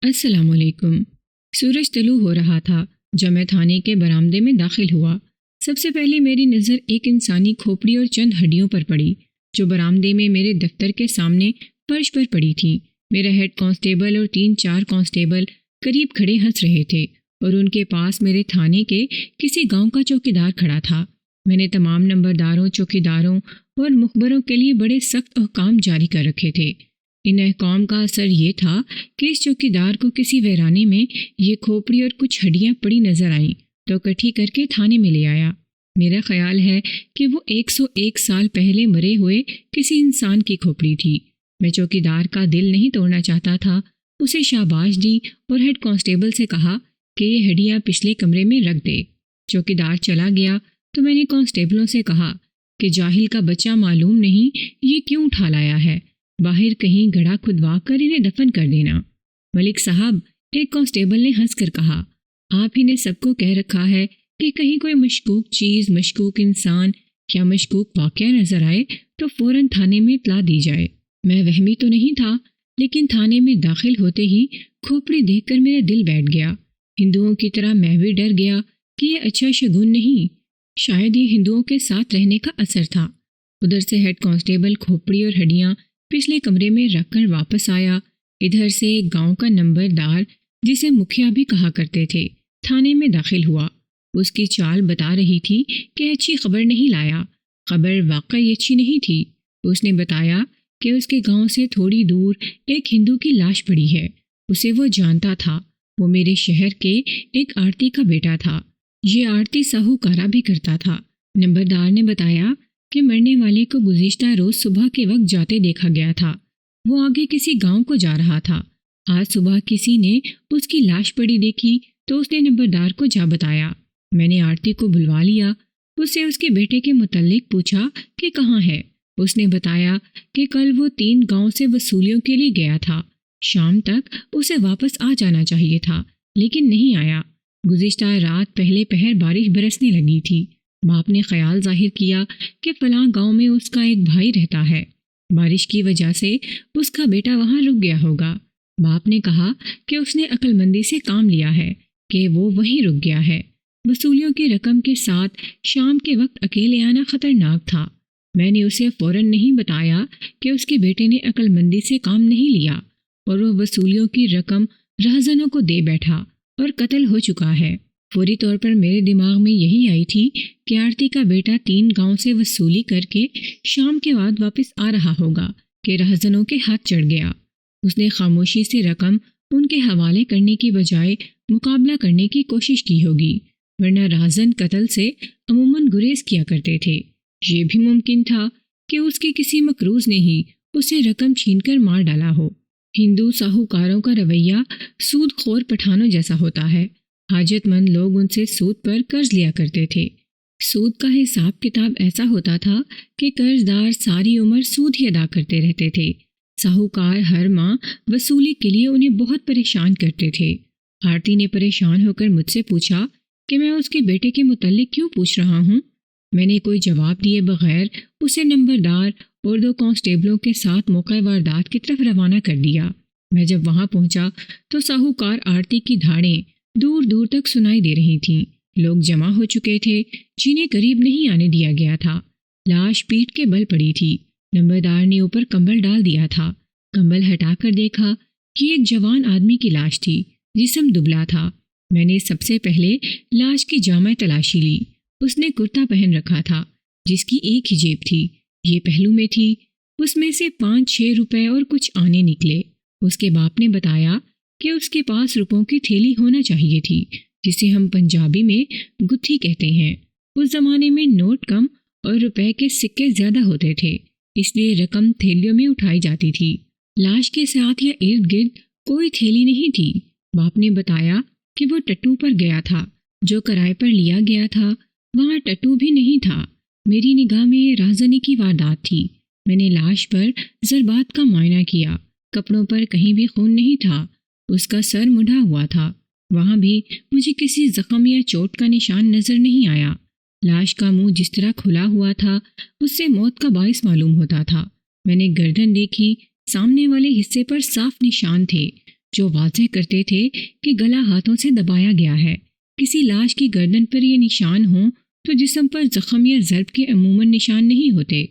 السلام علیکم۔ سورج طلوع ہو رہا تھا جب میں تھانے کے برآمدے میں داخل ہوا۔ سب سے پہلے میری نظر ایک انسانی کھوپڑی اور چند ہڈیوں پر پڑی جو برآمدے میں میرے دفتر کے سامنے فرش پر پڑی تھیں۔ میرا ہیڈ کانسٹیبل اور 3-4 کانسٹیبل قریب کھڑے ہنس رہے تھے اور ان کے پاس میرے تھانے کے کسی گاؤں کا چوکیدار کھڑا تھا۔ میں نے تمام نمبرداروں، چوکیداروں اور مخبروں کے لیے بڑے سخت احکام جاری کر رکھے تھے۔ ان احکام کا اثر یہ تھا کہ اس چوکیدار کو کسی ویرانے میں یہ کھوپڑی اور کچھ ہڈیاں پڑی نظر آئیں تو اکٹھی کر کے تھانے میں لے آیا۔ میرا خیال ہے کہ وہ 101 سال پہلے مرے ہوئے کسی انسان کی کھوپڑی تھی۔ میں چوکیدار کا دل نہیں توڑنا چاہتا تھا، اسے شاباش دی اور ہیڈ کانسٹیبل سے کہا کہ یہ ہڈیاں پچھلے کمرے میں رکھ دے۔ چوکیدار چلا گیا تو میں نے کانسٹیبلوں سے کہا کہ جاہل کا بچہ معلوم نہیں یہ کیوں اٹھا لایا ہے، باہر کہیں گڑھا کھدوا کر انہیں دفن کر دینا۔ ملک صاحب، ایک کانسٹیبل نے ہنس کر کہا، آپ ہی نے سب کو کہہ رکھا ہے کہ کہیں کوئی مشکوک چیز، مشکوک انسان یا مشکوک واقعہ نظر آئے تو فوراً تھانے میں اطلاع دی جائے۔ میں وہمی تو نہیں تھا، لیکن تھانے میں داخل ہوتے ہی کھوپڑی دیکھ کر میرا دل بیٹھ گیا۔ ہندوؤں کی طرح میں بھی ڈر گیا کہ یہ اچھا شگون نہیں، شاید یہ ہندوؤں کے ساتھ رہنے کا اثر تھا۔ ادھر سے ہیڈ کانسٹیبل کھوپڑی اور ہڈیاں پچھلے کمرے میں رکھ کر واپس آیا۔ ادھر سے ایک گاؤں کا نمبردار، جسے مکھیا بھی کہا کرتے تھے، تھانے میں داخل ہوا۔ اس کی چال بتا رہی تھی کہ اچھی خبر نہیں لایا۔ خبر واقعی اچھی نہیں تھی۔ اس نے بتایا کہ اس کے گاؤں سے تھوڑی دور ایک ہندو کی لاش پڑی ہے۔ اسے وہ جانتا تھا، وہ میرے شہر کے ایک آڑتی کا بیٹا تھا۔ یہ آڑتی ساہوکارہ بھی کرتا تھا۔ نمبردار نے بتایا کہ مرنے والے کو گزشتہ روز صبح کے وقت جاتے دیکھا گیا تھا۔ وہ آگے کسی گاؤں کو جا رہا تھا۔ آج صبح کسی نے اس کی لاش پڑی دیکھی تو اس نے نمبردار کو جا بتایا۔ میں نے آڑتی کو بلوا لیا، اس سے اس کے بیٹے کے متعلق پوچھا کہ کہاں ہے۔ اس نے بتایا کہ کل وہ 3 گاؤں سے وصولیوں کے لیے گیا تھا۔ شام تک اسے واپس آ جانا چاہیے تھا، لیکن نہیں آیا۔ گزشتہ رات پہلے پہر بارش برسنے لگی تھی۔ باپ نے خیال ظاہر کیا کہ فلاں گاؤں میں اس کا ایک بھائی رہتا ہے، بارش کی وجہ سے اس کا بیٹا وہاں رک گیا ہوگا۔ باپ نے کہا کہ اس نے عقل مندی سے کام لیا ہے کہ وہ وہیں رک گیا ہے۔ وصولیوں کی رقم کے ساتھ شام کے وقت اکیلے آنا خطرناک تھا۔ میں نے اسے فوراً نہیں بتایا کہ اس کے بیٹے نے عقل مندی سے کام نہیں لیا اور وہ وصولیوں کی رقم رہزنوں کو دے بیٹھا اور قتل ہو چکا ہے۔ فوری طور پر میرے دماغ میں یہی آئی تھی کہ آرتی کا بیٹا 3 گاؤں سے وصولی کر کے شام کے بعد واپس آ رہا ہوگا کہ رہزنوں کے ہاتھ چڑھ گیا۔ اس نے خاموشی سے رقم ان کے حوالے کرنے کی بجائے مقابلہ کرنے کی کوشش کی ہوگی، ورنہ رہزن قتل سے عموماً گریز کیا کرتے تھے۔ یہ بھی ممکن تھا کہ اس کے کسی مقروض نے ہی اسے رقم چھین کر مار ڈالا ہو۔ ہندو ساہوکاروں کا رویہ سود خور پٹھانوں جیسا ہوتا ہے۔ حاجت مند لوگ ان سے سود پر قرض لیا کرتے تھے۔ سود کا حساب کتاب ایسا ہوتا تھا کہ قرض دار ساری عمر سود ہی ادا کرتے رہتے تھے۔ ساہوکار ہر ماہ وصولی کے لیے انہیں بہت پریشان کرتے تھے۔ آرتی نے پریشان ہو کر مجھ سے پوچھا کہ میں اس کے بیٹے کے متعلق کیوں پوچھ رہا ہوں۔ میں نے کوئی جواب دیے بغیر اسے نمبردار اور 2 کانسٹیبلوں کے ساتھ موقع واردات کی طرف روانہ کر دیا۔ میں جب وہاں پہنچا تو ساہوکار آرتی کی دھاڑیں دور دور تک سنائی دے رہی تھیں۔ لوگ جمع ہو چکے تھے جنہیں قریب نہیں آنے دیا گیا تھا۔ لاش پیٹھ کے بل پڑی تھی۔ نمبردار نے اوپر کمبل ڈال دیا تھا۔ کمبل ہٹا کر دیکھا کہ ایک جوان آدمی کی لاش تھی، جسم دبلا تھا۔ میں نے سب سے پہلے لاش کی جامہ تلاشی لی۔ اس نے کرتا پہن رکھا تھا جس کی ایک ہی جیب تھی، یہ پہلو میں تھی۔ اس میں سے 5-6 روپے اور کچھ آنے نکلے۔ اس کے باپ نے بتایا کہ اس کے پاس روپوں کی تھیلی ہونا چاہیے تھی، جسے ہم پنجابی میں گتھی کہتے ہیں۔ اس زمانے میں نوٹ کم اور روپے کے سکے زیادہ ہوتے تھے، اس لیے رقم تھیلیوں میں اٹھائی جاتی تھی۔ لاش کے ساتھ یا ارد گرد کوئی تھیلی نہیں تھی۔ باپ نے بتایا کہ وہ ٹٹو پر گیا تھا جو کرائے پر لیا گیا تھا، وہاں ٹٹو بھی نہیں تھا۔ میری نگاہ میں یہ رہزنی کی واردات تھی۔ میں نے لاش پر ضربات کا معائنہ کیا، کپڑوں پر کہیں بھی خون نہیں تھا۔ اس کا سر مڈھا ہوا تھا، وہاں بھی مجھے کسی زخم یا چوٹ کا نشان نظر نہیں آیا۔ لاش کا منہ جس طرح کھلا ہوا تھا اس سے موت کا باعث معلوم ہوتا تھا۔ میں نے گردن دیکھی، سامنے والے حصے پر صاف نشان تھے جو واضح کرتے تھے کہ گلا ہاتھوں سے دبایا گیا ہے۔ کسی لاش کی گردن پر یہ نشان ہوں تو جسم پر زخم یا ضرب کے عموماً نشان نہیں ہوتے۔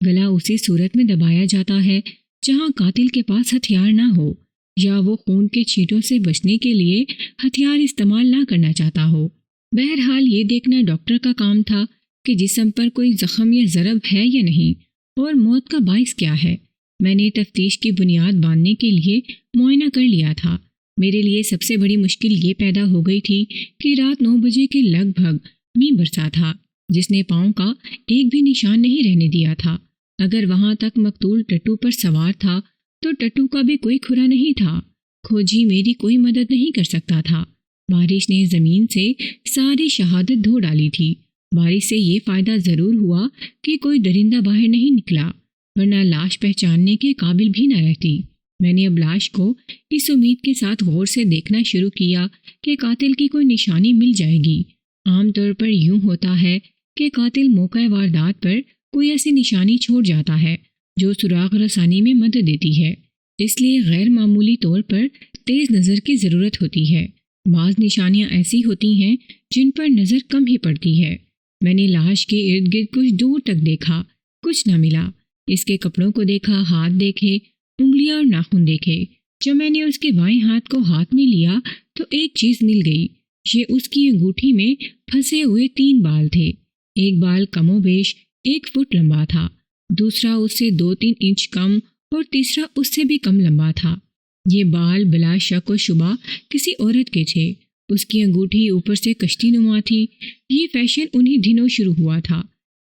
گلا اسی صورت میں دبایا جاتا ہے جہاں قاتل کے پاس ہتھیار نہ ہو یا وہ خون کے چھینٹوں سے بچنے کے لیے ہتھیار استعمال نہ کرنا چاہتا ہو۔ بہرحال یہ دیکھنا ڈاکٹر کا کام تھا کہ جسم پر کوئی زخم یا ضرب ہے یا نہیں اور موت کا باعث کیا ہے۔ میں نے تفتیش کی بنیاد باندھنے کے لیے معائنہ کر لیا تھا۔ میرے لیے سب سے بڑی مشکل یہ پیدا ہو گئی تھی کہ رات 9 بجے کے لگ بھگ مینہ برسا تھا جس نے پاؤں کا ایک بھی نشان نہیں رہنے دیا تھا۔ اگر وہاں تک مقتول ٹٹو پر سوار تھا تو ٹٹو کا بھی کوئی کھرا نہیں تھا۔ کھوجی میری کوئی مدد نہیں کر سکتا تھا۔ بارش نے زمین سے ساری شہادت دھو ڈالی تھی۔ بارش سے یہ فائدہ ضرور ہوا کہ کوئی درندہ باہر نہیں نکلا، ورنہ لاش پہچاننے کے قابل بھی نہ رہتی۔ میں نے اب لاش کو اس امید کے ساتھ غور سے دیکھنا شروع کیا کہ قاتل کی کوئی نشانی مل جائے گی۔ عام طور پر یوں ہوتا ہے کہ قاتل موقع واردات پر کوئی ایسی نشانی چھوڑ جاتا ہے جو سراغ رسانی میں مدد دیتی ہے، اس لیے غیر معمولی طور پر تیز نظر کی ضرورت ہوتی ہے۔ بعض نشانیاں ایسی ہوتی ہیں جن پر نظر کم ہی پڑتی ہے۔ میں نے لاش کے ارد گرد کچھ دور تک دیکھا، کچھ نہ ملا۔ اس کے کپڑوں کو دیکھا، ہاتھ دیکھے، انگلیاں اور ناخن دیکھے۔ جب میں نے اس کے بائیں ہاتھ کو ہاتھ میں لیا تو ایک چیز مل گئی۔ یہ اس کی انگوٹھی میں پھنسے ہوئے 3 بال تھے۔ ایک بال کم و بیش 1 فٹ لمبا تھا، دوسرا اس سے 2-3 انچ کم اور تیسرا اس سے بھی کم لمبا تھا۔ یہ بال بلا شک و شبہ کسی عورت کے تھے۔ اس کی انگوٹھی اوپر سے کشتی نما تھی۔ یہ فیشن انہی دنوں شروع ہوا تھا۔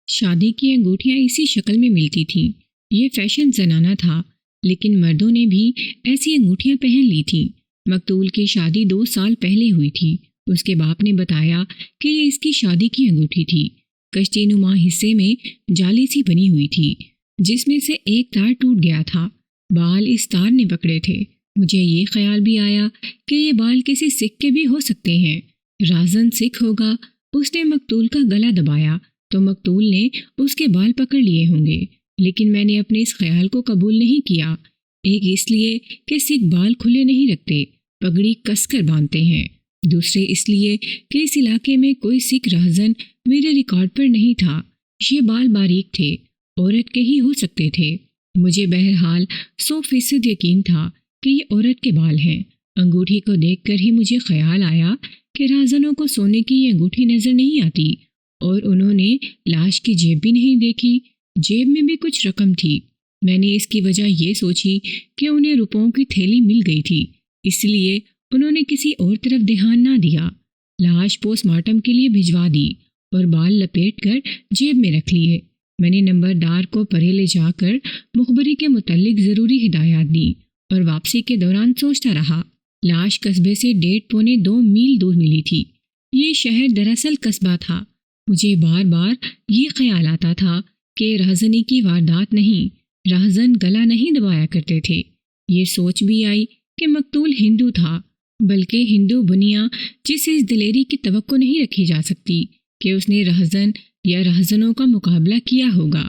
شادی کی انگوٹھیاں اسی شکل میں ملتی تھیں۔ یہ فیشن زنانہ تھا، لیکن مردوں نے بھی ایسی انگوٹھیاں پہن لی تھیں۔ مقتول کی شادی 2 سال پہلے ہوئی تھی۔ اس کے باپ نے بتایا کہ یہ اس کی شادی کی انگوٹھی تھی۔ کشتی نما حصے میں جالی سی بنی ہوئی تھی جس میں سے ایک تار ٹوٹ گیا تھا۔ بال اس تار نے پکڑے تھے۔ مجھے یہ خیال بھی آیا کہ یہ بال کسی سکھ کے بھی ہو سکتے ہیں۔ رازن سکھ ہوگا۔ اس نے مقتول کا گلا دبایا تو مقتول نے اس کے بال پکڑ لیے ہوں گے، لیکن میں نے اپنے اس خیال کو قبول نہیں کیا۔ ایک اس لیے کہ سکھ بال کھلے نہیں رکھتے، پگڑی کس کر باندھتے ہیں۔ دوسرے اس لیے کہ اس علاقے میں کوئی سکھ رہزن میرے ریکارڈ پر نہیں تھا۔ یہ بال باریک تھے، عورت کے ہی ہو سکتے تھے۔ مجھے بہرحال 100% یقین تھا کہ یہ عورت کے بال ہیں۔ انگوٹھی کو دیکھ کر ہی مجھے خیال آیا کہ رہزنوں کو سونے کی یہ انگوٹھی نظر نہیں آتی، اور انہوں نے لاش کی جیب بھی نہیں دیکھی۔ جیب میں بھی کچھ رقم تھی۔ میں نے اس کی وجہ یہ سوچی کہ انہیں روپوں کی تھیلی مل گئی تھی، اس لیے انہوں نے کسی اور طرف دھیان نہ دیا۔ لاش پوسٹ مارٹم کے لیے بھجوا دی اور بال لپیٹ کر جیب میں رکھ لیے۔ میں نے نمبردار کو پرے لے جا کر مخبری کے متعلق ضروری ہدایات دیں اور واپسی کے دوران سوچتا رہا۔ لاش قصبے سے 1.5-2 میل دور ملی تھی۔ یہ شہر دراصل قصبہ تھا۔ مجھے بار بار یہ خیال آتا تھا کہ رہزنی کی واردات نہیں، رہزن گلا نہیں دبایا کرتے تھے۔ یہ سوچ بھی آئی کہ مقتول ہندو تھا، بلکہ ہندو بنیا جسے اس دلیری کی توقع نہیں رکھی جا سکتی کہ اس نے رہزن یا رہزنوں کا مقابلہ کیا ہوگا۔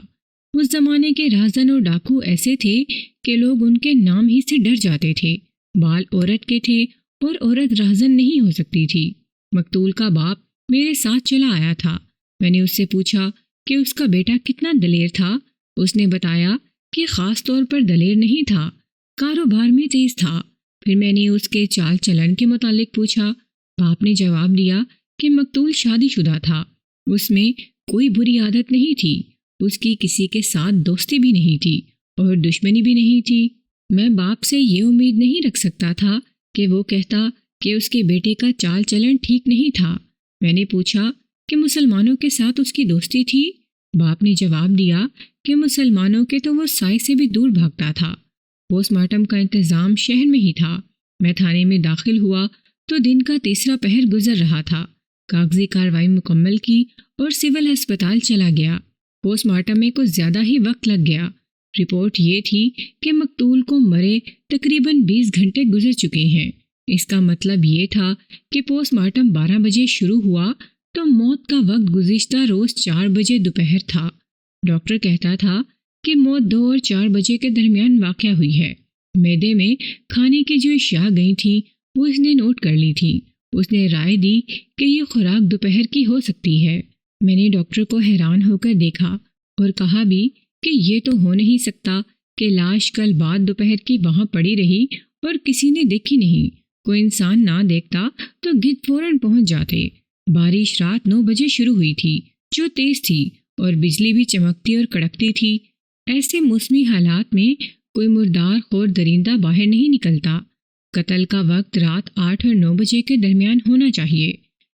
اس زمانے کے رہزن اور ڈاکو ایسے تھے کہ لوگ ان کے نام ہی سے ڈر جاتے تھے۔ بال عورت کے تھے اور عورت رہزن نہیں ہو سکتی تھی۔ مقتول کا باپ میرے ساتھ چلا آیا تھا۔ میں نے اس سے پوچھا کہ اس کا بیٹا کتنا دلیر تھا۔ اس نے بتایا کہ خاص طور پر دلیر نہیں تھا، کاروبار میں تیز تھا۔ پھر میں نے اس کے چال چلن کے متعلق پوچھا۔ باپ نے جواب دیا کہ مقتول شادی شدہ تھا، اس میں کوئی بری عادت نہیں تھی، اس کی کسی کے ساتھ دوستی بھی نہیں تھی اور دشمنی بھی نہیں تھی۔ میں باپ سے یہ امید نہیں رکھ سکتا تھا کہ وہ کہتا کہ اس کے بیٹے کا چال چلن ٹھیک نہیں تھا۔ میں نے پوچھا کہ مسلمانوں کے ساتھ اس کی دوستی تھی؟ باپ نے جواب دیا کہ مسلمانوں کے تو وہ سائے سے بھی دور بھاگتا تھا۔ پوسٹ مارٹم کا انتظام شہر میں ہی تھا۔ میں تھانے میں داخل ہوا تو دن کا 3 پہر گزر رہا تھا۔ کاغذی کارروائی مکمل کی اور سول ہسپتال چلا گیا۔ پوسٹ مارٹم میں کچھ زیادہ ہی وقت لگ گیا۔ رپورٹ یہ تھی کہ مقتول کو مرے تقریباً 20 گھنٹے گزر چکے ہیں۔ اس کا مطلب یہ تھا کہ پوسٹ مارٹم 12 بجے شروع ہوا تو موت کا وقت گزشتہ روز 4 بجے دوپہر تھا۔ ڈاکٹر کہتا تھا کہ موت 2 اور 4 بجے کے درمیان واقع ہوئی ہے۔ معدے میں کھانے کی جو اشیاء گئی تھیں وہ اس نے نوٹ کر لی تھی۔ اس نے رائے دی کہ یہ خوراک دوپہر کی ہو سکتی ہے۔ میں نے ڈاکٹر کو حیران ہو کر دیکھا اور کہا بھی کہ یہ تو ہو نہیں سکتا کہ لاش کل بعد دوپہر کی وہاں پڑی رہی اور کسی نے دیکھی نہیں۔ کوئی انسان نہ دیکھتا تو گدھ فوراً پہنچ جاتے۔ بارش رات 9 بجے شروع ہوئی تھی جو تیز تھی اور بجلی بھی چمکتی اور کڑکتی تھی۔ ایسے موسمی حالات میں کوئی مردار خور درندہ باہر نہیں نکلتا۔ قتل کا وقت رات 8 اور 9 بجے کے درمیان ہونا چاہیے،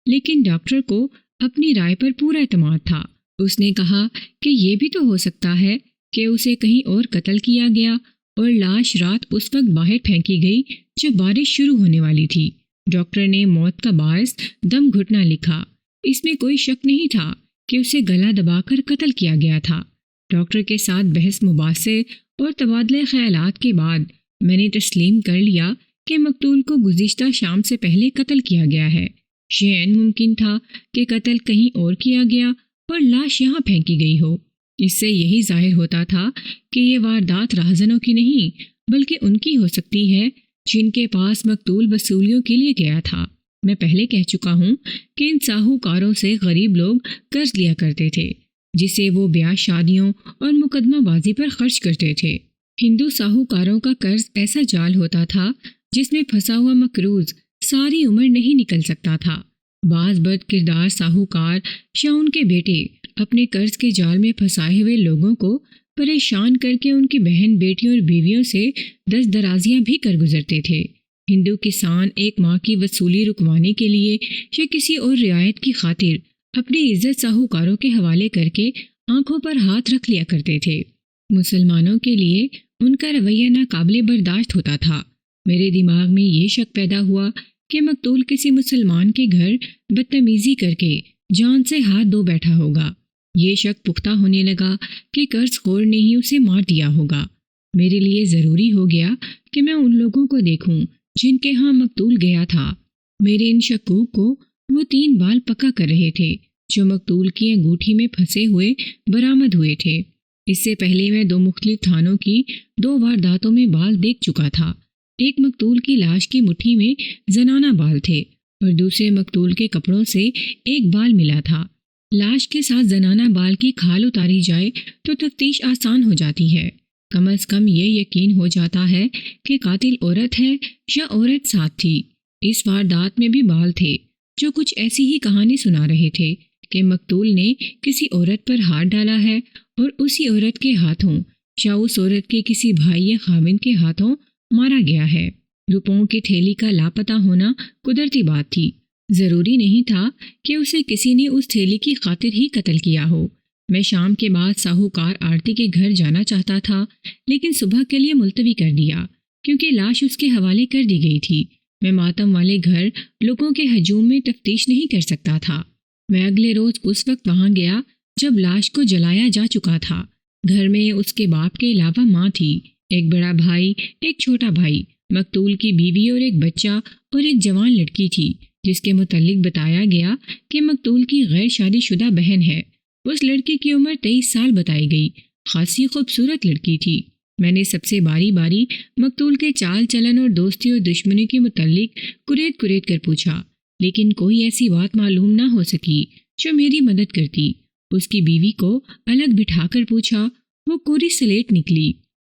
لیکن ڈاکٹر کو اپنی رائے پر پورا اعتماد تھا۔ اس نے کہا کہ یہ بھی تو ہو سکتا ہے کہ اسے کہیں اور قتل کیا گیا اور لاش رات اس وقت باہر پھینکی گئی جب بارش شروع ہونے والی تھی۔ ڈاکٹر نے موت کا باعث دم گھٹنا لکھا۔ اس میں کوئی شک نہیں تھا کہ اسے گلا دبا کر قتل کیا گیا تھا۔ ڈاکٹر کے ساتھ بحث مباحثے اور تبادلہ خیالات کے بعد میں نے تسلیم کر لیا کہ مقتول کو گزشتہ شام سے پہلے قتل کیا گیا ہے۔ یہ عین ممکن تھا کہ قتل کہیں اور کیا گیا اور لاش یہاں پھینکی گئی ہو۔ اس سے یہی ظاہر ہوتا تھا کہ یہ واردات راہزنوں کی نہیں بلکہ ان کی ہو سکتی ہے جن کے پاس مقتول وصولیوں کے لیے گیا تھا۔ میں پہلے کہہ چکا ہوں کہ ان ساہوکاروں سے غریب لوگ قرض لیا کرتے تھے جسے وہ بیاہ شادیوں اور مقدمہ بازی پر خرچ کرتے تھے۔ ہندو ساہوکاروں کا قرض ایسا جال ہوتا تھا جس میں پھنسا ہوا مقروض ساری عمر نہیں نکل سکتا تھا۔ بعض بد کردار ساہوکار یا ان کے بیٹے اپنے قرض کے جال میں پھنسائے ہوئے لوگوں کو پریشان کر کے ان کی بہن بیٹیوں اور بیویوں سے دست درازیاں بھی کر گزرتے تھے۔ ہندو کسان ایک ماہ کی وصولی رکوانے کے لیے یا کسی اور رعایت کی خاطر اپنی عزت ساہوکاروں کے حوالے کر کے آنکھوں پر ہاتھ رکھ لیا کرتے تھے۔ مسلمانوں کے لیے ان کا رویہ ناقابل برداشت ہوتا تھا۔ میرے دماغ میں یہ شک پیدا ہوا کہ مقتول کسی مسلمان کے گھر بدتمیزی کر کے جان سے ہاتھ دھو بیٹھا ہوگا۔ یہ شک پختہ ہونے لگا کہ قرض خور نے ہی اسے مار دیا ہوگا۔ میرے لیے ضروری ہو گیا کہ میں ان لوگوں کو دیکھوں جن کے ہاں مقتول گیا تھا۔ میرے ان شکوک کو وہ 3 بال پکا کر رہے تھے جو مقتول کی انگوٹھی میں پھنسے ہوئے برآمد ہوئے تھے۔ اس سے پہلے میں 2 مختلف تھانوں کی 2 وارداتوں میں بال دیکھ چکا تھا۔ ایک مقتول کی لاش کی مٹھی میں زنانہ بال تھے اور دوسرے مقتول کے کپڑوں سے ایک بال ملا تھا۔ لاش کے ساتھ زنانہ بال کی کھال اتاری جائے تو تفتیش آسان ہو جاتی ہے۔ کم از کم یہ یقین ہو جاتا ہے کہ قاتل عورت ہے یا عورت ساتھ تھی۔ اس واردات میں بھی بال تھے جو کچھ ایسی ہی کہانی سنا رہے تھے کہ مقتول نے کسی عورت پر ہاتھ ڈالا ہے اور اسی عورت کے ہاتھوں یا اس عورت کے کسی بھائی یا خاوند کے ہاتھوں مارا گیا ہے۔ روپوں کی تھیلی کا لاپتہ ہونا قدرتی بات تھی۔ ضروری نہیں تھا کہ اسے کسی نے اس تھیلی کی خاطر ہی قتل کیا ہو۔ میں شام کے بعد ساہوکار آرتی کے گھر جانا چاہتا تھا لیکن صبح کے لیے ملتوی کر دیا کیونکہ لاش اس کے حوالے کر دی گئی تھی۔ میں ماتم والے گھر لوگوں کے ہجوم میں تفتیش نہیں کر سکتا تھا۔ میں اگلے روز اس وقت وہاں گیا جب لاش کو جلایا جا چکا تھا۔ گھر میں اس کے باپ کے علاوہ ماں تھی، ایک بڑا بھائی، ایک چھوٹا بھائی، مقتول کی بیوی اور ایک بچہ اور ایک جوان لڑکی تھی جس کے متعلق بتایا گیا کہ مقتول کی غیر شادی شدہ بہن ہے۔ اس لڑکی کی عمر 23 سال بتائی گئی، خاصی خوبصورت لڑکی تھی۔ میں نے سب سے باری باری مقتول کے چال چلن اور دوستی اور دشمنی کے متعلق کریت کر پوچھا، لیکن کوئی ایسی بات معلوم نہ ہو سکی جو میری مدد کرتی۔ اس کی بیوی کو الگ بٹھا کر پوچھا، وہ کوری سلیٹ نکلی۔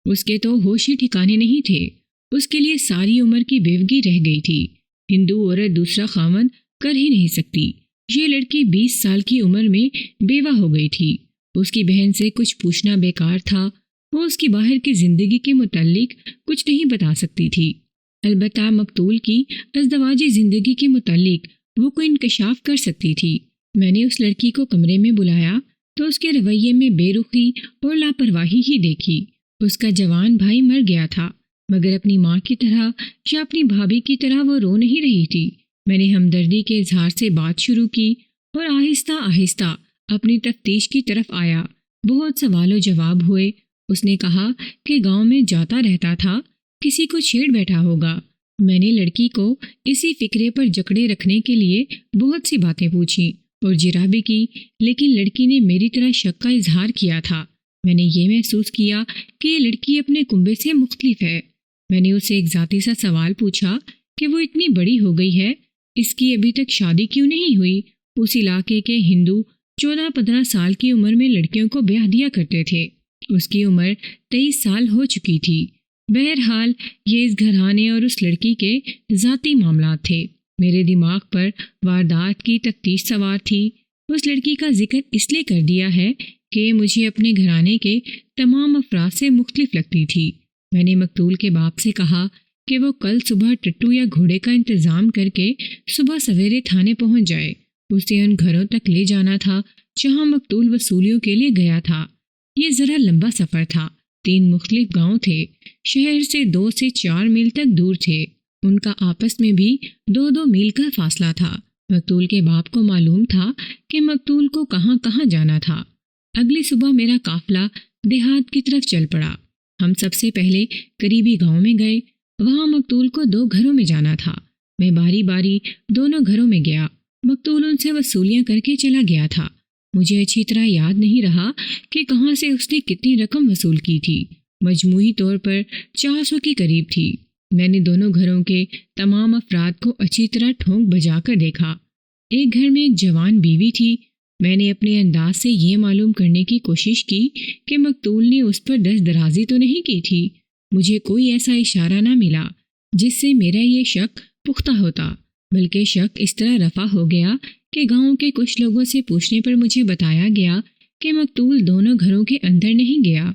اس کے تو ہوش ہی ٹھکانے نہیں تھے۔ اس کے لیے ساری عمر کی بیوگی رہ گئی تھی۔ ہندو عورت دوسرا خاوند کر ہی نہیں سکتی۔ یہ لڑکی 20 سال کی عمر میں بیوہ ہو گئی تھی۔ اس کی بہن سے کچھ پوچھنا بیکار تھا۔ وہ اس کی باہر کی زندگی کے متعلق کچھ نہیں بتا سکتی تھی۔ البتہ مقتول کی ازدواجی زندگی کے متعلق وہ کوئی انکشاف کر سکتی تھی۔ میں نے اس لڑکی کو کمرے میں بلایا تو اس کے رویے میں بے رخی اور لاپرواہی ہی دیکھی۔ اس کا جوان بھائی مر گیا تھا مگر اپنی ماں کی طرح یا اپنی بھابھی کی طرح وہ رو نہیں رہی تھی۔ میں نے ہمدردی کے اظہار سے بات شروع کی اور آہستہ آہستہ اپنی تفتیش کی طرف آیا۔ بہت سوال و جواب ہوئے۔ اس نے کہا کہ گاؤں میں جاتا رہتا تھا، کسی کو چھیڑ بیٹھا ہوگا۔ میں نے لڑکی کو اسی فکرے پر جکڑے رکھنے کے لیے بہت سی باتیں پوچھیں اور جرا بھی کی، لیکن لڑکی نے میری طرح شک کا اظہار کیا تھا۔ میں نے یہ محسوس کیا کہ یہ لڑکی اپنے کنبے سے مختلف ہے۔ میں نے اسے ایک ذاتی سا سوال پوچھا کہ وہ اتنی بڑی ہو گئی ہے، اس کی ابھی تک شادی کیوں نہیں ہوئی؟ اس علاقے کے ہندو 14-15 سال کی عمر میں لڑکیوں کو بیاہ دیا کرتے تھے، اس کی عمر 23 سال ہو چکی تھی۔ بہرحال یہ اس گھرانے اور اس لڑکی کے ذاتی معاملات تھے۔ میرے دماغ پر واردات کی تفتیش سوار تھی۔ اس لڑکی کا ذکر اس لیے کر دیا ہے کہ مجھے اپنے گھرانے کے تمام افراد سے مختلف لگتی تھی۔ میں نے مقتول کے باپ سے کہا کہ وہ کل صبح ٹٹو یا گھوڑے کا انتظام کر کے صبح سویرے تھانے پہنچ جائے۔ اسے ان گھروں تک لے جانا تھا جہاں مقتول وصولیوں کے لیے گیا تھا۔ یہ ذرا لمبا سفر تھا، 3 مختلف گاؤں تھے، شہر سے 2 سے 4 میل تک دور تھے، ان کا آپس میں بھی 2-2 میل کا فاصلہ تھا۔ مقتول کے باپ کو معلوم تھا کہ مقتول کو کہاں کہاں جانا تھا۔ اگلی صبح میرا قافلہ دیہات کی طرف چل پڑا۔ ہم سب سے پہلے قریبی گاؤں میں گئے، وہاں مقتول کو 2 گھروں میں جانا تھا۔ میں باری باری دونوں گھروں میں گیا۔ مقتول ان سے وصولیاں کر کے چلا گیا تھا۔ مجھے اچھی طرح یاد نہیں رہا کہ کہاں سے اس نے کتنی رقم وصول کی تھی، مجموعی طور پر 400 کے قریب تھی۔ میں نے دونوں گھروں کے تمام افراد کو اچھی طرح ٹھونک بجا کر دیکھا۔ ایک گھر میں ایک جوان بیوی تھی۔ میں نے اپنے انداز سے یہ معلوم کرنے کی کوشش کی کہ مقتول نے اس پر دست درازی تو نہیں کی تھی۔ مجھے کوئی ایسا اشارہ نہ ملا جس سے میرا یہ شک پختہ ہوتا، بلکہ شک اس طرح رفع ہو گیا کہ گاؤں کے کچھ لوگوں سے پوچھنے پر مجھے بتایا گیا کہ مقتول دونوں گھروں کے اندر نہیں گیا،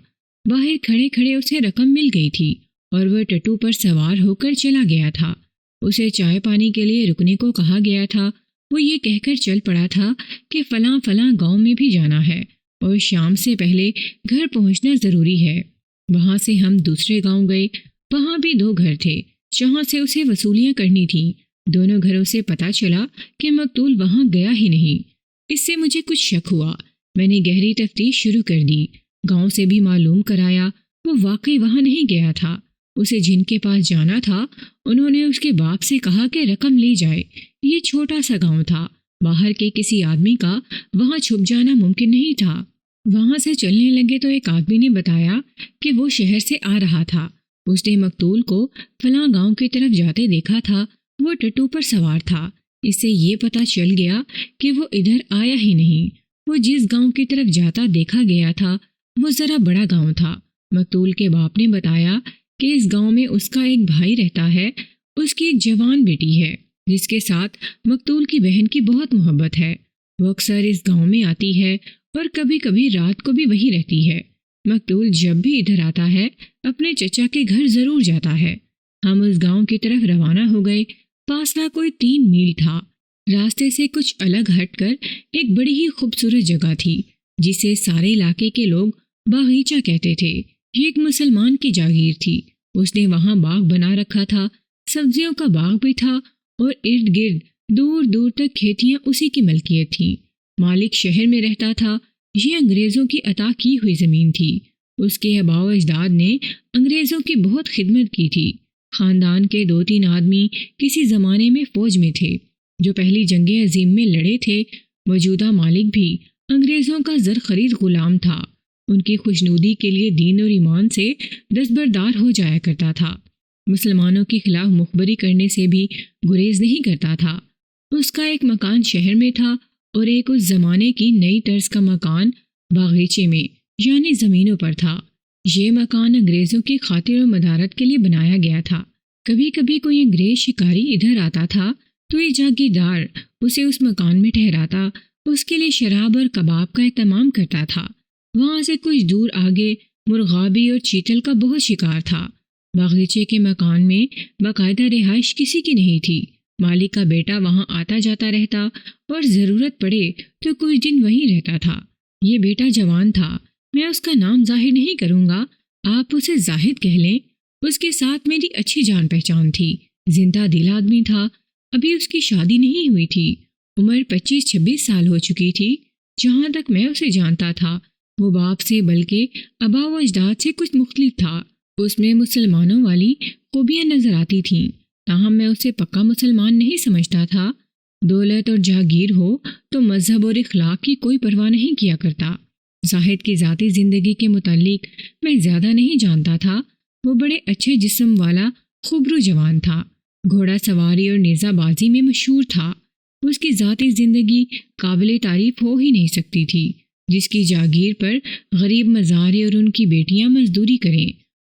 باہر کھڑے کھڑے اسے رقم مل گئی تھی اور وہ ٹٹو پر سوار ہو کر چلا گیا تھا۔ اسے چائے پانی کے لیے رکنے کو کہا گیا تھا۔ وہ یہ کہہ کر چل پڑا تھا کہ فلاں فلاں گاؤں میں بھی جانا ہے اور شام سے پہلے گھر پہنچنا ضروری ہے۔ وہاں سے ہم دوسرے گاؤں گئے، وہاں بھی 2 گھر تھے جہاں سے اسے وصولیاں کرنی تھیں۔ دونوں گھروں سے پتہ چلا کہ مقتول وہاں گیا ہی نہیں۔ اس سے مجھے کچھ شک ہوا۔ میں نے گہری تفتیش شروع کر دی، گاؤں سے بھی معلوم کرایا، وہ واقعی وہاں نہیں گیا تھا۔ اسے جن کے پاس جانا تھا انہوں نے اس کے باپ سے کہا کہ رقم لے جائے۔ یہ چھوٹا سا گاؤں تھا، باہر کے کسی آدمی کا وہاں چھپ جانا ممکن نہیں تھا۔ وہاں سے چلنے لگے تو ایک آدمی نے بتایا کہ وہ شہر سے آ رہا تھا، اس نے مقتول کو فلاں گاؤں کی طرف جاتے دیکھا تھا، وہ ٹٹو پر سوار تھا۔ اس سے یہ پتہ چل گیا کہ وہ ادھر آیا ہی نہیں۔ وہ جس گاؤں کی طرف جاتا دیکھا گیا تھا وہ ذرا بڑا گاؤں تھا۔ مقتول کے باپ نے بتایا کہ اس گاؤں میں اس کا ایک بھائی رہتا ہے، اس کی ایک جوان بیٹی ہے جس کے ساتھ مقتول کی بہن کی بہت محبت ہے۔ وہ اکثر اس گاؤں میں آتی ہے اور کبھی کبھی رات کو بھی وہی رہتی ہے۔ مقتول جب بھی ادھر آتا ہے اپنے چچا کے گھر ضرور جاتا ہے۔ ہم اس گاؤں کی طرف روانہ ہو گئے۔ فاصلہ کوئی 3 میل تھا۔ راستے سے کچھ الگ ہٹ کر ایک بڑی ہی خوبصورت جگہ تھی جسے سارے علاقے کے لوگ باغیچہ کہتے تھے۔ یہ ایک مسلمان کی جاگیر تھی، اس نے وہاں باغ بنا رکھا تھا، سبزیوں کا باغ بھی تھا اور ارد گرد دور دور تک کھیتیاں اسی کی ملکیت تھیں۔ مالک شہر میں رہتا تھا۔ یہ انگریزوں کی عطا کی ہوئی زمین تھی۔ اس کے آباء و اجداد نے انگریزوں کی بہت خدمت کی تھی۔ خاندان کے 2-3 آدمی کسی زمانے میں فوج میں تھے جو پہلی جنگ عظیم میں لڑے تھے۔ موجودہ مالک بھی انگریزوں کا زرخرید غلام تھا۔ ان کی خوشنودی کے لیے دین اور ایمان سے دستبردار ہو جایا کرتا تھا، مسلمانوں کے خلاف مخبری کرنے سے بھی گریز نہیں کرتا تھا۔ اس کا ایک مکان شہر میں تھا اور ایک اس زمانے کی نئی طرز کا مکان باغیچے میں یعنی زمینوں پر تھا۔ یہ مکان انگریزوں کی خاطر و مدارت کے لیے بنایا گیا تھا۔ کبھی کبھی کوئی انگریز شکاری ادھر آتا تھا تو یہ جاگیردار اسے اس مکان میں ٹھہراتا، اس کے لیے شراب اور کباب کا اہتمام کرتا تھا۔ وہاں سے کچھ دور آگے مرغابی اور چیتل کا بہت شکار تھا۔ باغیچے کے مکان میں باقاعدہ رہائش کسی کی نہیں تھی۔ مالک کا بیٹا وہاں آتا جاتا رہتا اور ضرورت پڑے تو کچھ دن وہیں رہتا تھا۔ یہ بیٹا جوان تھا، میں اس کا نام ظاہر نہیں کروں گا، آپ اسے زاہد کہہ لیں۔ اس کے ساتھ میری اچھی جان پہچان تھی، زندہ دل آدمی تھا۔ ابھی اس کی شادی نہیں ہوئی تھی، عمر 25-26 سال ہو چکی تھی۔ جہاں تک میں اسے جانتا تھا وہ باپ سے بلکہ آباء و اجداد سے کچھ مختلف تھا۔ اس میں مسلمانوں والی خوبیاں نظر آتی تھیں، تاہم میں اسے پکا مسلمان نہیں سمجھتا تھا۔ دولت اور جاگیر ہو تو مذہب اور اخلاق کی کوئی پرواہ نہیں کیا کرتا۔ زاہد کی ذاتی زندگی کے متعلق میں زیادہ نہیں جانتا تھا۔ وہ بڑے اچھے جسم والا خوبرو جوان تھا، گھوڑا سواری اور نیزہ بازی میں مشہور تھا۔ اس کی ذاتی زندگی قابل تعریف ہو ہی نہیں سکتی تھی، جس کی جاگیر پر غریب مزارے اور ان کی بیٹیاں مزدوری کریں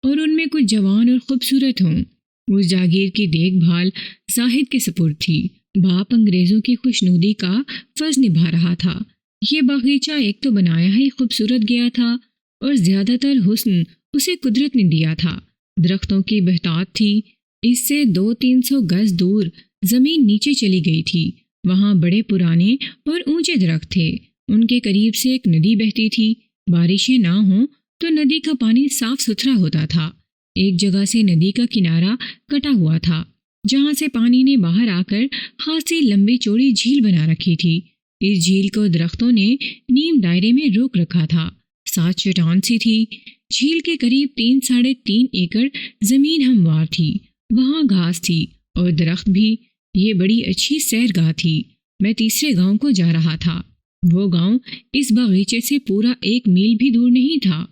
اور ان میں کچھ جوان اور خوبصورت ہوں۔ اس جاگیر کی دیکھ بھال زاہد کے سپرد تھی۔ باپ انگریزوں کی خوشنودی کا فرض نبھا رہا تھا۔ یہ باغیچہ ایک تو بنایا ہی خوبصورت گیا تھا اور زیادہ تر حسن اسے قدرت نے دیا تھا۔ درختوں کی بہتات تھی۔ اس سے 200-300 گز دور زمین نیچے چلی گئی تھی۔ وہاں بڑے پرانے اور اونچے درخت تھے۔ ان کے قریب سے ایک ندی بہتی تھی۔ بارشیں نہ ہوں تو ندی کا پانی صاف ستھرا ہوتا تھا۔ ایک جگہ سے ندی کا کنارہ کٹا ہوا تھا، جہاں سے پانی نے باہر آ کر خاصی لمبی چوڑی جھیل بنا رکھی تھی۔ اس جھیل کو درختوں نے نیم دائرے میں روک رکھا تھا۔ ساتھ چٹان سی تھی۔ جھیل کے قریب 3-3.5 ایکڑ زمین ہموار تھی۔ وہاں گھاس تھی اور درخت بھی۔ یہ بڑی اچھی سیرگاہ تھی۔ میں تیسرے گاؤں کو جا رہا تھا۔ وہ گاؤں اس باغیچے سے پورا 1 میل بھی دور نہیں تھا۔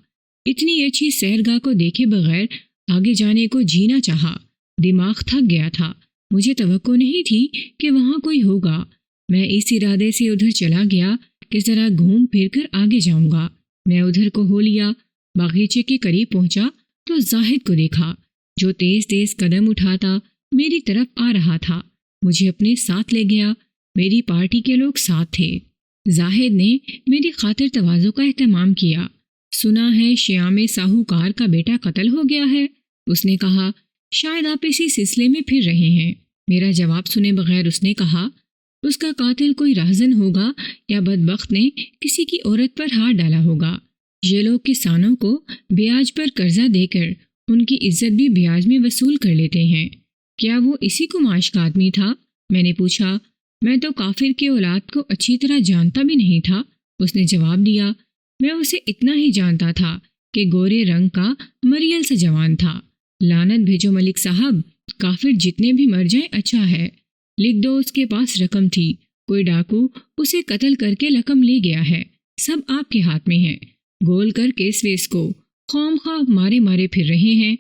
اتنی اچھی سیرگاہ کو دیکھے بغیر آگے جانے کو جینا چاہا۔ دماغ تھک گیا تھا۔ مجھے توقع نہیں تھی کہ وہاں کوئی ہوگا۔ میں اس ارادے سے ادھر چلا گیا کہ ذرا گھوم پھر کر آگے جاؤں گا۔ میں ادھر کو ہو لیا۔ باغیچے کے قریب پہنچا تو زاہد کو دیکھا، جو تیز تیز قدم اٹھاتا میری طرف آ رہا تھا۔ مجھے اپنے ساتھ لے گیا۔ میری پارٹی کے لوگ ساتھ تھے۔ زاہد نے میری خاطر تواضع کا اہتمام کیا۔ سنا ہے شیام ساہوکار کا بیٹا قتل ہو گیا ہے، اس نے کہا۔ شاید آپ اسی سلسلے میں پھر رہے ہیں۔ میرا جواب سنے بغیر اس نے کہا، اس کا قاتل کوئی راہزن ہوگا یا بدبخت نے کسی کی عورت پر ہاتھ ڈالا ہوگا۔ یہ لوگ کسانوں کو بیاج پر قرضہ دے کر ان کی عزت بھی بیاج میں وصول کر لیتے ہیں۔ کیا وہ اسی کماش کا آدمی تھا؟ میں نے پوچھا۔ میں تو کافر کی اولاد کو اچھی طرح جانتا بھی نہیں تھا، اس نے جواب دیا۔ میں اسے اتنا ہی جانتا تھا کہ گورے رنگ کا مریل سا جوان تھا۔ لعنت بھیجو ملک صاحب، کافر جتنے بھی مر جائیں اچھا ہے۔ لکھ دو اس کے پاس رقم تھی، کوئی ڈاکو اسے قتل کر کے رقم لے گیا ہے، سب آپ کے ہاتھ میں ہے۔ گول کر کیس ویس کو خام خواہ مارے مارے پھر رہے ہیں۔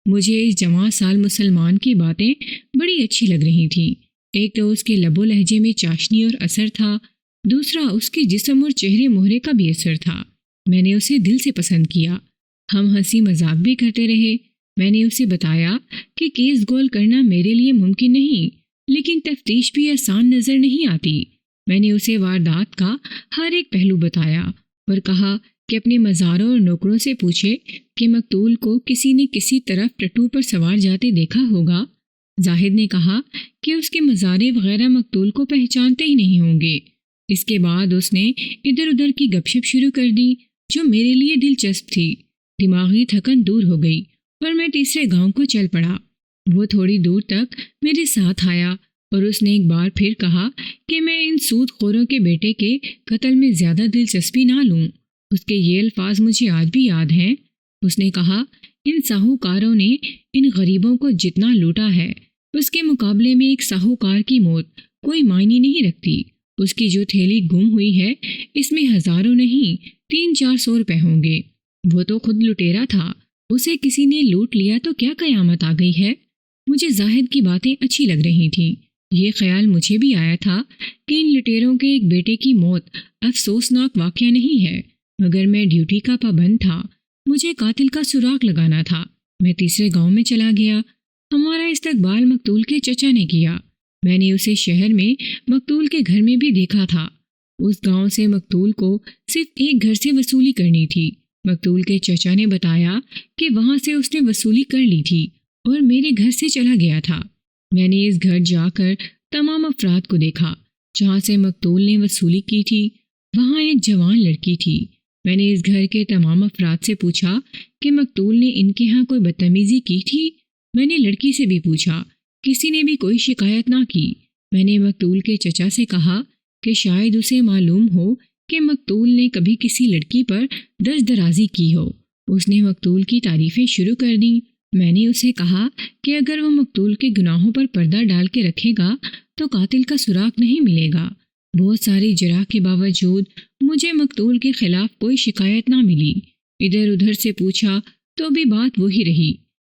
مجھے اس جوان سال مسلمان کی باتیں بڑی اچھی لگ رہی تھیں۔ ایک تو اس کے لب و لہجے میں چاشنی اور اثر تھا، دوسرا اس کے جسم اور چہرے مہرے کا بھی اثر تھا۔ میں نے اسے دل سے پسند کیا۔ ہم ہنسی مذاق بھی کرتے رہے۔ میں نے اسے بتایا کہ کیس گول کرنا میرے لیے ممکن نہیں، لیکن تفتیش بھی آسان نظر نہیں آتی۔ میں نے اسے واردات کا ہر ایک پہلو بتایا اور کہا کہ اپنے مزاروں اور نوکروں سے پوچھے کہ مقتول کو کسی نے کسی طرف ٹٹو پر سوار جاتے دیکھا ہوگا۔ زاہد نے کہا کہ اس کے مزارے وغیرہ مقتول کو پہچانتے ہی نہیں ہوں گے۔ اس کے بعد اس نے ادھر ادھر کی گپ شپ شروع کر دی، جو میرے لیے دلچسپ تھی۔ دماغی تھکن دور ہو گئی اور میں تیسرے گاؤں کو چل پڑا۔ وہ تھوڑی دور تک میرے ساتھ آیا اور اس نے ایک بار پھر کہا کہ میں ان سود خوروں کے بیٹے کے قتل میں زیادہ دلچسپی نہ لوں۔ اس کے یہ الفاظ مجھے آج بھی یاد ہیں۔ اس نے کہا، ان ساہوکاروں نے ان غریبوں کو جتنا لوٹا ہے، اس کے مقابلے میں ایک ساہوکار کی موت کوئی معنی نہیں رکھتی۔ اس کی جو تھیلی گم ہوئی ہے، اس میں ہزاروں نہیں 300-400 روپے ہوں گے۔ وہ تو خود لٹیرا تھا، اسے کسی نے لوٹ لیا تو کیا قیامت آ گئی ہے؟ مجھے زاہد کی باتیں اچھی لگ رہی تھیں۔ یہ خیال مجھے بھی آیا تھا کہ ان لٹیروں کے ایک بیٹے کی موت افسوسناک واقعہ نہیں ہے، مگر میں ڈیوٹی کا پابند تھا۔ مجھے قاتل کا سراغ لگانا تھا۔ میں تیسرے گاؤں میں چلا گیا۔ ہمارا استقبال مقتول کے چچا نے کیا۔ میں نے اسے شہر میں مقتول کے گھر میں بھی دیکھا تھا۔ اس گاؤں سے مقتول کو صرف ایک گھر سے وصولی کرنی تھی۔ مقتول کے چچا نے بتایا کہ وہاں سے اس نے وصولی کر لی تھی اور میرے گھر سے چلا گیا تھا۔ میں نے اس گھر جا کر تمام افراد کو دیکھا جہاں سے مقتول نے وصولی کی تھی۔ وہاں ایک جوان لڑکی تھی۔ میں نے اس گھر کے تمام افراد سے پوچھا کہ مقتول نے ان کے ہاں کوئی بدتمیزی کی تھی۔ میں نے لڑکی سے بھی پوچھا، کسی نے بھی کوئی شکایت نہ کی۔ میں نے مقتول کے چچا سے کہا کہ شاید اسے معلوم ہو کہ مقتول نے کبھی کسی لڑکی پر دست درازی کی ہو۔ اس نے مقتول کی تعریفیں شروع کر دیں۔ میں نے اسے کہا کہ اگر وہ مقتول کے گناہوں پر پردہ ڈال کے رکھے گا تو قاتل کا سراغ نہیں ملے گا۔ بہت ساری جرح کے باوجود مجھے مقتول کے خلاف کوئی شکایت نہ ملی۔ ادھر ادھر سے پوچھا تو بھی بات وہی رہی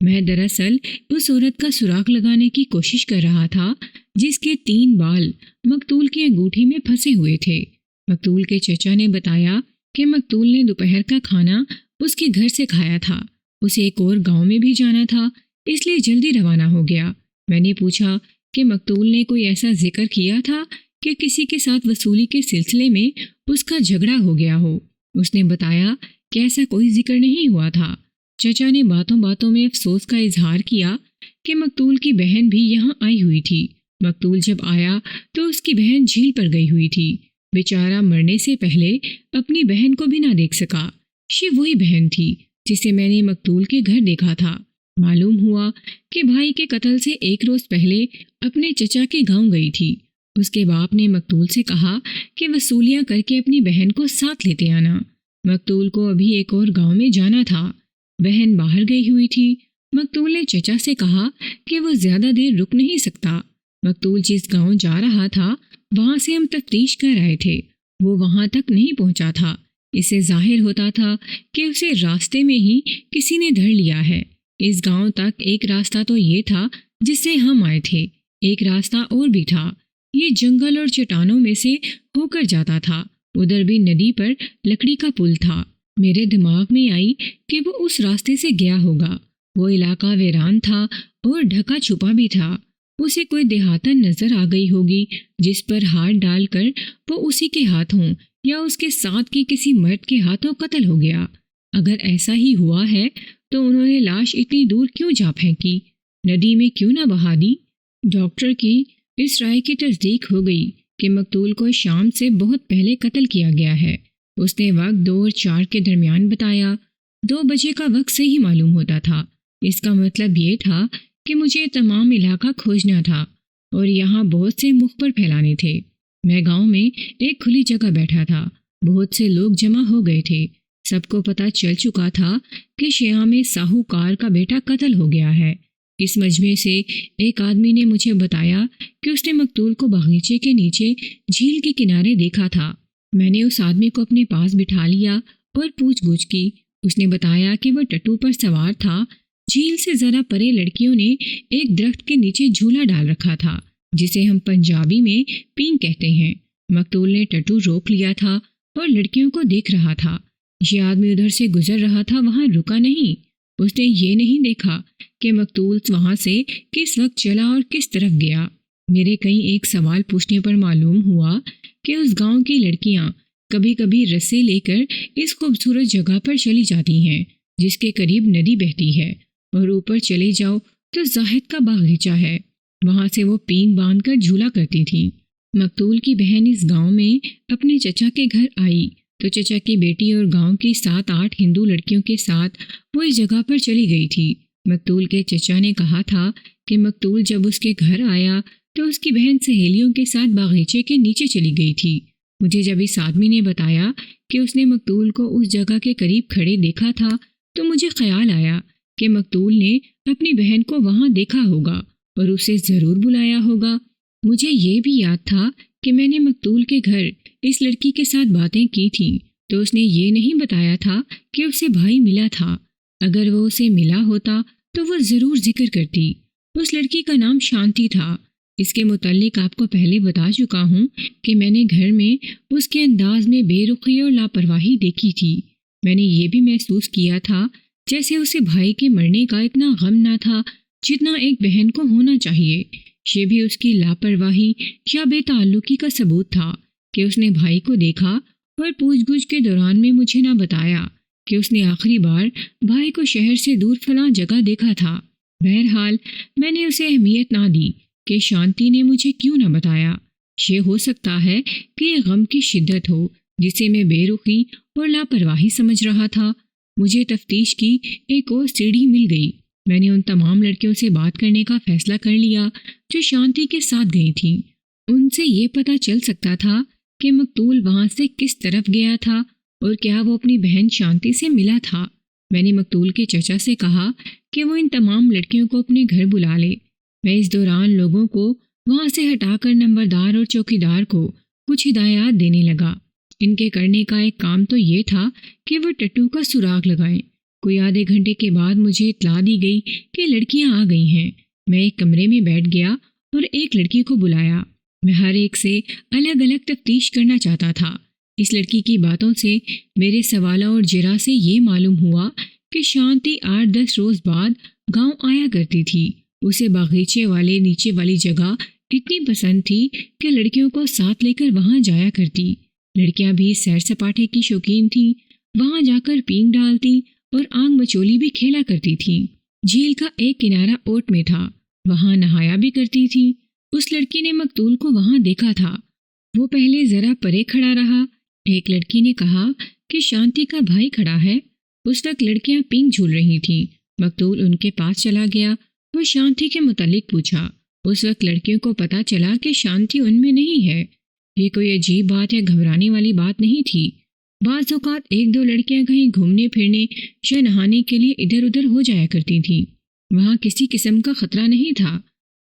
میں دراصل اس عورت کا سراغ لگانے کی کوشش کر رہا تھا جس کے 3 بال مقتول کی انگوٹھی میں پھنسے ہوئے تھے۔ مقتول کے چچا نے بتایا کہ مقتول نے دوپہر کا کھانا اس کے گھر سے کھایا تھا، اسے ایک اور گاؤں میں بھی جانا تھا، اس لیے جلدی روانہ ہو گیا۔ میں نے پوچھا کہ مقتول نے کوئی ایسا ذکر کیا تھا کہ کسی کے ساتھ وصولی کے سلسلے میں اس کا جھگڑا ہو گیا ہو؟ اس نے بتایا کہ ایسا کوئی ذکر نہیں ہوا تھا۔ چچا نے باتوں باتوں میں افسوس کا اظہار کیا کہ مقتول کی بہن بھی یہاں آئی ہوئی تھی۔ مقتول جب آیا تو اس کی بہن جھیل پر گئی ہوئی تھی۔ بیچارہ مرنے سے پہلے اپنی بہن کو بھی نہ دیکھ سکا۔ یہ وہی بہن تھی جسے میں نے مقتول کے گھر دیکھا تھا۔ معلوم ہوا کہ بھائی کے قتل سے 1 روز پہلے اپنے چچا کے گاؤں گئی تھی۔ اس کے باپ نے مقتول سے کہا کہ وصولیاں کر کے اپنی بہن کو ساتھ لیتے آنا۔ مقتول کو ابھی ایک اور گاؤں میں جانا تھا۔ بہن باہر گئی ہوئی تھی۔ مقتول نے چچا سے کہا کہ وہ زیادہ دیر رک نہیں سکتا۔ مقتول جس گاؤں جا رہا تھا وہاں سے ہم تفتیش کر رہے تھے، وہ وہاں تک نہیں پہنچا تھا۔ اس سے ظاہر ہوتا تھا کہ اسے راستے میں ہی کسی نے دھر لیا ہے۔ اس گاؤں تک ایک راستہ تو یہ تھا جس سے ہم آئے تھے، ایک راستہ اور بھی تھا، یہ جنگل اور چٹانوں میں سے ہو کر جاتا تھا۔ ادھر بھی ندی پر لکڑی کا پل تھا۔ میرے دماغ میں آئی کہ وہ اس راستے سے گیا ہوگا۔ وہ علاقہ ویران تھا اور ڈھکا چھپا بھی تھا۔ اسے کوئی دیہاتن نظر آ گئی ہوگی جس پر ہاتھ ڈال کر وہ اسی کے ہاتھوں یا اس کے ساتھ کے کسی مرد کے ہاتھوں قتل ہو گیا۔ اگر ایسا ہی ہوا ہے تو انہوں نے لاش اتنی دور کیوں جا پھینکی؟ ندی میں کیوں نہ بہا دی؟ ڈاکٹر کی اس رائے کی تصدیق ہو گئی کہ مقتول کو شام سے بہت پہلے قتل کیا گیا ہے۔ اس نے وقت 2 اور 4 کے درمیان بتایا۔ 2 بجے کا وقت سے ہی معلوم ہوتا تھا۔ اس کا مطلب یہ تھا کہ مجھے تمام علاقہ کھوجنا تھا اور یہاں بہت سے مخبر پھیلانے تھے۔ میں گاؤں میں ایک کھلی جگہ بیٹھا تھا، بہت سے لوگ جمع ہو گئے تھے۔ سب کو پتہ چل چکا تھا کہ شیام میں ساہوکار کا بیٹا قتل ہو گیا ہے۔ اس مجمع سے ایک آدمی نے مجھے بتایا کہ اس نے مقتول کو باغیچے کے نیچے جھیل کے کنارے دیکھا تھا۔ میں نے اس آدمی کو اپنے پاس بٹھا لیا اور پوچھ گچھ کی۔ اس نے بتایا کہ وہ ٹٹو پر سوار تھا۔ جھیل سے ذرا پرے لڑکیوں نے ایک درخت کے نیچے جھولا ڈال رکھا تھا جسے ہم پنجابی میں پینگ کہتے ہیں۔ مقتول نے ٹٹو روک لیا تھا اور لڑکیوں کو دیکھ رہا تھا۔ یہ آدمی ادھر سے گزر رہا تھا، وہاں رکا نہیں۔ اس نے یہ نہیں دیکھا کہ مقتول وہاں سے کس وقت چلا اور کس طرف گیا۔ میرے کئی ایک سوال پوچھنے پر معلوم ہوا کہ اس گاؤں کی لڑکیاں کبھی کبھی رسے لے کر اس خوبصورت جگہ پر چلی جاتی ہیں جس کے قریب ندی بہتی ہے، اور اوپر چلے جاؤ تو زاہد کا باغیچہ ہے، وہاں سے وہ پینگ باندھ کر جھولا کرتی تھی۔ مقتول کی بہن اس گاؤں میں اپنے چچا کے گھر آئی تو چچا کی بیٹی اور گاؤں کی 7-8 ہندو لڑکیوں کے ساتھ وہ اس جگہ پر چلی گئی تھی۔ مقتول کے چچا نے کہا تھا کہ مقتول جب اس کے گھر آیا تو اس کی بہن سہیلیوں کے ساتھ باغیچے کے نیچے چلی گئی تھی۔ مجھے جب اس آدمی نے بتایا کہ اس نے مقتول کو اس جگہ کے قریب کھڑے دیکھا تھا تو مجھے خیال آیا کہ مقتول نے اپنی بہن کو وہاں دیکھا ہوگا اور اسے ضرور بلایا ہوگا۔ مجھے یہ بھی یاد تھا کہ میں نے مقتول کے گھر اس لڑکی کے ساتھ باتیں کی تھیں تو اس نے یہ نہیں بتایا تھا کہ اسے بھائی ملا تھا۔ اگر وہ اسے ملا ہوتا تو وہ ضرور ذکر کرتی۔ اس لڑکی کا نام شانتی تھا۔ اس کے متعلق آپ کو پہلے بتا چکا ہوں کہ میں نے گھر میں اس کے انداز میں بے رخی اور لاپرواہی دیکھی تھی۔ میں نے یہ بھی محسوس کیا تھا جیسے اسے بھائی کے مرنے کا اتنا غم نہ تھا جتنا ایک بہن کو ہونا چاہیے۔ یہ بھی اس کی لاپرواہی یا بے تعلقی کا ثبوت تھا کہ اس نے بھائی کو دیکھا اور پوچھ گچھ کے دوران میں مجھے نہ بتایا کہ اس نے آخری بار بھائی کو شہر سے دور فلاں جگہ دیکھا تھا۔ بہرحال میں نے اسے اہمیت نہ دی کہ شانتی نے مجھے کیوں نہ بتایا۔ یہ ہو سکتا ہے کہ یہ غم کی شدت ہو جسے میں بے رخی اور لاپرواہی سمجھ رہا تھا۔ مجھے تفتیش کی ایک اور سیڑھی مل گئی۔ میں نے ان تمام لڑکیوں سے بات کرنے کا فیصلہ کر لیا جو شانتی کے ساتھ گئی تھیں۔ ان سے یہ پتہ چل سکتا تھا کہ مقتول وہاں سے کس طرف گیا تھا اور کیا وہ اپنی بہن شانتی سے ملا تھا۔ میں نے مقتول کے چچا سے کہا کہ وہ ان تمام لڑکیوں کو اپنے گھر بلا لے۔ میں اس دوران لوگوں کو وہاں سے ہٹا کر نمبردار اور چوکیدار کو کچھ ہدایات دینے لگا۔ ان کے کرنے کا ایک کام تو یہ تھا کہ وہ ٹٹو کا سراغ لگائیں۔ کوئی آدھے گھنٹے کے بعد مجھے اطلاع دی گئی کہ لڑکیاں آ گئی ہیں۔ میں ایک کمرے میں بیٹھ گیا اور ایک لڑکی کو بلایا۔ میں ہر ایک سے الگ الگ تفتیش کرنا چاہتا تھا۔ اس لڑکی کی باتوں سے، میرے سوالوں اور جرا سے یہ معلوم ہوا کہ شانتی 8-10 روز بعد گاؤں آیا کرتی تھی۔ اسے باغیچے والے نیچے والی جگہ اتنی پسند تھی کہ لڑکیوں کو ساتھ لے کر وہاں جایا کرتی۔ لڑکیاں بھی سیر سپاٹے کی شوقین تھیں، وہاں جا کر پینگ ڈالتی اور آنگ مچولی بھی کھیلا کرتی تھیں۔ جھیل کا ایک کنارہ اوٹ میں تھا، وہاں نہایا بھی کرتی تھی۔ اس لڑکی نے مقتول کو وہاں دیکھا تھا۔ وہ پہلے ذرا پرے کھڑا رہا۔ ایک لڑکی نے کہا کہ شانتی کا بھائی کھڑا ہے۔ اس وقت لڑکیاں پینگ جھول رہی تھیں۔ مقتول ان کے پاس چلا گیا۔ وہ شانتی کے متعلق پوچھا۔ اس وقت لڑکیوں کو پتہ چلا کہ شانتی ان میں نہیں ہے۔ یہ کوئی عجیب بات یا گھبرانے والی بات نہیں تھی۔ بعض اوقات 1-2 لڑکیاں کہیں گھومنے پھرنے یا نہانے کے لیے ادھر ادھر ہو جایا کرتی تھیں۔ وہاں کسی قسم کا خطرہ نہیں تھا۔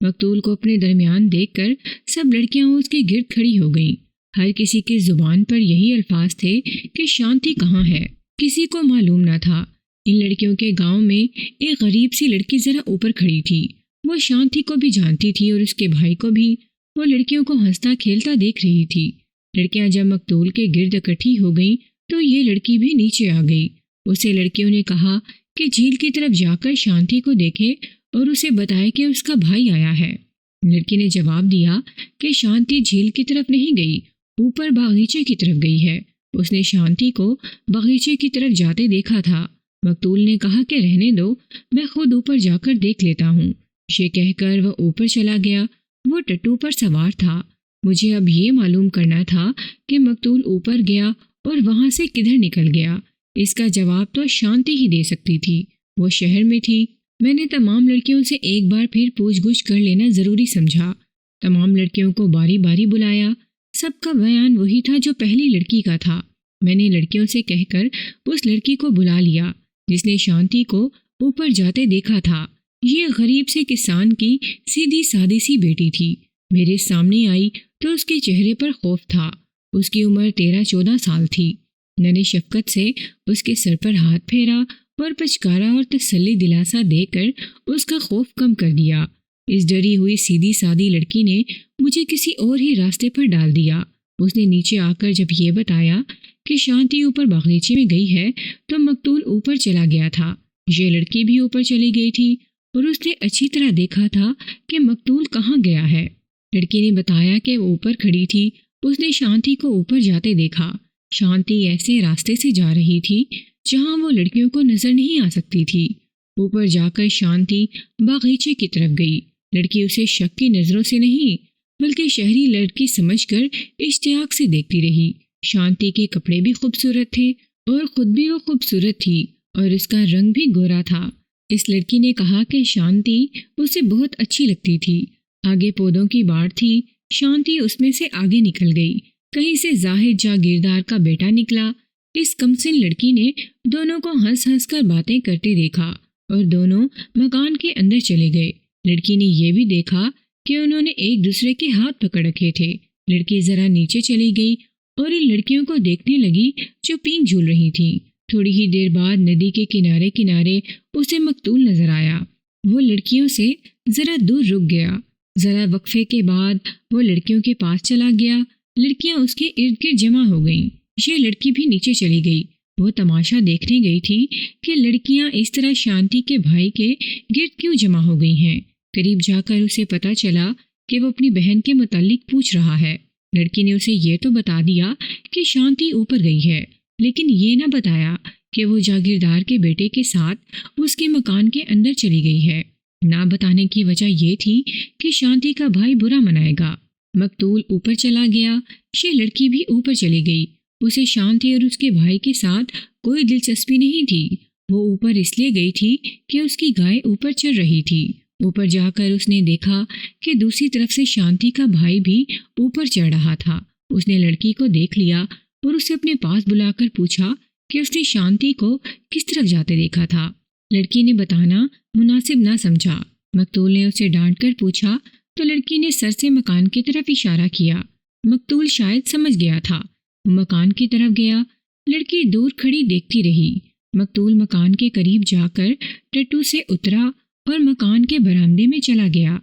مقتول کو اپنے درمیان دیکھ کر سب لڑکیاں اس کے گرد کھڑی ہو گئیں۔ ہر کسی کی زبان پر یہی الفاظ تھے کہ شانتی کہاں ہے۔ کسی کو معلوم نہ تھا۔ ان لڑکیوں کے گاؤں میں ایک غریب سی لڑکی ذرا اوپر کھڑی تھی۔ وہ شانتی کو بھی جانتی تھی اور اس کے بھائی کو بھی۔ وہ لڑکیوں کو ہنستا کھیلتا دیکھ رہی تھی۔ لڑکیاں جب مقتول کے گرد اکٹھی ہو گئیں تو یہ لڑکی بھی نیچے آ گئی۔ اسے لڑکیوں نے کہا کہ جھیل کی طرف جا کر شانتی کو دیکھے اور اسے بتائے کہ اس کا بھائی آیا ہے۔ لڑکی نے جواب دیا کہ شانتی جھیل کی طرف نہیں گئی، اوپر باغیچے کی طرف گئی ہے۔ اس نے شانتی کو باغیچے کی طرف جاتے دیکھا تھا۔ مقتول نے کہا کہ رہنے دو، میں خود اوپر جا کر دیکھ لیتا ہوں۔ یہ کہہ کر وہ اوپر چلا گیا۔ وہ ٹٹو پر سوار تھا۔ مجھے اب یہ معلوم کرنا تھا کہ مقتول اوپر گیا اور وہاں سے کدھر نکل گیا۔ اس کا جواب تو شانتی ہی دے سکتی تھی۔ وہ شہر میں تھی۔ میں نے تمام لڑکیوں سے ایک بار پھر پوچھ گچھ کر لینا ضروری سمجھا۔ تمام لڑکیوں کو باری باری بلایا۔ سب کا بیان وہی تھا جو پہلی لڑکی کا تھا۔ میں نے لڑکیوں سے کہہ کر اس لڑکی کو بلا لیا جس نے شانتی کو اوپر جاتے دیکھا تھا۔ یہ غریب سے کسان کی سیدھی سادی سی بیٹی تھی۔ میرے سامنے آئی تو اس کے چہرے پر خوف تھا۔ اس کی عمر 13-14 سال تھی۔ میں نے شفقت سے اس کے سر پر ہاتھ پھیرا اور پچکارا اور تسلی دلاسا دے کر اس کا خوف کم کر دیا۔ اس ڈری ہوئی سیدھی سادی لڑکی نے مجھے کسی اور ہی راستے پر ڈال دیا۔ اس نے نیچے آ کر جب یہ بتایا کہ شانتی اوپر باغیچے میں گئی ہے تو مقتول اوپر چلا گیا تھا۔ یہ لڑکی بھی اوپر چلی گئی تھی اور اس نے اچھی طرح دیکھا تھا کہ مقتول کہاں گیا ہے۔ لڑکی نے بتایا کہ وہ اوپر کھڑی تھی۔ اس نے شانتی کو اوپر جاتے دیکھا۔ شانتی ایسے راستے سے جا رہی تھی جہاں وہ لڑکیوں کو نظر نہیں آ سکتی تھی۔ اوپر جا کر شانتی باغیچے کی طرف گئی۔ لڑکی اسے شک کی نظروں سے نہیں بلکہ شہری لڑکی سمجھ کر اشتیاق سے دیکھتی رہی۔ شانتی کے کپڑے بھی خوبصورت تھے اور خود بھی وہ خوبصورت تھی اور اس کا رنگ بھی گورا تھا۔ اس لڑکی نے کہا کہ شانتی اسے بہت اچھی لگتی تھی۔ آگے پودوں کی باڑ تھی۔ شانتی اس میں سے آگے نکل گئی۔ کہیں سے زاہد جاگیردار کا بیٹا نکلا۔ اس کمسن لڑکی نے دونوں کو ہنس ہنس کر باتیں کرتے دیکھا اور دونوں مکان کے اندر چلے گئے۔ لڑکی نے یہ بھی دیکھا کہ انہوں نے ایک دوسرے کے ہاتھ پکڑ رکھے تھے۔ لڑکی ذرا نیچے چلی گئی اور ان لڑکیوں کو دیکھنے لگی جو پینگ جھول رہی تھیں۔ تھوڑی ہی دیر بعد ندی کے کنارے کنارے اسے مقتول نظر آیا۔ وہ لڑکیوں سے ذرا دور رک گیا۔ ذرا وقفے کے بعد وہ لڑکیوں کے پاس چلا گیا۔ لڑکیاں اس کے ارد گرد جمع ہو گئیں۔ یہ لڑکی بھی نیچے چلی گئی۔ وہ تماشا دیکھنے گئی تھی کہ لڑکیاں اس طرح شانتی کے بھائی کے گرد کیوں جمع ہو گئی ہیں۔ قریب جا کر اسے پتہ چلا کہ وہ اپنی بہن کے متعلق پوچھ رہا ہے۔ لڑکی نے اسے یہ تو بتا دیا کہ شانتی اوپر گئی ہے، لیکن یہ نہ بتایا کہ وہ جاگیردار کے بیٹے کے ساتھ اس کے مکان کے اندر چلی گئی ہے۔ نہ بتانے کی وجہ یہ تھی کہ شانتی کا بھائی برا منائے گا۔ مقتول اوپر چلا گیا۔ یہ لڑکی بھی اوپر چلی گئی۔ اسے شانتی اور اس کے بھائی کے ساتھ کوئی دلچسپی نہیں تھی۔ وہ اوپر اس لیے گئی تھی کہ اس کی گائے اوپر چل رہی تھی۔ اوپر جا کر اس نے دیکھا کہ دوسری طرف سے شانتی کا بھائی بھی اوپر چڑھ رہا تھا۔ اس نے لڑکی کو دیکھ لیا اور اسے اپنے پاس بلا کر پوچھا کہ اس نے شانتی کو کس طرف جاتے دیکھا تھا۔ لڑکی نے بتانا مناسب نہ سمجھا۔ مقتول نے اسے ڈانٹ کر پوچھا تو لڑکی نے سر سے مکان کی طرف اشارہ کیا۔ مقتول شاید سمجھ گیا تھا۔ وہ مکان کی طرف گیا۔ لڑکی دور کھڑی دیکھتی رہی۔ مقتول مکان کے قریب جا کر ٹٹو سے اترا اور مکان کے برآمدے میں چلا گیا۔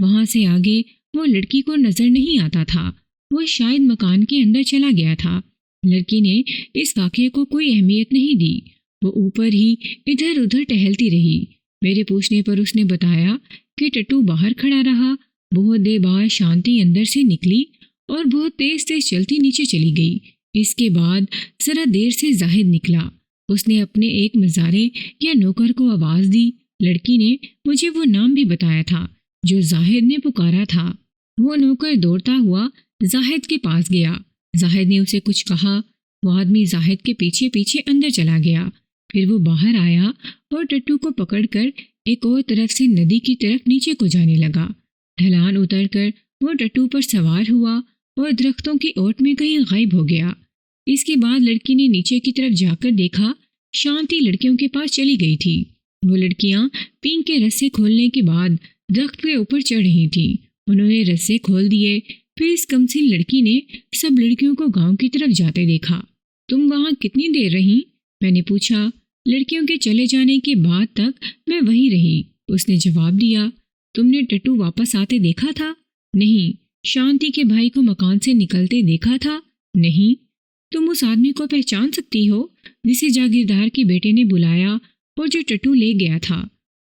وہاں سے آگے وہ لڑکی کو نظر نہیں آتا تھا، وہ شاید مکان کے اندر چلا گیا تھا۔ لڑکی نے اس واقعے کو کوئی اہمیت نہیں دی، وہ اوپر ہی ادھر ادھر ٹہلتی رہی۔ میرے پوچھنے پر اس نے بتایا کہ ٹٹو باہر کھڑا رہا۔ بہت دیر بعد شانتی اندر سے نکلی اور بہت تیز تیز چلتی نیچے چلی گئی۔ اس کے بعد ذرا دیر سے زاہد نکلا۔ اس نے اپنے ایک مزارے یا نوکر کو آواز دی۔ لڑکی نے مجھے وہ نام بھی بتایا تھا جو زاہد نے پکارا تھا۔ وہ نوکر دوڑتا ہوا زاہد کے پاس گیا۔ زاہد نے اسے کچھ کہا۔ وہ آدمی زاہد کے پیچھے پیچھے اندر چلا گیا۔ پھر وہ باہر آیا اور ٹٹو کو پکڑ کر ایک اور طرف سے ندی کی طرف نیچے کو جانے لگا۔ ڈھلان اتر کر وہ ٹٹو پر سوار ہوا اور درختوں کی اوٹ میں کہیں غائب ہو گیا۔ اس کے بعد لڑکی نے نیچے کی طرف جا کر دیکھا، شانتی لڑکیوں کے پاس چلی گئی تھی۔ وہ لڑکیاں پینک کے رسے کھولنے کے بعد درخت کے اوپر چڑھ رہی تھیں۔ انہوں نے رسے کھول دیے۔ پھر اس کمسن لڑکی نے سب لڑکیوں کو گاؤں کی طرف جاتے دیکھا۔ تم وہاں کتنی دیر رہیں؟ میں نے پوچھا۔ لڑکیوں کے چلے جانے کے بعد تک میں وہیں رہی، اس نے جواب دیا۔ تم نے ٹٹو واپس آتے دیکھا تھا؟ نہیں۔ شانتی کے بھائی کو مکان سے نکلتے دیکھا تھا؟ نہیں۔ تم اس آدمی کو پہچان سکتی ہو جسے جاگیردار کے بیٹے نے بلایا اور جو ٹٹو لے گیا تھا؟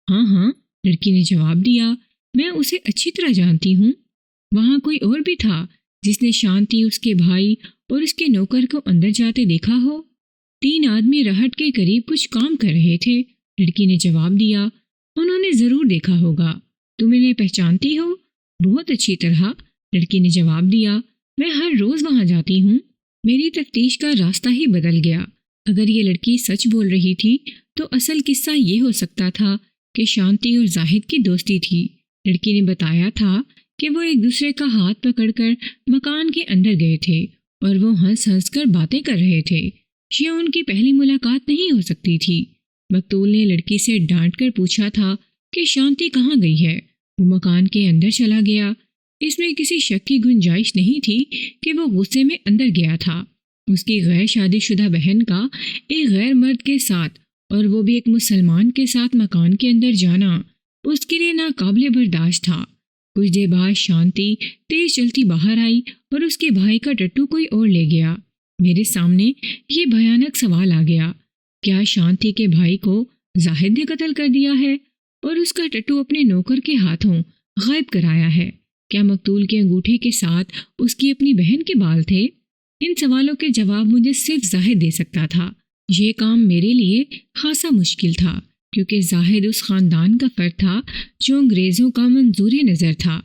ہاں ہاں، لڑکی نے جواب دیا، میں اسے اچھی طرح جانتی ہوں۔ وہاں کوئی اور بھی تھا جس نے شانتی، اس کے بھائی اور اس کے نوکر کو اندر جاتے دیکھا ہو؟ 3 آدمی رہٹ کے قریب کچھ کام کر رہے تھے، لڑکی نے جواب دیا۔ انہوں نے ضرور دیکھا ہوگا۔ تم انہیں پہچانتی ہو؟ بہت اچھی طرح، لڑکی نے جواب دیا۔ میں ہر روز وہاں جاتی ہوں۔ میری تفتیش کا راستہ ہی بدل گیا۔ اگر یہ لڑکی سچ بول رہی تھی تو اصل قصہ یہ ہو سکتا تھا کہ شانتی اور زاہد کی دوستی تھی۔ لڑکی نے بتایا تھا کہ وہ ایک دوسرے کا ہاتھ پکڑ کر مکان کے اندر گئے تھے اور وہ ہنس ہنس کر باتیں کر رہے تھے۔ یہ ان کی پہلی ملاقات نہیں ہو سکتی تھی۔ مقتول نے لڑکی سے ڈانٹ کر پوچھا تھا کہ شانتی کہاں گئی ہے؟ وہ مکان کے اندر چلا گیا۔ اس میں کسی شک کی گنجائش نہیں تھی کہ وہ غصے میں اندر گیا تھا۔ اس کی غیر شادی شدہ بہن کا ایک غیر مرد کے ساتھ، اور وہ بھی ایک مسلمان کے ساتھ، مکان کے اندر جانا اس کے لیے ناقابل برداشت تھا۔ کچھ دیر بعد شانتی تیز چلتی باہر آئی اور اس کے بھائی کا ٹٹو کوئی اور لے گیا۔ میرے سامنے یہ بھیانک سوال آ گیا، کیا شانتی کے بھائی کو زاہد نے قتل کر دیا ہے اور اس کا ٹٹو اپنے نوکر کے ہاتھوں غائب کرایا ہے؟ کیا مقتول کے انگوٹھے کے ساتھ اس کی اپنی بہن کے بال تھے؟ ان سوالوں کے جواب مجھے صرف زاہد دے سکتا تھا۔ یہ کام میرے لیے خاصا مشکل تھا کیونکہ زاہد اس خاندان کا فرد تھا جو انگریزوں کا منظور نظر تھا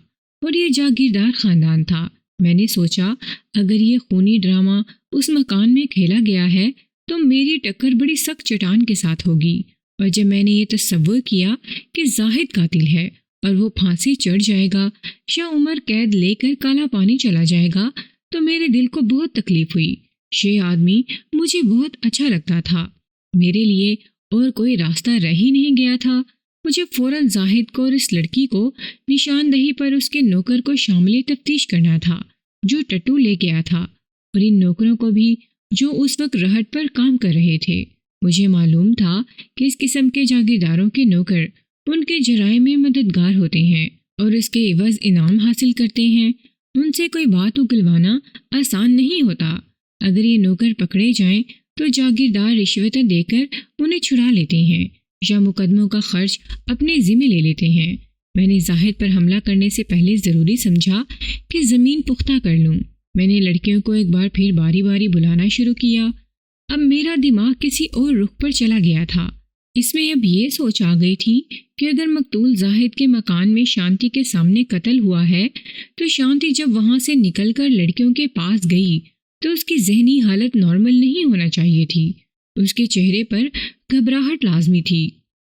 اور یہ جاگیردار خاندان تھا۔ میں نے سوچا اگر یہ خونی ڈرامہ اس مکان میں کھیلا گیا ہے تو میری ٹکر بڑی سخت چٹان کے ساتھ ہوگی، اور جب میں نے یہ تصور کیا کہ زاہد قاتل ہے اور وہ پھانسی چڑھ جائے گا یا عمر قید لے کر کالا پانی چلا جائے گا تو میرے دل کو بہت تکلیف ہوئی۔ یہ آدمی مجھے بہت اچھا لگتا تھا۔ میرے لیے اور کوئی راستہ رہ ہی نہیں گیا تھا۔ مجھے فوراً زاہد کو اور اس لڑکی کو نشاندہی پر اس کے نوکر کو شامل تفتیش کرنا تھا جو ٹٹو لے گیا تھا، اور ان نوکروں کو بھی جو اس وقت رہٹ پر کام کر رہے تھے۔ مجھے معلوم تھا کہ اس قسم کے جاگیرداروں کے نوکر ان کے جرائم میں مددگار ہوتے ہیں اور اس کے عوض انعام حاصل کرتے ہیں۔ ان سے کوئی بات اگلوانا آسان نہیں ہوتا۔ اگر یہ نوکر پکڑے جائیں تو جاگیردار رشوتیں دے کر انہیں چھڑا لیتے ہیں یا مقدموں کا خرچ اپنے ذمہ لے لیتے ہیں۔ میں نے زاہد پر حملہ کرنے سے پہلے ضروری سمجھا کہ زمین پختہ کر لوں۔ میں نے لڑکیوں کو ایک بار پھر باری باری بلانا شروع کیا۔ اب میرا دماغ کسی اور رخ پر چلا گیا تھا۔ اس میں اب یہ سوچ آ گئی تھی کہ اگر مقتول زاہد کے مکان میں شانتی کے سامنے قتل ہوا ہے تو شانتی جب وہاں سے نکل کر لڑکیوں کے پاس گئی تو اس کی ذہنی حالت نارمل نہیں ہونا چاہیے تھی۔ اس کے چہرے پر گھبراہٹ لازمی تھی۔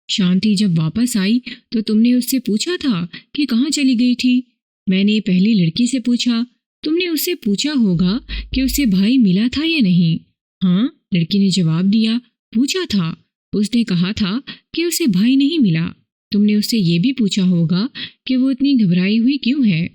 شانتی جب واپس آئی تو تم نے اس سے پوچھا تھا کہ کہاں چلی گئی تھی؟ میں نے پہلی لڑکی سے پوچھا۔ تم نے اس سے پوچھا ہوگا کہ اسے بھائی ملا تھا یا نہیں؟ ہاں، لڑکی نے جواب دیا، پوچھا تھا۔ اس نے کہا تھا کہ اسے بھائی نہیں ملا۔ تم نے اس سے یہ بھی پوچھا ہوگا کہ وہ اتنی گھبرائی ہوئی کیوں ہے؟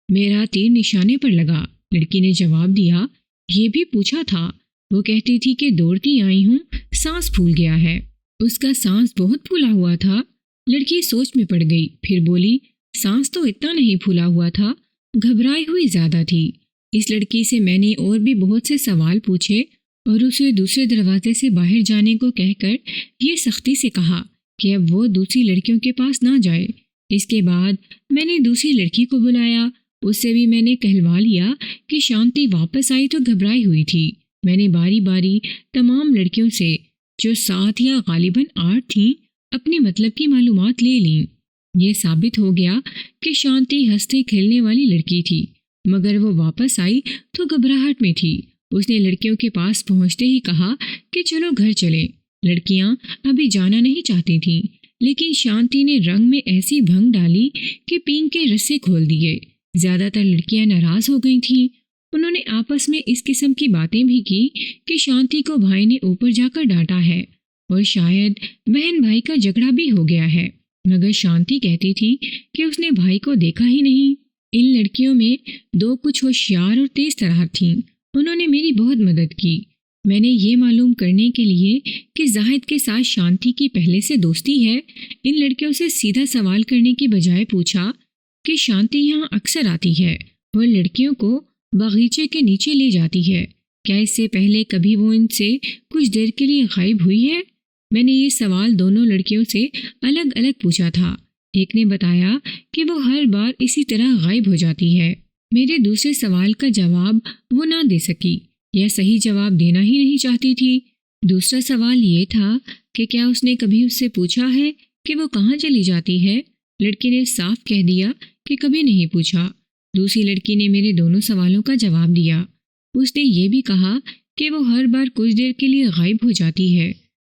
میرا تیر نشانے پر لگا، لڑکی نے جواب دیا۔ یہ بھی پوچھا تھا۔ وہ کہتی تھی کہ دوڑتی آئی ہوں، سانس پھول گیا ہے۔ اس کا سانس بہت پھولا ہوا تھا۔ لڑکی سوچ میں پڑ گئی، پھر بولی، سانس تو اتنا نہیں پھولا ہوا تھا، گھبرائی ہوئی زیادہ تھی۔ اس لڑکی سے میں نے اور بھی بہت سے سوال پوچھے اور اسے دوسرے دروازے سے باہر جانے کو کہہ کر یہ سختی سے کہا کہ اب وہ دوسری لڑکیوں کے پاس نہ جائے۔ اس کے بعد میں نے دوسری لڑکی کو بلایا، اس سے بھی میں نے کہلوا لیا کہ شانتی واپس آئی تو گھبرائی ہوئی تھی۔ میں نے باری باری تمام لڑکیوں سے جو 7 یا غالباً 8 تھیں اپنی مطلب کی معلومات لے لیں۔ یہ ثابت ہو گیا کہ شانتی ہنستے کھیلنے والی لڑکی تھی، مگر وہ واپس آئی تو گھبراہٹ میں تھی۔ اس نے لڑکیوں کے پاس پہنچتے ہی کہا کہ چلو گھر چلیں۔ لڑکیاں ابھی جانا نہیں چاہتی تھیں، لیکن شانتی نے رنگ میں ایسی بھنگ ڈالی کہ پینگ کے رسے کھول دیے۔ زیادہ تر لڑکیاں ناراض ہو گئی تھیں۔ انہوں نے آپس میں اس قسم کی باتیں بھی کی کہ شانتی کو بھائی نے اوپر جا کر ڈانٹا ہے اور شاید بہن بھائی کا جھگڑا بھی ہو گیا ہے، مگر شانتی کہتی تھی کہ اس نے بھائی کو دیکھا ہی نہیں۔ ان لڑکیوں میں 2 کچھ ہوشیار اور تیز ترہار تھیں۔ انہوں نے میری بہت مدد کی۔ میں نے یہ معلوم کرنے کے لیے کہ زاہد کے ساتھ شانتی کی پہلے سے دوستی ہے، ان لڑکیوں سے سیدھا سوال کرنے کی بجائے پوچھا کہ شانتی یہاں اکثر آتی ہے اور لڑکیوں کو باغیچے کے نیچے لے جاتی ہے، کیا اس سے پہلے کبھی وہ ان سے کچھ دیر کے لیے غائب ہوئی ہے؟ میں نے یہ سوال دونوں لڑکیوں سے الگ الگ پوچھا تھا۔ ایک نے بتایا کہ وہ ہر بار اسی طرح غائب ہو جاتی ہے۔ میرے دوسرے سوال کا جواب وہ نہ دے سکی یا صحیح جواب دینا ہی نہیں چاہتی تھی۔ دوسرا سوال یہ تھا کہ کیا اس نے کبھی اس سے پوچھا ہے کہ وہ کہاں چلی جاتی ہے؟ لڑکی نے صاف کہہ دیا کہ کبھی نہیں پوچھا۔ دوسری لڑکی نے میرے دونوں سوالوں کا جواب دیا۔ اس نے یہ بھی کہا کہ وہ ہر بار کچھ دیر کے لیے غائب ہو جاتی ہے۔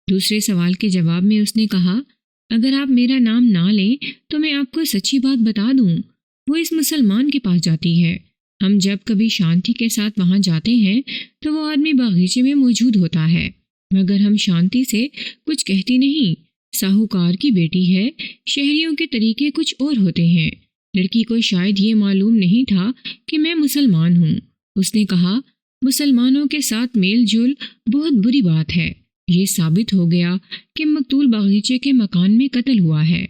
دوسرے سوال کے جواب میں اس نے کہا، اگر آپ میرا نام نہ لیں تو میں آپ کو سچی بات بتا دوں، وہ اس مسلمان کے پاس جاتی ہے۔ ہم جب کبھی شانتی کے ساتھ وہاں جاتے ہیں تو وہ آدمی باغیچے میں موجود ہوتا ہے، مگر ہم شانتی سے کچھ کہتی نہیں۔ ساہوکار کی بیٹی ہے، شہریوں کے طریقے کچھ اور ہوتے ہیں۔ لڑکی کو شاید یہ معلوم نہیں تھا کہ میں مسلمان ہوں۔ اس نے کہا، مسلمانوں کے ساتھ میل جول بہت بری بات ہے۔ یہ ثابت ہو گیا کہ مقتول باغیچے کے مکان میں قتل ہوا ہے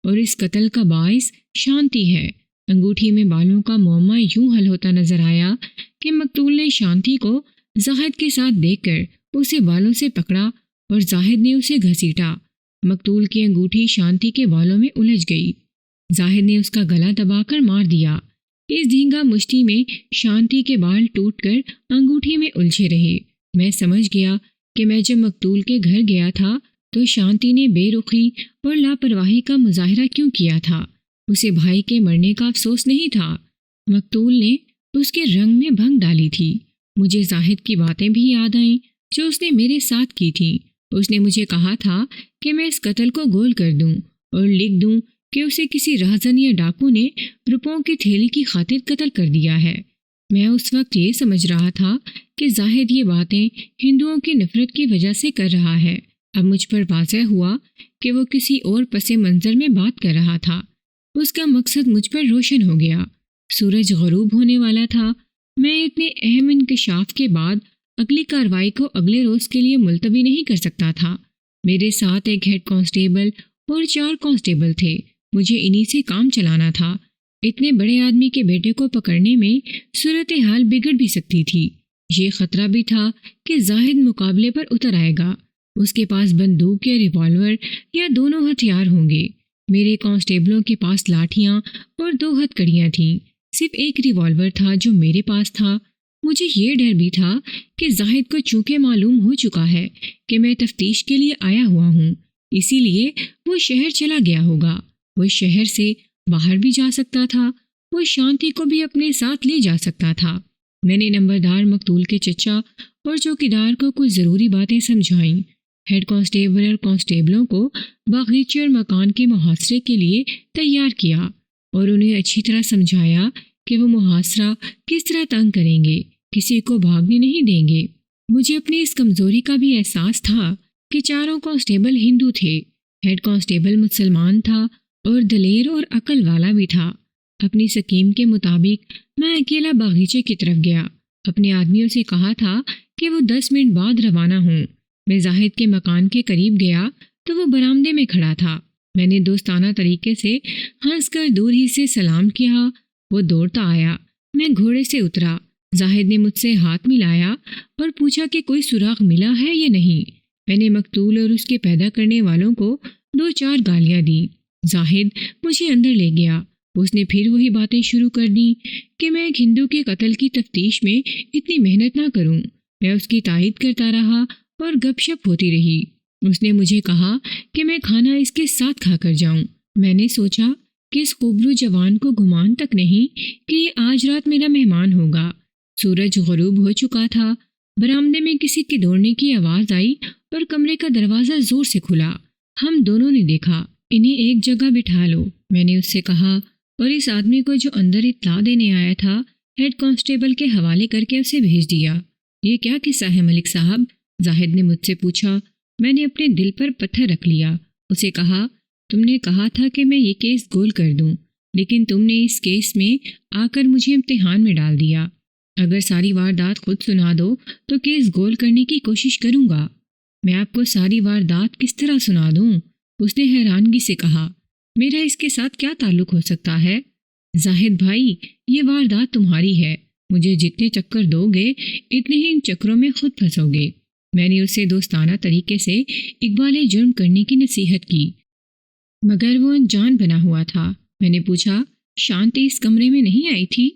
اور اس قتل کا باعث شانتی ہے۔ انگوٹھی میں بالوں کا معمہ یوں حل ہوتا نظر آیا کہ مقتول نے شانتی کو زاہد کے ساتھ دیکھ کر اسے بالوں سے پکڑا اور زاہد نے اسے گھسیٹا۔ مقتول کی انگوٹھی شانتی کے بالوں میں الجھ گئی۔ زاہد نے اس کا گلا دبا کر مار دیا۔ اس دھینگا مشتی میں شانتی کے بال ٹوٹ کر انگوٹھی میں الجھے رہے۔ میں سمجھ گیا کہ میں جب مقتول کے گھر گیا تھا تو شانتی نے بے رخی اور لاپرواہی کا مظاہرہ کیوں کیا تھا۔ اسے بھائی کے مرنے کا افسوس نہیں تھا۔ مقتول نے اس کے رنگ میں بھنگ ڈالی تھی۔ مجھے زاہد کی باتیں بھی یاد آئیں جو اس نے میرے ساتھ کی تھیں۔ اس نے مجھے کہا تھا کہ میں اس قتل کو گول کر دوں اور لکھ دوں کہ اسے کسی راہزن یا ڈاکو نے روپوں کی تھیلی کی خاطر قتل کر دیا ہے۔ میں اس وقت یہ سمجھ رہا تھا کہ زاہد یہ باتیں ہندوؤں کی نفرت کی وجہ سے کر رہا ہے۔ اب مجھ پر واضح ہوا کہ وہ کسی اور پس منظر میں بات کر رہا تھا۔ اس کا مقصد مجھ پر روشن ہو گیا۔ سورج غروب ہونے والا تھا۔ میں اتنے اہم انکشاف کے بعد اگلی کارروائی کو اگلے روز کے لیے ملتوی نہیں کر سکتا تھا۔ میرے ساتھ ایک ہیڈ کانسٹیبل اور 4 کانسٹیبل تھے۔ مجھے انہی سے کام چلانا تھا۔ اتنے بڑے آدمی کے بیٹے کو پکڑنے میں صورتحال بگڑ بھی سکتی تھی۔ یہ خطرہ بھی تھا کہ زاہد مقابلے پر اتر آئے گا۔ اس کے پاس بندوق یا ریوالور یا دونوں ہتھیار ہوں گے۔ میرے کانسٹیبلوں کے پاس لاٹھیاں اور 2 ہتھکڑیاں تھیں۔ صرف ایک ریوالور تھا جو میرے پاس تھا۔ مجھے یہ ڈر بھی تھا کہ زاہد کو چونکہ معلوم ہو چکا ہے کہ میں تفتیش کے لیے آیا ہوا ہوں، اسی لیے وہ شہر چلا گیا ہوگا۔ وہ شہر سے باہر بھی جا سکتا تھا۔ وہ شانتی کو بھی اپنے ساتھ لے جا سکتا تھا۔ میں نے نمبردار مقتول کے چچا اور چوکیدار کو کچھ ضروری باتیں سمجھائیں۔ ہیڈ کانسٹیبل اور کانسٹیبلوں کو باغیچے اور مکان کے محاصرے کے لیے تیار کیا اور انہیں اچھی طرح سمجھایا کہ وہ محاصرہ کس طرح تنگ کریں گے، کسی کو بھاگنے نہیں دیں گے۔ مجھے اپنی اس کمزوری کا بھی احساس تھا کہ 4 کانسٹیبل ہندو تھے۔ ہیڈ کانسٹیبل مسلمان تھا اور دلیر اور عقل والا بھی تھا۔ اپنی سکیم کے مطابق میں اکیلا باغیچے کی طرف گیا۔ اپنے آدمیوں سے کہا تھا کہ وہ 10 منٹ بعد روانہ ہوں۔ میں زاہد کے مکان کے قریب گیا تو وہ برآمدے میں کھڑا تھا۔ میں نے دوستانہ طریقے سے ہنس کر دور ہی سے سلام کیا۔ وہ دوڑتا آیا۔ میں گھوڑے سے اترا۔ زاہد نے مجھ سے ہاتھ ملایا اور پوچھا کہ کوئی سراغ ملا ہے یا نہیں۔ میں نے مقتول اور اس کے پیدا کرنے والوں کو 2-4 گالیاں دیں۔ زاہد مجھے اندر لے گیا۔ اس نے پھر وہی باتیں شروع کر دیں کہ میں ایک ہندو کے قتل کی تفتیش میں اتنی محنت نہ کروں۔ میں اس کی تائید کرتا رہا اور گپ شپ ہوتی رہی۔ اس نے مجھے کہا کہ میں کھانا اس کے ساتھ کھا کر جاؤں۔ میں نے سوچا کہ اس خوبرو جوان کو گمان تک نہیں کہ یہ آج رات میرا مہمان ہوگا۔ سورج غروب ہو چکا تھا۔ برآمدے میں کسی کے دوڑنے کی آواز آئی اور کمرے کا دروازہ زور سے کھلا۔ ہم دونوں نے دیکھا۔ انہیں ایک جگہ بٹھا لو، میں نے اس سے کہا، اور اس آدمی کو جو اندر اطلاع دینے آیا تھا ہیڈ کانسٹیبل کے حوالے کر کے اسے بھیج دیا۔ یہ کیا قصہ ہے ملک صاحب؟ زاہد نے مجھ سے پوچھا۔ میں نے اپنے دل پر پتھر رکھ لیا۔ اسے کہا، تم نے کہا تھا کہ میں یہ کیس گول کر دوں، لیکن تم نے اس کیس میں آ کر مجھے امتحان میں ڈال دیا۔ اگر ساری واردات خود سنا دو تو کیس گول کرنے کی کوشش کروں گا۔ میں آپ کو ساری واردات کس طرح سنا دوں؟ اس نے حیرانگی سے کہا۔ میرا اس کے ساتھ کیا تعلق ہو سکتا ہے؟ زاہد بھائی، یہ واردات تمہاری ہے۔ مجھے جتنے چکر دو گے اتنے ہی ان چکروں میں خود پھنسو گے۔ میں نے اسے دوستانہ طریقے سے اقبال جرم کرنے کی نصیحت کی، مگر وہ انجان بنا ہوا تھا۔ میں نے پوچھا، شانتی اس کمرے میں نہیں آئی تھی؟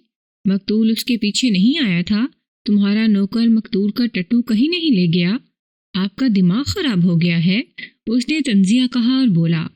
مقتول اس کے پیچھے نہیں آیا تھا؟ تمہارا نوکر مقتول کا ٹٹو کہیں نہیں لے گیا؟ آپ کا دماغ خراب ہو گیا ہے؟ اس نے تنزیہ کہا اور بولا،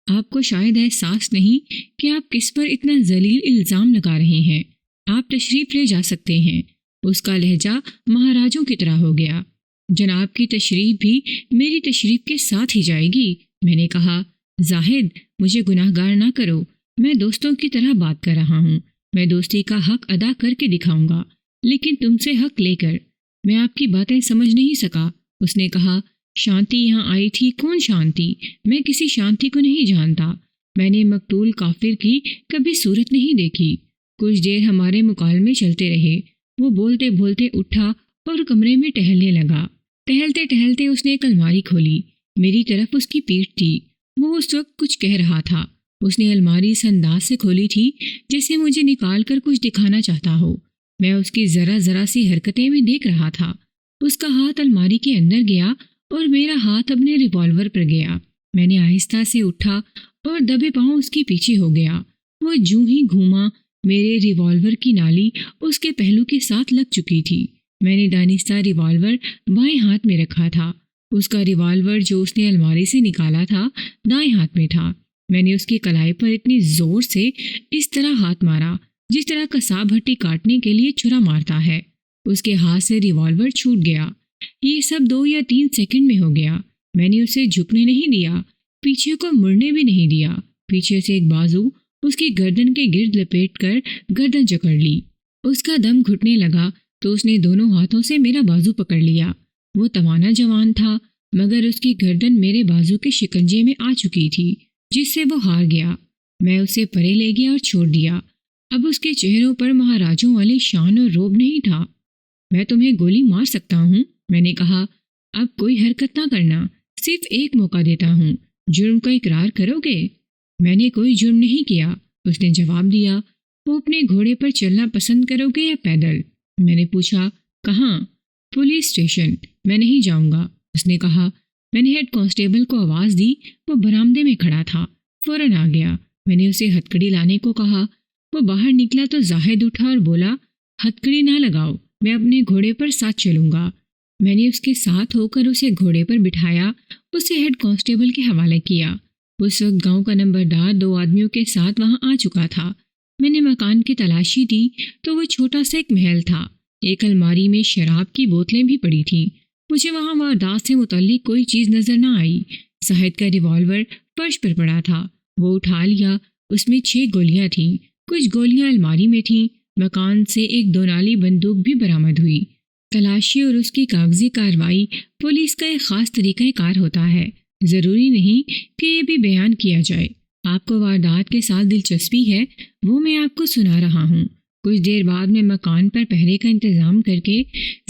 آپ کو شاید احساس نہیں کہ آپ کس پر اتنا ذلیل الزام لگا رہے ہیں۔ آپ تشریف لے جا سکتے ہیں۔ اس کا لہجہ مہاراجوں کی طرح ہو گیا۔ جناب کی تشریف بھی میری تشریف کے ساتھ ہی جائے گی۔ میں نے کہا، زاہد، مجھے گناہ گار نہ کرو۔ میں دوستوں کی طرح بات کر رہا ہوں۔ میں دوستی کا حق ادا کر کے دکھاؤں گا، لیکن تم سے حق لے کر۔ میں آپ کی باتیں سمجھ نہیں سکا۔ اس نے کہا، شانتی یہاں آئی تھی؟ کون شانتی؟ میں کسی شانتی کو نہیں جانتا۔ میں نے مقتول کافر کی کبھی صورت نہیں دیکھی۔ کچھ دیر ہمارے مکالمے چلتے رہے۔ وہ بولتے بولتے اٹھا اور کمرے میں ٹہلنے لگا۔ ٹہلتے ٹہلتے اس نے ایک الماری کھولی۔ میری طرف اس کی پیٹھ تھی۔ وہ اس وقت کچھ کہہ رہا تھا۔ اس نے الماری اس انداز سے کھولی تھی جیسے مجھے نکال کر کچھ دکھانا چاہتا ہو۔ میں اس کی ذرا ذرا سی حرکتیں بھی دیکھ رہا تھا۔ اس کا ہاتھ الماری کے اندر گیا اور میرا ہاتھ اپنے ریوالور پر گیا۔ میں نے آہستہ سے اٹھا اور دبے پاؤں اس کے پیچھے ہو گیا۔ وہ جوں ہی گھوما، میرے ریوالور کی نالی اس کے پہلو کے ساتھ لگ چکی تھی۔ میں نے دانستہ ریوالور بائیں ہاتھ میں رکھا تھا۔ اس کا ریوالور جو اس نے الماری سے نکالا تھا دائیں ہاتھ میں تھا۔ میں نے اس کی کلائی پر اتنی زور سے اس طرح ہاتھ مارا جس طرح قصاب ہٹی کاٹنے کے لیے چھرا مارتا ہے۔ اس کے ہاتھ سے ریوالور چھوٹ گیا۔ یہ سب 2 یا 3 سیکنڈ میں ہو گیا۔ میں نے اسے جھکنے نہیں دیا، پیچھے کو مڑنے بھی نہیں دیا۔ پیچھے سے ایک بازو اس کی گردن کے گرد لپیٹ کر گردن جکڑ لی۔ اس کا دم گھٹنے لگا تو اس نے دونوں ہاتھوں سے میرا بازو پکڑ لیا۔ وہ توانا جوان تھا، مگر اس کی گردن میرے بازو کے شکنجے میں آ چکی تھی، جس سے وہ ہار گیا۔ میں اسے پرے لے گیا اور چھوڑ دیا۔ اب اس کے چہروں پر مہاراجوں والی شان اور روب نہیں تھا۔ میں تمہیں گولی مار سکتا ہوں، میں نے کہا۔ اب کوئی حرکت نہ کرنا، صرف ایک موقع دیتا ہوں۔ جرم کا اقرار کرو گے؟ میں نے کوئی جرم نہیں کیا، اس نے جواب دیا۔ وہ اپنے گھوڑے پر چلنا پسند کرو گے یا پیدل؟ میں نے پوچھا۔ کہاں؟ Police station. میں نہیں جاؤں گا، اس نے کہا۔ میں نے ہیڈ کانسٹیبل کو آواز دی۔ وہ برآمدے میں کھڑا تھا، فوراً آ گیا۔ میں نے اسے ہتھکڑی لانے کو کہا۔ وہ باہر نکلا تو زاہد اٹھا اور بولا، ہتھکڑی نہ لگاؤ، میں اپنے گھوڑے پر ساتھ چلوں گا۔ میں نے اس کے ساتھ ہو کر اسے گھوڑے پر بٹھایا، اسے ہیڈ کانسٹیبل کے حوالے کیا۔ اس وقت گاؤں کا نمبردار 2 آدمیوں کے ساتھ وہاں آ چکا تھا۔ میں نے مکان کی تلاشی دی تو وہ چھوٹا سا ایک محل تھا۔ ایک الماری میں شراب کی بوتلیں بھی پڑی تھیں۔ مجھے وہاں واردات سے متعلق کوئی چیز نظر نہ آئی۔ زاہد کا ریوالور فرش پر پڑا تھا، وہ اٹھا لیا۔ اس میں 6 گولیاں تھیں، کچھ گولیاں الماری میں تھیں۔ مکان سے ایک 2 نالی بندوق بھی برآمد ہوئی۔ تلاشی اور اس کی کاغذی کارروائی پولیس کا ایک خاص طریقہ کار ہوتا ہے۔ ضروری نہیں کہ یہ بھی بیان کیا جائے۔ آپ کو واردات کے ساتھ دلچسپی ہے، وہ میں آپ کو سنا رہا ہوں۔ کچھ دیر بعد میں مکان پر پہرے کا انتظام کر کے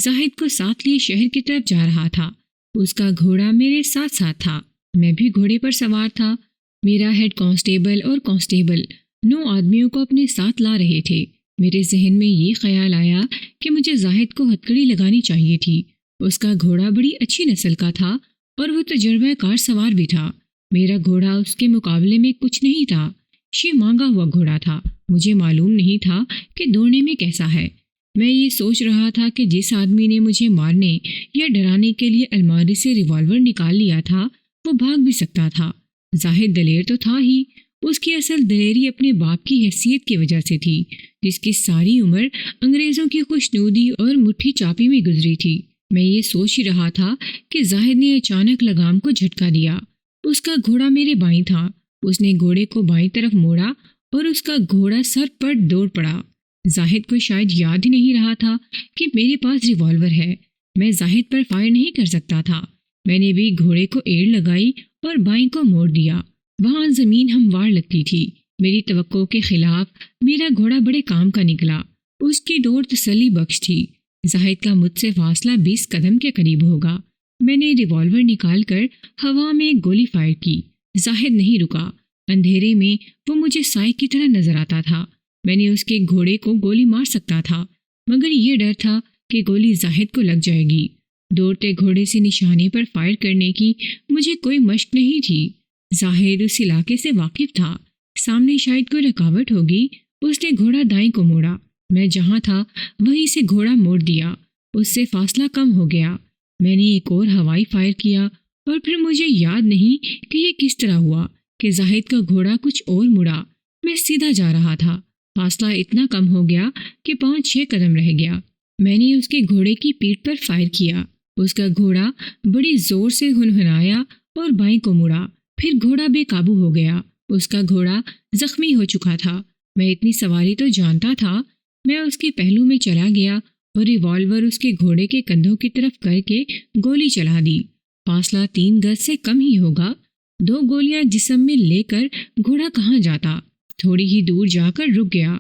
زاہد کو ساتھ لیے شہر کی طرف جا رہا تھا۔ اس کا گھوڑا میرے ساتھ ساتھ تھا، میں بھی گھوڑے پر سوار تھا۔ میرا ہیڈ کانسٹیبل اور کانسٹیبل 9 آدمیوں کو اپنے ساتھ لا رہے تھے۔ میرے ذہن میں یہ خیال آیا کہ مجھے زاہد کو ہتھکڑی لگانی چاہیے تھی۔ اس کا گھوڑا بڑی اچھی نسل کا تھا اور وہ تجربہ کار سوار بھی تھا۔ میرا گھوڑا اس کے مقابلے میں کچھ نہیں تھا، یہ مانگا ہوا گھوڑا تھا۔ مجھے معلوم نہیں تھا کہ دوڑنے میں کیسا ہے۔ میں یہ سوچ رہا تھا کہ جس آدمی نے مجھے مارنے یا ڈرانے کے لیے الماری سے ریوالور نکال لیا تھا وہ بھاگ بھی سکتا تھا۔ زاہد دلیر تو تھا ہی، اس کی اصل دلیری اپنے باپ کی حیثیت کی وجہ سے تھی، جس کی ساری عمر انگریزوں کی خوشنودی اور مٹھی چاپی میں گزری تھی۔ میں یہ سوچ ہی رہا تھا کہ زاہد نے اچانک لگام کو جھٹکا دیا۔ اس کا گھوڑا میرے بائیں تھا۔ اس نے گھوڑے کو بائیں طرف موڑا اور اس کا گھوڑا سر پر دوڑ پڑا۔ زاہد کو شاید یاد ہی نہیں رہا تھا کہ میرے پاس ریوالور ہے۔ میں زاہد پر فائر نہیں کر سکتا تھا۔ میں نے بھی گھوڑے کو ایڑ لگائی اور بائیں کو موڑ دیا۔ وہاں زمین ہموار لگتی تھی۔ میری توقع کے خلاف میرا گھوڑا بڑے کام کا نکلا۔ اس کی دوڑ تسلی بخش تھی۔ زاہد کا مجھ سے فاصلہ 20 قدم کے قریب ہوگا۔ میں نے ریوالور نکال کر ہوا میں ایک گولی فائر کی۔ زاہد نہیں رکا۔ اندھیرے میں وہ مجھے سائے کی طرح نظر آتا تھا۔ میں نے اس کے گھوڑے کو گولی مار سکتا تھا، مگر یہ ڈر تھا کہ گولی زاہد کو لگ جائے گی۔ دوڑتے گھوڑے سے نشانے پر فائر کرنے کی مجھے کوئی مشق نہیں تھی۔ زاہد اس علاقے سے واقف تھا۔ سامنے شاید کوئی رکاوٹ ہوگی۔ اس نے گھوڑا دائیں کو موڑا۔ میں جہاں تھا وہیں سے گھوڑا موڑ دیا۔ اس سے فاصلہ کم ہو گیا۔ میں نے ایک اور ہوائی فائر کیا اور پھر مجھے یاد نہیں کہ یہ کس طرح ہوا کہ زاہد کا گھوڑا کچھ اور مڑا۔ میں سیدھا جا رہا تھا۔ فاصلہ اتنا کم ہو گیا کہ 5-6 قدم رہ گیا۔ میں نے اس کے گھوڑے کی پیٹھ پر فائر کیا۔ اس کا گھوڑا بڑی زور سے ہنہنایا اور بائیں کو مڑا۔ پھر گھوڑا بے قابو ہو گیا۔ اس کا گھوڑا زخمی ہو چکا تھا۔ میں اتنی سواری تو جانتا تھا۔ میں اس کے پہلو میں چلا گیا اور ریوالور اس کے گھوڑے کے کندھوں کی طرف کر کے گولی چلا دی۔ فاصلہ 3 گز سے کم ہی ہوگا۔ 2 گولیاں جسم میں لے کر گھوڑا کہاں جاتا۔ تھوڑی ہی دور جا کر رک گیا۔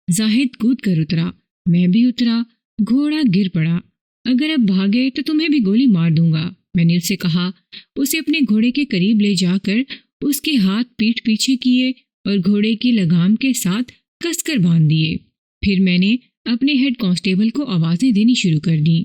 زاہد کود کر اترا۔ میں بھی اترا۔ گھوڑا گر پڑا۔ اگر اب بھاگے تو تمہیں بھی گولی مار دوں گا، میں نے اسے کہا۔ اسے اپنے گھوڑے کے قریب لے جا کر اس کے ہاتھ پیٹھ پیچھے کیے اور گھوڑے کی لگام کے ساتھ کس کر باندھ دیے۔ پھر میں نے اپنے ہیڈ کانسٹیبل کو آوازیں دینی شروع کر دیں۔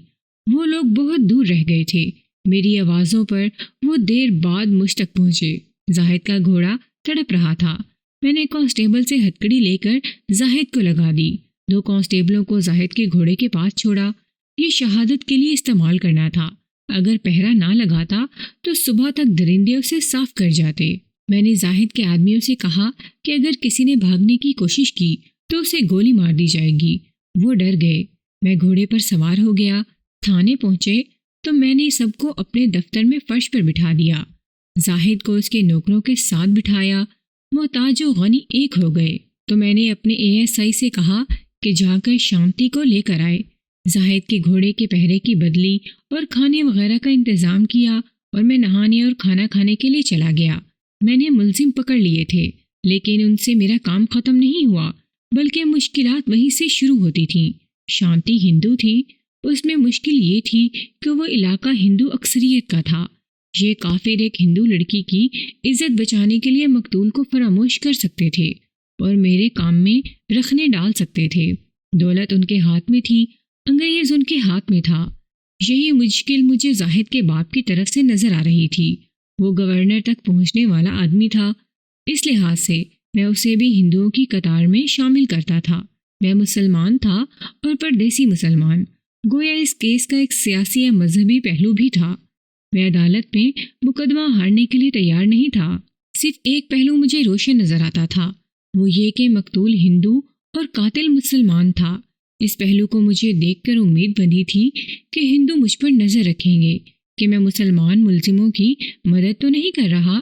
وہ لوگ بہت دور رہ گئے تھے۔ میری آوازوں پر وہ دیر بعد مجھ تک پہنچے۔ زاہد کا گھوڑا تڑپ رہا تھا۔ میں نے کانسٹیبل سے ہتھکڑی لے کر زاہد کو لگا دی۔ 2 کانسٹیبلوں کو زاہد کے گھوڑے کے پاس چھوڑا۔ یہ شہادت کے لیے استعمال کرنا تھا۔ اگر پہرا نہ لگاتا تو صبح تک درندے اسے صاف کر جاتے۔ میں نے زاہد کے آدمیوں سے کہا کہ اگر کسی نے بھاگنے کی کوشش کی تو اسے گولی مار دی جائے گی۔ وہ ڈر گئے۔ میں گھوڑے پر سوار ہو گیا۔ تھانے پہنچے تو میں نے سب کو اپنے دفتر میں فرش پر بٹھا دیا۔ زاہد کو اس کے نوکروں کے ساتھ بٹھایا۔ محتاج و غنی ایک ہو گئے تو میں نے اپنے ASI سے کہا کہ جا کر شانتی کو لے کر آئے۔ زاہد کے گھوڑے کے پہرے کی بدلی اور کھانے وغیرہ کا انتظام کیا اور میں نہانے اور کھانا کھانے کے لیے چلا گیا۔ میں نے ملزم پکڑ لیے تھے، لیکن ان سے میرا کام ختم نہیں ہوا، بلکہ مشکلات وہیں سے شروع ہوتی تھیں۔ شانتی ہندو تھی۔ اس میں مشکل یہ تھی کہ وہ علاقہ ہندو اکثریت کا تھا۔ یہ کافر ایک ہندو لڑکی کی عزت بچانے کے لیے مقتول کو فراموش کر سکتے تھے اور میرے کام میں رخنے ڈال سکتے تھے۔ دولت ان کے ہاتھ میں تھی، انگریز ان کے ہاتھ میں تھا۔ یہی مشکل مجھے زاہد کے باپ کی طرف سے نظر آ رہی تھی۔ وہ گورنر تک پہنچنے والا آدمی تھا۔ اس لحاظ سے میں اسے بھی ہندوؤں کی قطار میں شامل کرتا تھا۔ میں مسلمان تھا اور پردیسی مسلمان۔ گویا اس کیس کا ایک سیاسی یا مذہبی پہلو بھی تھا۔ میں عدالت میں مقدمہ ہارنے کے لیے تیار نہیں تھا۔ صرف ایک پہلو مجھے روشن نظر آتا تھا، وہ یہ کہ مقتول ہندو اور قاتل مسلمان تھا۔ اس پہلو کو مجھے دیکھ کر امید بندھی تھی کہ ہندو مجھ پر نظر رکھیں گے کہ میں مسلمان ملزموں کی مدد تو نہیں کر رہا۔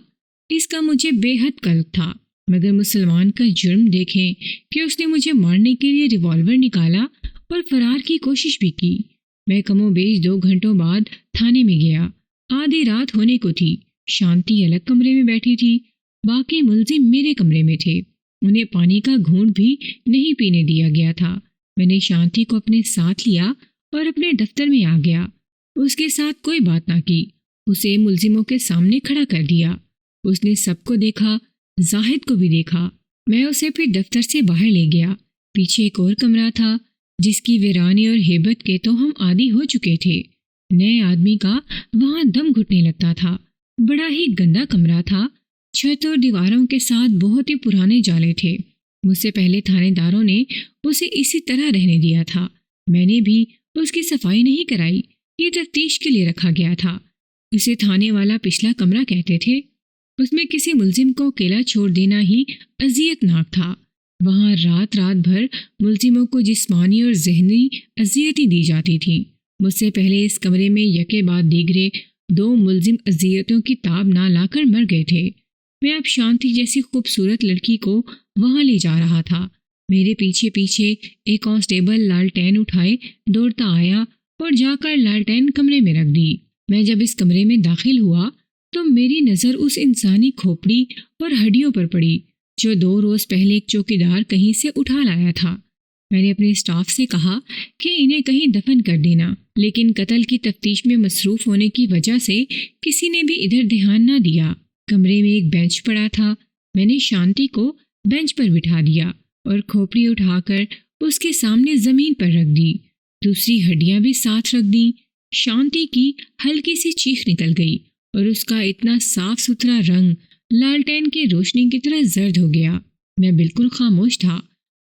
اس کا مجھے بے حد قلق تھا، مگر مسلمان کا جرم دیکھیں کہ اس نے مجھے مارنے کے لیے ریوالور نکالا اور فرار کی کوشش بھی کی۔ میں کم و بیش 2 گھنٹوں بعد تھانے میں گیا۔ آدھی رات ہونے کو تھی۔ شانتی الگ کمرے میں بیٹھی تھی، باقی ملزم میرے کمرے میں تھے۔ انہیں پانی کا گھونٹ بھی نہیں پینے دیا گیا تھا۔ میں نے شانتی کو اپنے ساتھ لیا اور اپنے دفتر میں آ گیا۔ اس کے ساتھ کوئی بات نہ کی، اسے ملزموں کے سامنے کھڑا کر دیا۔ اس نے سب کو دیکھا، زاہد کو بھی دیکھا۔ میں اسے پھر دفتر سے باہر لے گیا۔ پیچھے ایک اور کمرہ تھا جس کی ویرانی اور ہیبت کے تو ہم عادی ہو چکے تھے۔ نئے آدمی کا وہاں دم گھٹنے لگتا تھا۔ بڑا ہی گندا کمرہ تھا۔ چھت اور دیواروں کے ساتھ بہت ہی پرانے جالے تھے۔ مجھ سے پہلے تھانے داروں نے اسے اسی طرح رہنے دیا تھا۔ میں نے بھی اس کی صفائی نہیں کرائی، یہ تفتیش کے لیے رکھا گیا تھا۔ اسے تھانے والا پچھلا کمرہ کہتے تھے۔ اس میں کسی ملزم کو اکیلا چھوڑ دینا ہی اذیت ناک تھا۔ وہاں رات بھر ملزموں کو جسمانی اور ذہنی اذیتیں دی جاتی تھیں۔ مجھ سے پہلے اس کمرے میں یکے بعد دیگرے 2 ملزم اذیتوں کی تاب نہ لا کر مر گئے تھے۔ میں اب شانتی جیسی خوبصورت لڑکی کو وہاں لے جا رہا تھا۔ میرے پیچھے پیچھے ایک کانسٹیبل لالٹین اٹھائے دوڑتا آیا اور جا کر لالٹین کمرے میں رکھ دی۔ میں جب اس کمرے میں داخل ہوا تو میری نظر اس انسانی کھوپڑی اور ہڈیوں پر پڑی جو 2 روز پہلے ایک چوکیدار کہیں سے اٹھا لایا تھا۔ میں نے اپنے اسٹاف سے کہا کہ انہیں کہیں دفن کر دینا، لیکن قتل کی تفتیش میں مصروف ہونے کی وجہ سے کسی نے بھی ادھر دھیان نہ دیا۔ کمرے میں ایک بینچ پڑا تھا۔ میں نے شانتی کو بینچ پر بٹھا دیا اور کھوپڑی اٹھا کر اس کے سامنے زمین پر رکھ دی۔ دوسری ہڈیاں بھی ساتھ رکھ دیں۔ شانتی کی ہلکی سی چیخ نکل گئی اور اس کا اتنا صاف ستھرا رنگ لالٹین کی روشنی کی طرح زرد ہو گیا۔ میں بالکل خاموش تھا۔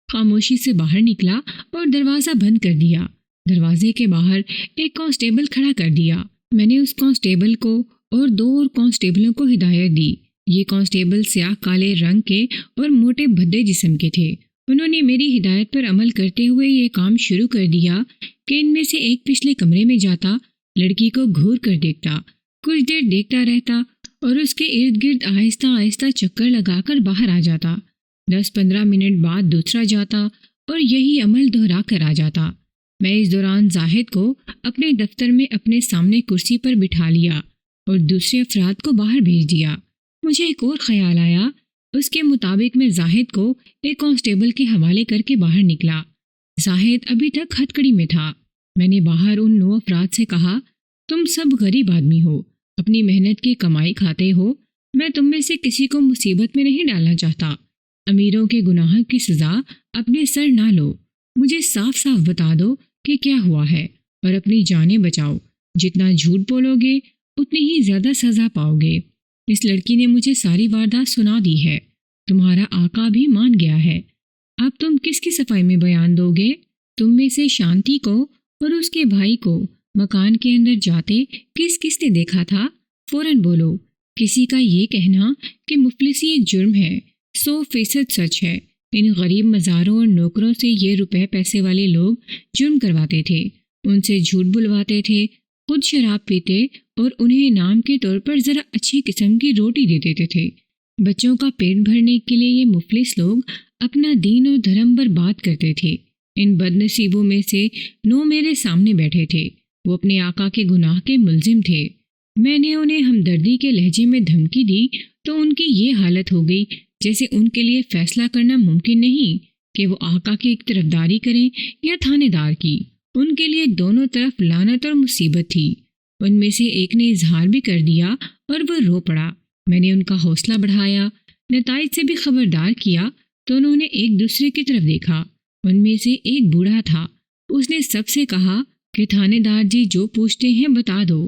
خاموشی سے باہر نکلا اور دروازہ بند کر دیا۔ دروازے کے باہر ایک کانسٹیبل کھڑا کر دیا۔ میں نے اس کانسٹیبل کو اور 2 اور کانسٹیبلوں کو ہدایت دی۔ یہ کانسٹیبل سیاہ کالے رنگ کے اور موٹے بھدے جسم کے تھے۔ انہوں نے میری ہدایت پر عمل کرتے ہوئے یہ کام شروع کر دیا کہ ان میں سے ایک پچھلے کمرے میں جاتا، لڑکی کو گھور کر دیکھتا، کچھ دیر دیکھتا رہتا اور اس کے ارد گرد آہستہ آہستہ چکر لگا کر باہر آ جاتا۔ 10-15 منٹ بعد دوسرا جاتا اور یہی عمل دہرا کر آ جاتا۔ میں اس دوران زاہد کو اپنے دفتر میں اپنے سامنے کرسی پر بٹھا لیا اور دوسرے افراد کو باہر بھیج دیا۔ مجھے ایک اور خیال آیا۔ اس کے مطابق میں زاہد کو ایک کانسٹیبل کے حوالے کر کے باہر نکلا۔ زاہد ابھی تک ہتھکڑی میں تھا۔ میں نے باہر ان 9 افراد سے کہا، تم سب غریب آدمی ہو، اپنی محنت کی کمائی کھاتے ہو، میں تم میں سے کسی کو مصیبت میں نہیں ڈالنا چاہتا۔ امیروں کے گناہ کی سزا اپنے سر نہ لو، مجھے صاف صاف بتا دو کہ کیا ہوا ہے اور اپنی جانیں بچاؤ۔ جتنا جھوٹ بولو گے اتنی ہی زیادہ سزا پاؤ گے۔ اس لڑکی نے مجھے ساری واردات سنا دی ہے، تمہارا آقا بھی مان گیا ہے۔ اب تم کس کی صفائی میں بیان دو گے؟ تم میں سے شانتی کو اور اس کے بھائی کو مکان کے اندر جاتے کس کس نے دیکھا تھا؟ فوراً بولو۔ کسی کا یہ کہنا کہ مفلسی ایک جرم ہے 100% سچ ہے۔ ان غریب مزاروں اور نوکروں سے یہ روپے پیسے والے لوگ جرم کرواتے تھے، ان سے جھوٹ بلواتے تھے، خود شراب پیتے اور انہیں انعام کے طور پر ذرا اچھی قسم کی روٹی دے دیتے تھے۔ بچوں کا پیٹ بھرنے کے لیے یہ مفلس لوگ اپنا دین اور دھرم برباد کرتے تھے۔ ان بد نصیبوں میں سے 9 میرے سامنے بیٹھے تھے۔ وہ اپنے آقا کے گناہ کے ملزم تھے۔ میں نے انہیں ہمدردی کے لہجے میں دھمکی دی تو ان کی یہ حالت ہو گئی جیسے ان کے لیے فیصلہ کرنا ممکن نہیں کہ وہ آقا کی طرفداری کریں یا تھانے دار کی۔ ان کے لیے دونوں طرف لعنت اور مصیبت تھی۔ ان میں سے ایک نے اظہار بھی کر دیا اور وہ رو پڑا۔ میں نے ان کا حوصلہ بڑھایا، نتائج سے بھی خبردار کیا تو انہوں نے ایک دوسرے کی طرف دیکھا۔ ان میں سے ایک بوڑھا تھا، اس نے سب سے کہا کہ تھانے دار جی جو پوچھتے ہیں بتا دو۔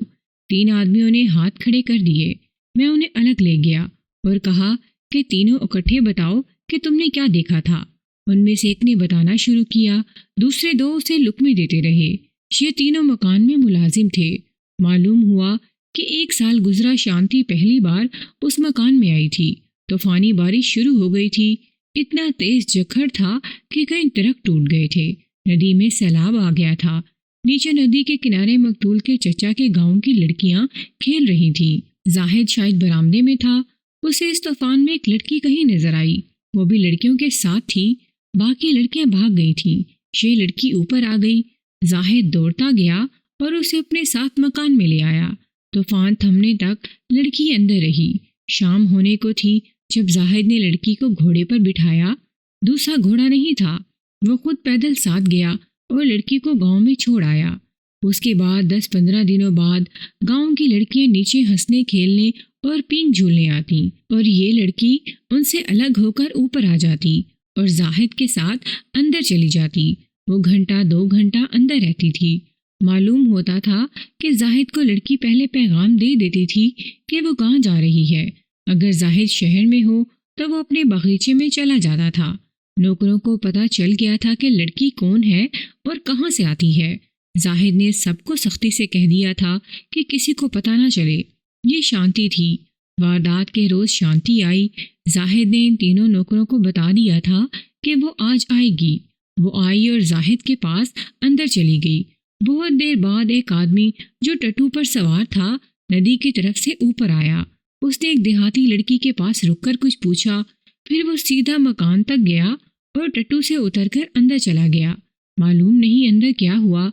3 آدمیوں نے ہاتھ کھڑے کر دیے۔ میں انہیں الگ لے گیا اور کہا کہ تینوں اکٹھے بتاؤ کہ تم نے کیا دیکھا تھا۔ ان میں سے ایک نے بتانا شروع کیا، دوسرے 2 اسے لقمے دیتے رہے۔ یہ تینوں مکان میں ملازم تھے۔ معلوم ہوا کہ 1 سال گزرا شانتی پہلی بار اس مکان میں آئی تھی۔ طوفانی بارش شروع ہو گئی تھی۔ اتنا تیز جھکڑ تھا کہ کئی درخت ٹوٹ گئے تھے۔ ندی میں سیلاب آ گیا تھا۔ نیچے ندی کے کنارے مقتول کے چچا کے گاؤں کی لڑکیاں کھیل رہی تھیں۔ زاہد شاید برآمدے میں تھا۔ اسے اس طوفان میں ایک لڑکی کہیں نظر آئی، وہ بھی لڑکیوں کے ساتھ تھی۔ باقی لڑکیاں بھاگ گئی تھیں۔ یہ لڑکی اوپر آ گئی۔ زاہد دوڑتا گیا اور اسے اپنے ساتھ مکان میں لے آیا۔ طوفان تھمنے تک لڑکی اندر رہی۔ شام ہونے کو تھی جب زاہد نے لڑکی کو گھوڑے پر بٹھایا۔ دوسرا گھوڑا نہیں تھا، وہ خود پیدل ساتھ گیا اور لڑکی کو گاؤں میں چھوڑ آیا۔ اس کے بعد 10-15 دنوں بعد گاؤں کی لڑکیاں نیچے ہنسنے کھیلنے اور پینک جھولنے آتیں، اور یہ لڑکی ان سے الگ ہو کر اوپر آ جاتی اور زاہد کے ساتھ اندر چلی جاتی۔ وہ 1-2 گھنٹہ اندر رہتی تھی۔ معلوم ہوتا تھا کہ زاہد کو لڑکی پہلے پیغام دے دیتی تھی کہ وہ کہاں جا رہی ہے۔ اگر زاہد شہر میں ہو تو وہ اپنے باغیچے میں چلا جاتا تھا۔ نوکروں کو پتہ چل گیا تھا کہ لڑکی کون ہے اور کہاں سے آتی ہے۔ زاہد نے سب کو سختی سے کہہ دیا تھا کہ کسی کو پتہ نہ چلے۔ یہ شانتی تھی۔ واردات کے روز شانتی آئی۔ زاہد نے ان تینوں نوکروں کو بتا دیا تھا کہ وہ آج آئے گی۔ وہ آئی اور زاہد کے پاس اندر چلی گئی۔ بہت دیر بعد ایک آدمی جو ٹٹو پر سوار تھا ندی کی طرف سے اوپر آیا۔ اس نے ایک دیہاتی لڑکی کے پاس رک کر کچھ پوچھا، پھر وہ سیدھا مکان تک گیا اور ٹٹو سے اتر کر اندر چلا گیا۔ معلوم نہیں اندر کیا ہوا۔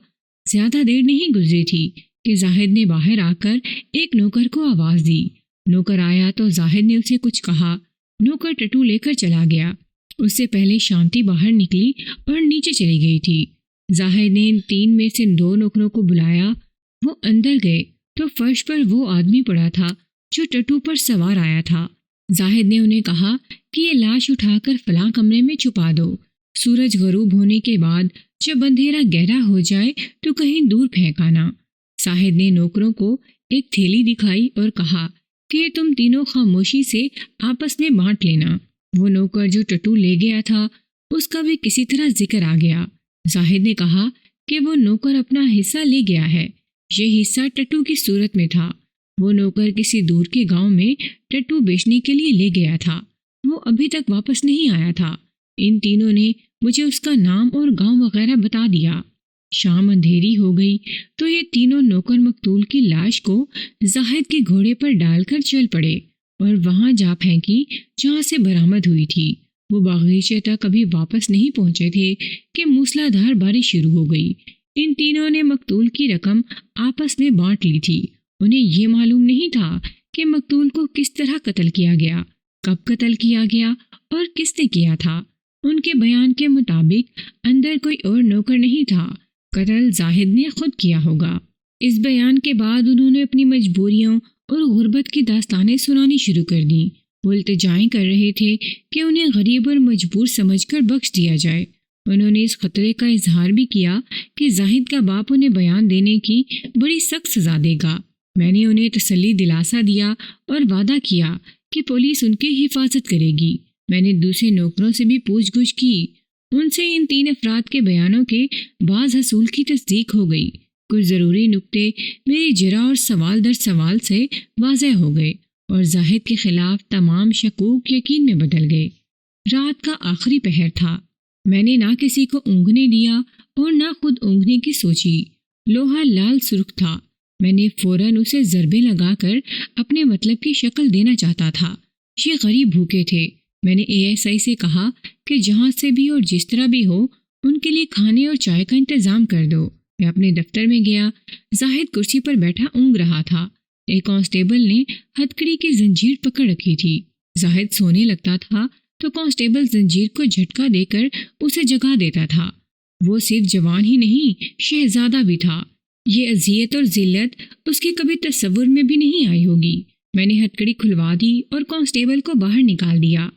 زیادہ دیر نہیں گزری تھی کہ زاہد نے باہر آ کر ایک نوکر کو آواز دی۔ نوکر آیا تو زاہد نے اسے کچھ کہا۔ نوکر ٹٹو لے کر چلا گیا۔ اس سے پہلے شانتی باہر نکلی اور نیچے چلی گئی تھی۔ زاہد نے ان 3 میں سے 2 نوکروں کو بلایا۔ وہ اندر گئے تو فرش پر وہ آدمی پڑا تھا جو ٹٹو پر سوار آیا تھا۔ زاہد نے انہیں کہا کہ یہ لاش اٹھا کر فلاں کمرے میں چھپا دو۔ سورج غروب ہونے کے بعد جب اندھیرا گہرا ہو جائے تو کہیں دور پھینکانا۔ زاہد نے نوکروں کو ایک تھیلی دکھائی اور کہا کہ تم تینوں خاموشی سے آپس میں بانٹ لینا۔ وہ نوکر جو ٹٹو لے گیا تھا اس کا بھی کسی طرح ذکر آ گیا۔ زاہد نے کہا کہ وہ نوکر اپنا حصہ لے گیا ہے۔ یہ حصہ ٹٹو کی صورت میں تھا۔ وہ نوکر کسی دور کے گاؤں میں ٹٹو بیچنے کے لیے لے گیا تھا۔ وہ ابھی تک واپس نہیں آیا تھا۔ ان تینوں نے مجھے اس کا نام اور گاؤں وغیرہ بتا دیا۔ شام اندھیری ہو گئی تو یہ تینوں نوکر مقتول کی لاش کو زاہد کے گھوڑے پر ڈال کر چل پڑے اور وہاں جا پھینکی جہاں سے برآمد ہوئی تھی۔ وہ باغیچے تک کبھی واپس نہیں پہنچے تھے کہ موسلا دھار بارش شروع ہو گئی۔ ان تینوں نے مقتول کی رقم آپس میں بانٹ لی تھی۔ انہیں یہ معلوم نہیں تھا کہ مقتول کو کس طرح قتل کیا گیا، کب قتل کیا گیا اور کس نے کیا تھا۔ ان کے بیان کے مطابق اندر کوئی اور نوکر نہیں تھا۔ قتل زاہد نے خود کیا ہوگا۔ اس بیان کے بعد انہوں نے اپنی مجبوریوں اور غربت کی داستانیں سنانی شروع کر دیں۔ وہ التجائیں کر رہے تھے کہ انہیں غریب اور مجبور سمجھ کر بخش دیا جائے۔ انہوں نے اس خطرے کا اظہار بھی کیا کہ زاہد کا باپ انہیں بیان دینے کی بڑی سخت سزا دے گا۔ میں نے انہیں تسلی دلاسا دیا اور وعدہ کیا کہ پولیس ان کی حفاظت کرے گی۔ میں نے دوسرے نوکروں سے بھی پوچھ گچھ کی۔ ان سے ان 3 افراد کے بیانوں کے بعض حصول کی تصدیق ہو گئی۔ کچھ ضروری نکتے میری جرح اور سوال در سوال سے واضح ہو گئے اور زاہد کے خلاف تمام شکوک یقین میں بدل گئے۔ رات کا آخری پہر تھا۔ میں نے نہ کسی کو اونگنے دیا اور نہ خود اونگنے کی سوچی۔ لوہا لال سرخ تھا۔ میں نے فوراً اسے ضربیں لگا کر اپنے مطلب کی شکل دینا چاہتا تھا۔ یہ غریب بھوکے تھے۔ میں نے ASI سے کہا کہ جہاں سے بھی اور جس طرح بھی ہو ان کے لیے کھانے اور چائے کا انتظام کر دو۔ میں اپنے دفتر میں گیا۔ زاہد کرسی پر بیٹھا اونگ رہا تھا۔ ایک کانسٹیبل نے ہتھکڑی کی زنجیر پکڑ رکھی تھی۔ زاہد سونے لگتا تھا تو کانسٹیبل زنجیر کو جھٹکا دے کر اسے جگا دیتا تھا۔ وہ صرف جوان ہی نہیں، شہزادہ بھی تھا۔ یہ اذیت اور ذلت اس کے کبھی تصور میں بھی نہیں آئی ہوگی۔ میں نے ہتھکڑی کھلوا دی اور کانسٹیبل کو باہر نکال دیا۔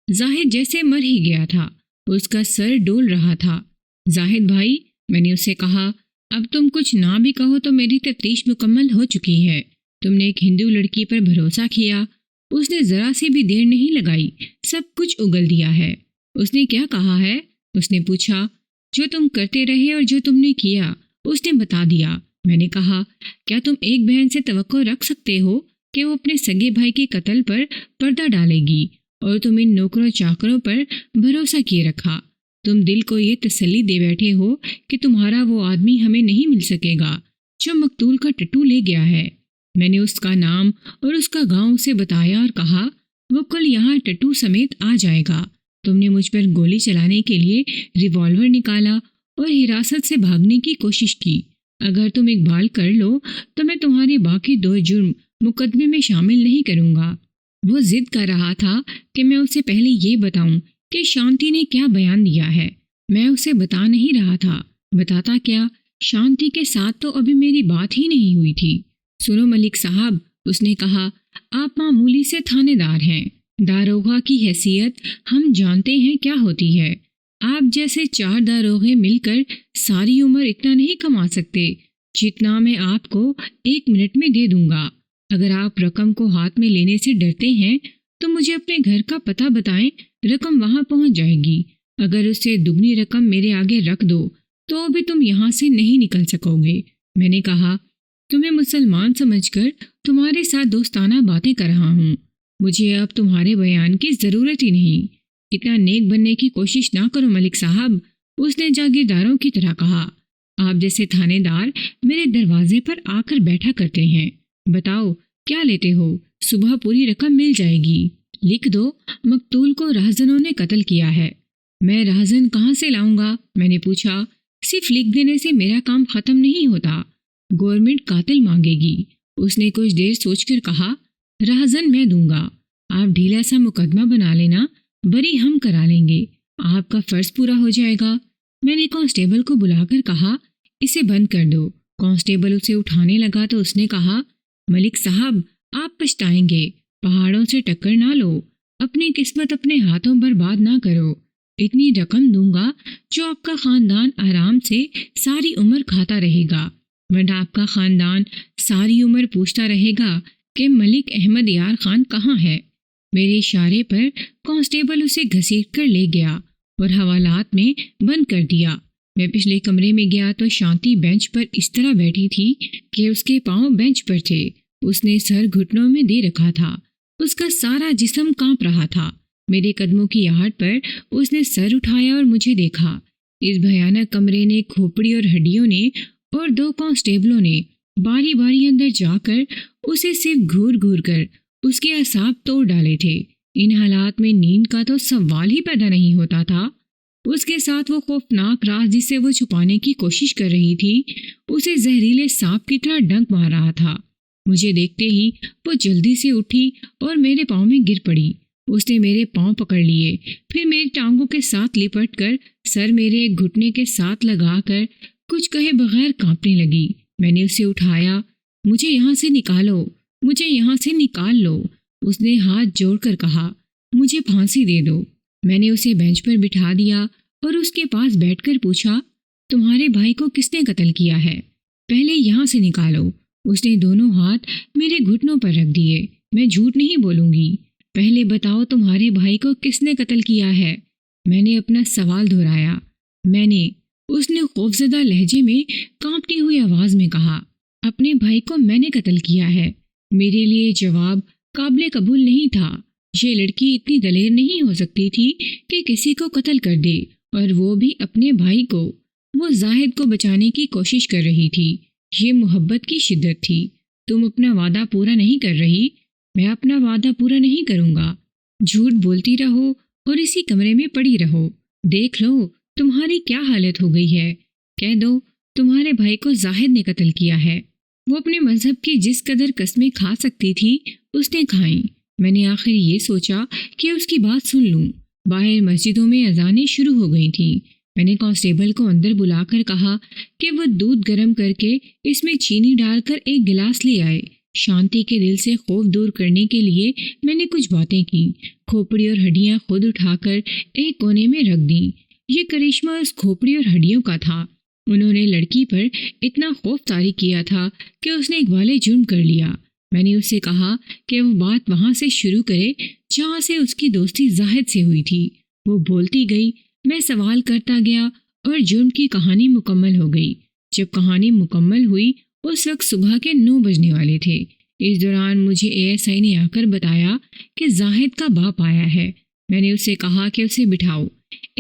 زاہد جیسے مر ہی گیا تھا۔ اس کا سر ڈول رہا تھا۔ زاہد بھائی، میں نے اسے کہا، اب تم کچھ نہ بھی کہو تو میری تفتیش مکمل ہو چکی ہے۔ تم نے ایک ہندو لڑکی پر بھروسہ کیا۔ اس نے ذرا سی بھی دیر نہیں لگائی، سب کچھ اگل دیا ہے۔ اس نے کیا کہا ہے؟ اس نے پوچھا۔ جو تم کرتے رہے اور جو تم نے کیا اس نے بتا دیا۔ میں نے کہا، کیا تم ایک بہن سے توقع رکھ سکتے ہو کہ وہ اپنے سگے بھائی کے قتل پر پردہ ڈالے گی اور تم ان نوکروں چاکروں پر بھروسہ کیے رکھا؟ تم دل کو یہ تسلی دے بیٹھے ہو کہ تمہارا وہ آدمی ہمیں نہیں مل سکے گا جو مقتول کا ٹٹو لے گیا ہے۔ میں نے اس کا نام اور اس کا گاؤں اسے بتایا اور کہا، وہ کل یہاں ٹٹو سمیت آ جائے گا۔ تم نے مجھ پر گولی چلانے کے لیے ریوالور نکالا اور حراست سے بھاگنے کی کوشش کی۔ اگر تم اقبال کر لو تو میں تمہارے باقی 2 جرم مقدمے میں شامل نہیں کروں گا۔ وہ ضد کر رہا تھا کہ میں اسے پہلے یہ بتاؤں کہ شانتی نے کیا بیان دیا ہے۔ میں اسے بتا نہیں رہا تھا، بتاتا کیا، شانتی کے ساتھ تو ابھی میری بات ہی نہیں ہوئی تھی۔ سنو ملک صاحب، اس نے کہا، آپ معمولی سے تھانے دار ہیں، داروغہ کی حیثیت ہم جانتے ہیں کیا ہوتی ہے۔ آپ جیسے 4 داروغے مل کر ساری عمر اتنا نہیں کما سکتے جتنا میں آپ کو 1 منٹ میں دے دوں گا۔ اگر آپ رقم کو ہاتھ میں لینے سے ڈرتے ہیں تو مجھے اپنے گھر کا پتہ بتائیں، رقم وہاں پہنچ جائے گی۔ اگر اس سے دگنی رقم میرے آگے رکھ دو تو ابھی تم یہاں سے نہیں نکل سکو گے۔ میں نے کہا، تمہیں مسلمان سمجھ کر تمہارے ساتھ دوستانہ باتیں کر رہا ہوں، مجھے اب تمہارے بیان کی ضرورت ہی نہیں۔ اتنا نیک بننے کی کوشش نہ کرو ملک صاحب، اس نے جاگیرداروں کی طرح کہا۔ آپ جیسے تھانے دار میرے دروازے پر آ کر بیٹھا کرتے ہیں، بتاؤ کیا لیتے ہو؟ صبح پوری رقم مل جائے گی، لکھ دو مقتول کو رہزنوں نے قتل کیا ہے۔ میں رہزن کہاں سے لاؤں گا؟ میں نے پوچھا۔ صرف لکھ دینے سے میرا کام ختم نہیں ہوتا، گورنمنٹ قاتل مانگے گی۔ اس نے کچھ دیر سوچ کر کہا، رہزن میں دوں گا، آپ ڈھیلا سا مقدمہ بنا لینا، بری ہم کرا لیں گے، آپ کا فرض پورا ہو جائے گا۔ میں نے کانسٹیبل کو بلا کر کہا، اسے بند کر دو۔ کانسٹیبل اسے اٹھانے لگا تو اس نے کہا، ملک صاحب آپ پچھتائیں گے، پہاڑوں سے ٹکر نہ لو، اپنی قسمت اپنے ہاتھوں برباد نہ کرو۔ اتنی رقم دوں گا جو آپ کا خاندان آرام سے ساری عمر کھاتا رہے گا، ورنہ آپ کا خاندان ساری عمر پوچھتا رہے گا کہ ملک احمد یار خان کہاں ہے۔ میرے اشارے پر کانسٹیبل اسے گھسیٹ کر لے گیا اور حوالات میں بند کر دیا۔ میں پچھلے کمرے میں گیا تو شانتی بینچ پر اس طرح بیٹھی تھی کہ اس کے پاؤں بینچ پر تھے، اس نے سر گھٹنوں میں دے رکھا تھا، اس کا سارا جسم کانپ رہا تھا۔ میرے قدموں کی آہٹ پر اس نے سر اٹھایا اور مجھے دیکھا۔ اس بھیانک کمرے نے کھوپڑی اور ہڈیوں نے اور 2 کانسٹیبلوں نے باری باری اندر جا کر اسے صرف گھور گھور کر اس کے اعصاب توڑ ڈالے تھے۔ ان حالات میں نیند کا تو سوال ہی پیدا نہیں ہوتا تھا۔ اس کے ساتھ وہ خوفناک راز جسے وہ چھپانے کی کوشش کر رہی تھی، اسے زہریلے سانپ کی طرح ڈنک مار رہا تھا۔ مجھے دیکھتے ہی وہ جلدی سے اٹھی اور میرے پاؤں میں گر پڑی۔ اس نے میرے پاؤں پکڑ لیے، پھر میری ٹانگوں کے ساتھ لپٹ کر سر میرے ایک گھٹنے کے ساتھ لگا کر کچھ کہے بغیر کانپنے لگی۔ میں نے اسے اٹھایا، مجھے یہاں سے نکالو، مجھے یہاں سے نکال لو۔ اس نے ہاتھ جوڑ کر کہا، مجھے پھانسی دے دو۔ میں نے اسے بینچ پر بٹھا دیا اور اس کے پاس بیٹھ کر پوچھا، تمہارے بھائی کو کس نے قتل کیا ہے؟ پہلے یہاں سے نکالو۔ اس نے دونوں ہاتھ میرے گھٹنوں پر رکھ دیے۔ میں جھوٹ نہیں بولوں گی، پہلے بتاؤ تمہارے بھائی کو کس نے قتل کیا ہے؟ میں نے اپنا سوال دہرایا۔ میں نے، اس نے خوفزدہ لہجے میں کانپتی ہوئی آواز میں کہا، اپنے بھائی کو میں نے قتل کیا ہے۔ میرے لیے جواب قابل قبول نہیں تھا۔ یہ لڑکی اتنی دلیر نہیں ہو سکتی تھی کہ کسی کو قتل کر دے، اور وہ بھی اپنے بھائی کو۔ وہ زاہد کو بچانے کی کوشش کر رہی تھی، یہ محبت کی شدت تھی۔ تم اپنا وعدہ پورا نہیں کر رہی، میں اپنا وعدہ پورا نہیں کروں گا۔ جھوٹ بولتی رہو اور اسی کمرے میں پڑی رہو، دیکھ لو تمہاری کیا حالت ہو گئی ہے۔ کہہ دو تمہارے بھائی کو زاہد نے قتل کیا ہے۔ وہ اپنے مذہب کی جس قدر قسمیں کھا سکتی تھی اس نے کھائیں۔ میں نے آخر یہ سوچا کہ اس کی بات سن لوں۔ باہر مسجدوں میں اذانیں شروع ہو گئی تھیں۔ میں نے کانسٹیبل کو اندر بلا کر کہا کہ وہ دودھ گرم کر کے اس میں چینی ڈال کر ایک گلاس لے آئے۔ شانتی کے دل سے خوف دور کرنے کے لیے میں نے کچھ باتیں کیں، کھوپڑی اور ہڈیاں خود اٹھا کر ایک کونے میں رکھ دیں۔ یہ کرشمہ اس کھوپڑی اور ہڈیوں کا تھا۔ انہوں نے لڑکی پر اتنا خوف طاری کیا تھا کہ اس نے اقبال جرم کر لیا۔ میں نے اس سے کہا کہ وہ بات وہاں سے شروع کرے جہاں سے اس کی دوستی زاہد سے ہوئی تھی۔ وہ بولتی گئی، میں سوال کرتا گیا اور جرم کی کہانی مکمل ہو گئی۔ جب کہانی مکمل ہوئی اس وقت صبح کے 9 بجنے والے تھے۔ اس دوران مجھے ASI نے آ کر بتایا کہ زاہد کا باپ آیا ہے۔ میں نے اسے کہا کہ اسے بٹھاؤ۔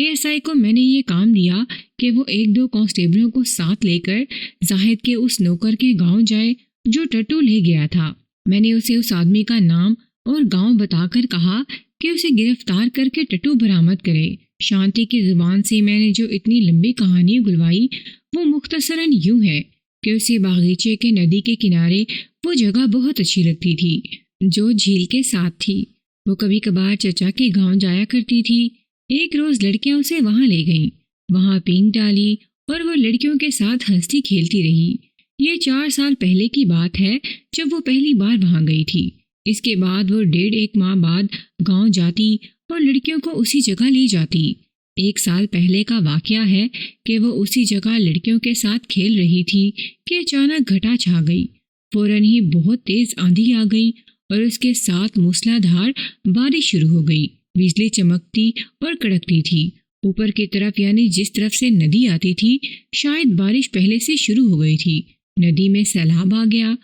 ASI کو میں نے یہ کام دیا کہ وہ 1-2 کانسٹیبلوں کو ساتھ لے کر زاہد کے اس نوکر کے گاؤں جائے جو ٹٹو لے گیا تھا۔ میں نے اسے اس آدمی کا نام اور گاؤں بتا کر کہا کہ اسے گرفتار کر کے ٹٹو برآمد کرے۔ شانتی کی زبان سے میں نے جو اتنی لمبی کہانی گلوائی وہ مختصراً یوں ہے کہ اسے باغیچے کے ندی کے کنارے وہ جگہ بہت اچھی لگتی تھی جو جھیل کے ساتھ تھی۔ وہ کبھی کبھار چچا کے گاؤں جایا کرتی تھی۔ ایک روز لڑکیاں اسے وہاں لے گئیں۔ وہاں پینگ ڈالی اور وہ لڑکیوں کے ساتھ ہنستی کھیلتی رہی۔ یہ 4 سال پہلے کی بات ہے جب وہ پہلی بار وہاں گئی تھی۔ اس کے بعد وہ 1.5 ماہ بعد گاؤں جاتی اور لڑکیوں کو اسی جگہ لے جاتی۔ 1 سال پہلے کا واقعہ ہے کہ وہ اسی جگہ لڑکیوں کے ساتھ کھیل رہی تھی کہ اچانک گھٹا چھا گئی۔ فوراً ہی بہت تیز آندھی آ گئی اور اس کے ساتھ موسلا دھار بارش شروع ہو گئی۔ بجلی چمکتی اور کڑکتی تھی۔ اوپر کی طرف یعنی جس طرف سے ندی آتی تھی شاید بارش پہلے سے شروع ہو گئی تھی۔ ندی میں سیلاب آ گیا۔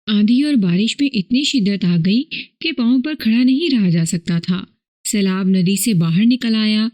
آندھی اور بارش میں اتنی شدت آ گئی کہ پاؤں پر کھڑا نہیں رہا جا سکتا تھا۔ سیلاب ندی سے باہر نکل آیا۔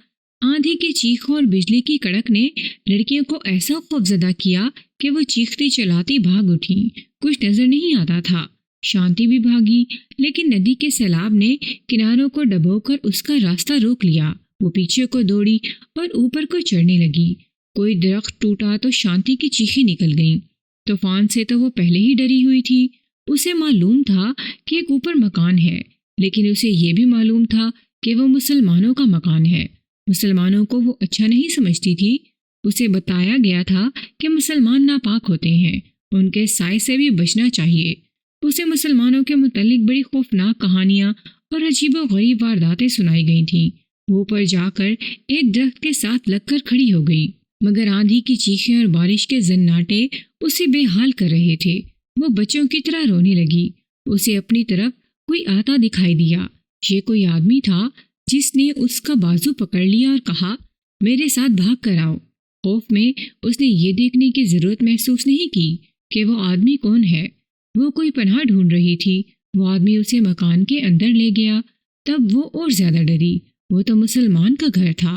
آندھی کی چیخوں اور بجلی کی کڑک نے لڑکیوں کو ایسا خوفزدہ کیا کہ وہ چیختی چلاتی بھاگ اٹھیں۔ کچھ نظر نہیں آتا تھا۔ شانتی بھی بھاگی، لیکن ندی کے سیلاب نے کناروں کو ڈبو کر اس کا راستہ روک لیا۔ وہ پیچھے کو دوڑی اور اوپر کو چڑھنے لگی۔ کوئی درخت ٹوٹا تو شانتی کی چیخیں نکل گئیں۔ طوفان سے تو وہ پہلے ہی ڈری ہوئی تھی۔ اسے معلوم تھا کہ ایک اوپر مکان ہے، لیکن اسے یہ بھی معلوم تھا کہ وہ مسلمانوں کا مکان ہے۔ مسلمانوں کو وہ اچھا نہیں سمجھتی تھی۔ اسے بتایا گیا تھا کہ مسلمان ناپاک ہوتے ہیں، ان کے سائے سے بھی بچنا چاہیے۔ اسے مسلمانوں کے متعلق بڑی خوفناک کہانیاں اور عجیب و غریب وارداتیں سنائی گئی تھیں۔ وہ اوپر جا کر ایک درخت کے ساتھ لگ کر کھڑی ہو گئی، مگر آندھی کی چیخیں اور بارش کے زناٹے اسے بے حال کر رہے تھے۔ وہ بچوں کی طرح رونے لگی۔ اسے اپنی طرف کوئی آتا دکھائی دیا۔ یہ کوئی آدمی تھا جس نے اس کا بازو پکڑ لیا اور کہا، میرے ساتھ بھاگ کر آؤ۔ خوف میں اس نے یہ دیکھنے کی ضرورت محسوس نہیں کی کہ وہ آدمی کون ہے۔ وہ کوئی پناہ ڈھونڈ رہی تھی۔ وہ آدمی اسے مکان کے اندر لے گیا۔ تب وہ اور زیادہ ڈری۔ وہ تو مسلمان کا گھر تھا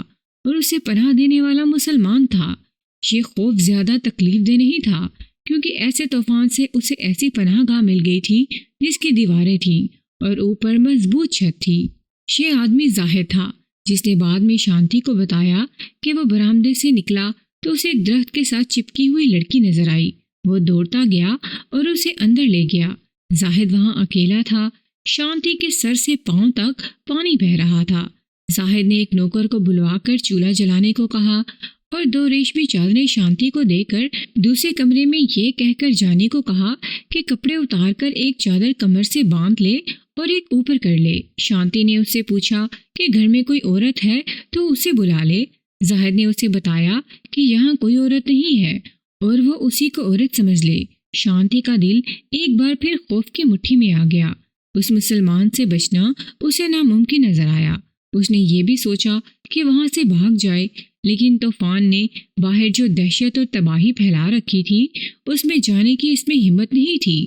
اور اسے پناہ دینے والا مسلمان تھا۔ یہ خوف زیادہ تکلیف دہ نہیں تھا، کیونکہ ایسے طوفان سے اسے ایسی پناہ گاہ مل گئی تھی جس کی دیواریں تھیں اور اوپر مضبوط چھت تھی۔ یہ آدمی زاہد تھا، جس نے بعد میں شانتی کو بتایا کہ وہ برآمدے سے نکلا تو اسے ایک درخت کے ساتھ چپکی ہوئی لڑکی نظر آئی۔ وہ دوڑتا گیا اور اسے اندر لے گیا۔ زاہد وہاں اکیلا تھا۔ شانتی کے سر سے پاؤں تک پانی بہہ رہا تھا۔ زاہد نے ایک نوکر کو بلوا کر چولہا جلانے کو کہا اور 2 ریشمی چادریں شانتی کو دے کر دوسرے کمرے میں یہ کہہ کر جانے کو کہا کہ کپڑے اتار کر ایک چادر کمر سے باندھ لے اور ایک اوپر کر لے۔ شانتی نے اس سے پوچھا کہ گھر میں کوئی عورت ہے تو اسے بلا لے۔ زاہد نے اسے بتایا کہ یہاں کوئی عورت نہیں ہے اور وہ اسی کو عورت سمجھ لے۔ شانتی کا دل ایک بار پھر خوف کی مٹھی میں آ گیا۔ اس مسلمان سے بچنا اسے ناممکن نظر آیا۔ اس نے یہ بھی سوچا کہ وہاں سے بھاگ جائے، لیکن طوفان نے باہر جو دہشت اور تباہی پھیلا رکھی تھی اس میں جانے کی اس میں ہمت نہیں تھی۔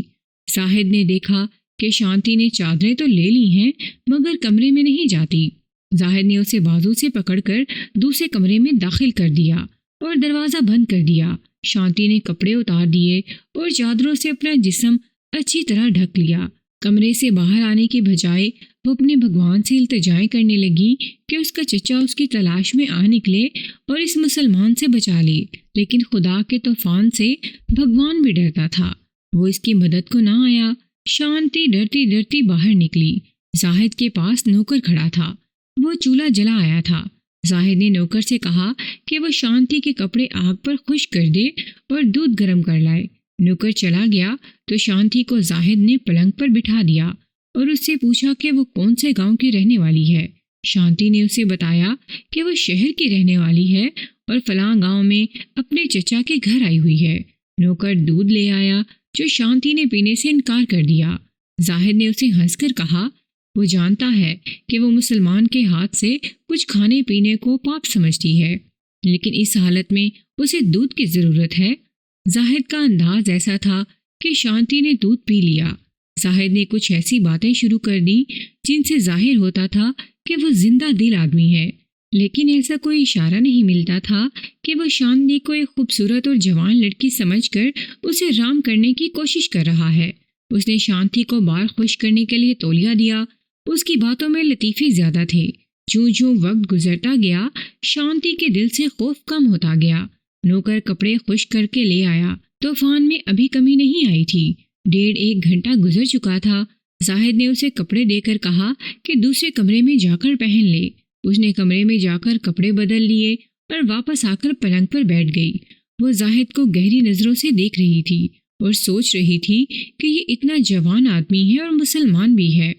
زاہد نے دیکھا کہ شانتی نے چادریں تو لے لی ہیں مگر کمرے میں نہیں جاتی۔ زاہد نے اسے بازو سے پکڑ کر دوسرے کمرے میں داخل کر دیا اور دروازہ بند کر دیا۔ شانتی نے کپڑے اتار دیے اور چادروں سے اپنا جسم اچھی طرح ڈھک لیا۔ کمرے سے باہر آنے کے بجائے وہ اپنے بھگوان سے التجائیں کرنے لگی کہ اس کا چچا اس کی تلاش میں آ نکلے اور اس مسلمان سے بچا لے، لیکن خدا کے طوفان سے بھگوان بھی ڈرتا تھا۔ وہ اس کی مدد کو نہ آیا۔ شانتی ڈرتی ڈرتی باہر نکلی۔ زاہد کے پاس نوکر کھڑا تھا۔ وہ چولہا جلا آیا تھا۔ زاہد نے نوکر سے کہا کہ وہ شانتی کے کپڑے آگ پر خشک کر دے اور دودھ گرم کر لائے۔ نوکر چلا گیا تو شانتی کو زاہد نے پلنگ پر بٹھا دیا اور اس سے پوچھا کہ وہ کون سے گاؤں کی رہنے والی ہے۔ شانتی نے اسے بتایا کہ وہ شہر کی رہنے والی ہے اور فلاں گاؤں میں اپنے چچا کے گھر آئی ہوئی ہے۔ نوکر دودھ لے آیا جو شانتی نے پینے سے انکار کر دیا۔ زاہد نے اسے ہنس کر کہا، وہ جانتا ہے کہ وہ مسلمان کے ہاتھ سے کچھ کھانے پینے کو پاپ سمجھتی ہے، لیکن اس حالت میں اسے دودھ کی ضرورت ہے۔ زاہد کا انداز ایسا تھا کہ شانتی نے دودھ پی لیا۔ زاہد نے کچھ ایسی باتیں شروع کر دیں جن سے ظاہر ہوتا تھا کہ وہ زندہ دل آدمی ہے، لیکن ایسا کوئی اشارہ نہیں ملتا تھا کہ وہ شانتی کو ایک خوبصورت اور جوان لڑکی سمجھ کر اسے رام کرنے کی کوشش کر رہا ہے۔ اس نے شانتی کو بال خشک کرنے کے لیے تولیہ دیا۔ اس کی باتوں میں لطیفے زیادہ تھے۔ جوں وقت گزرتا گیا شانتی کے دل سے خوف کم ہوتا گیا۔ نوکر کپڑے خشک کر کے لے آیا۔ طوفان میں ابھی کمی نہیں آئی تھی۔ 1.5 گھنٹہ گزر چکا تھا۔ زاہد نے اسے کپڑے دے کر کہا کہ دوسرے کمرے میں جا کر پہن لے۔ اس نے کمرے میں جا کر کپڑے بدل لیے اور واپس آ کر پلنگ پر بیٹھ گئی۔ وہ زاہد کو گہری نظروں سے دیکھ رہی تھی اور سوچ رہی تھی کہ یہ اتنا جوان آدمی ہے اور مسلمان بھی ہے،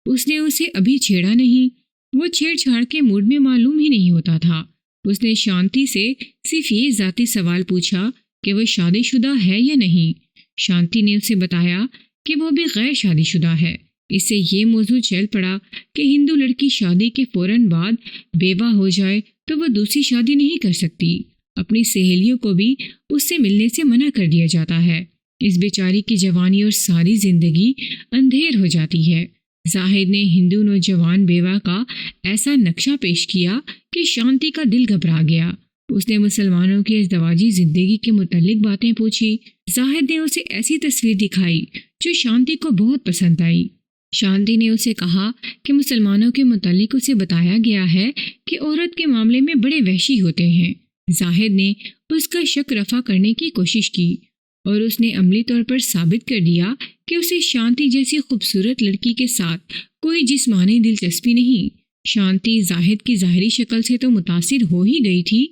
اس نے اسے ابھی چھیڑا نہیں۔ وہ چھیڑ چھاڑ کے موڈ میں معلوم ہی نہیں ہوتا تھا۔ اس نے شانتی سے صرف یہ ذاتی سوال پوچھا کہ وہ شادی شدہ ہے یا نہیں۔ شانتی نے اسے بتایا کہ وہ بھی غیر شادی شدہ ہے۔ اس سے یہ موضوع چل پڑا کہ ہندو لڑکی شادی کے فوراً بعد بیوہ ہو جائے تو وہ دوسری شادی نہیں کر سکتی۔ اپنی سہیلیوں کو بھی اس سے ملنے سے منع کر دیا جاتا ہے۔ اس بیچاری کی جوانی اور ساری زندگی اندھیر ہو جاتی ہے۔ زاہد نے ہندو نوجوان بیوہ کا ایسا نقشہ پیش کیا کہ شانتی کا دل گھبرا گیا۔ اس نے مسلمانوں کی ازدواجی زندگی کے متعلق باتیں پوچھی۔ زاہد نے اسے ایسی تصویر دکھائی جو شانتی کو بہت پسند آئی۔ شانتی نے اسے کہا کہ مسلمانوں کے متعلق اسے بتایا گیا ہے کہ عورت کے معاملے میں بڑے وحشی ہوتے ہیں۔ زاہد نے اس کا شک رفع کرنے کی کوشش کی اور اس نے عملی طور پر ثابت کر دیا کہ اسے شانتی جیسی خوبصورت لڑکی کے ساتھ کوئی جسمانی دلچسپی نہیں۔ شانتی زاہد کی ظاہری شکل سے تو متاثر ہو ہی گئی تھی۔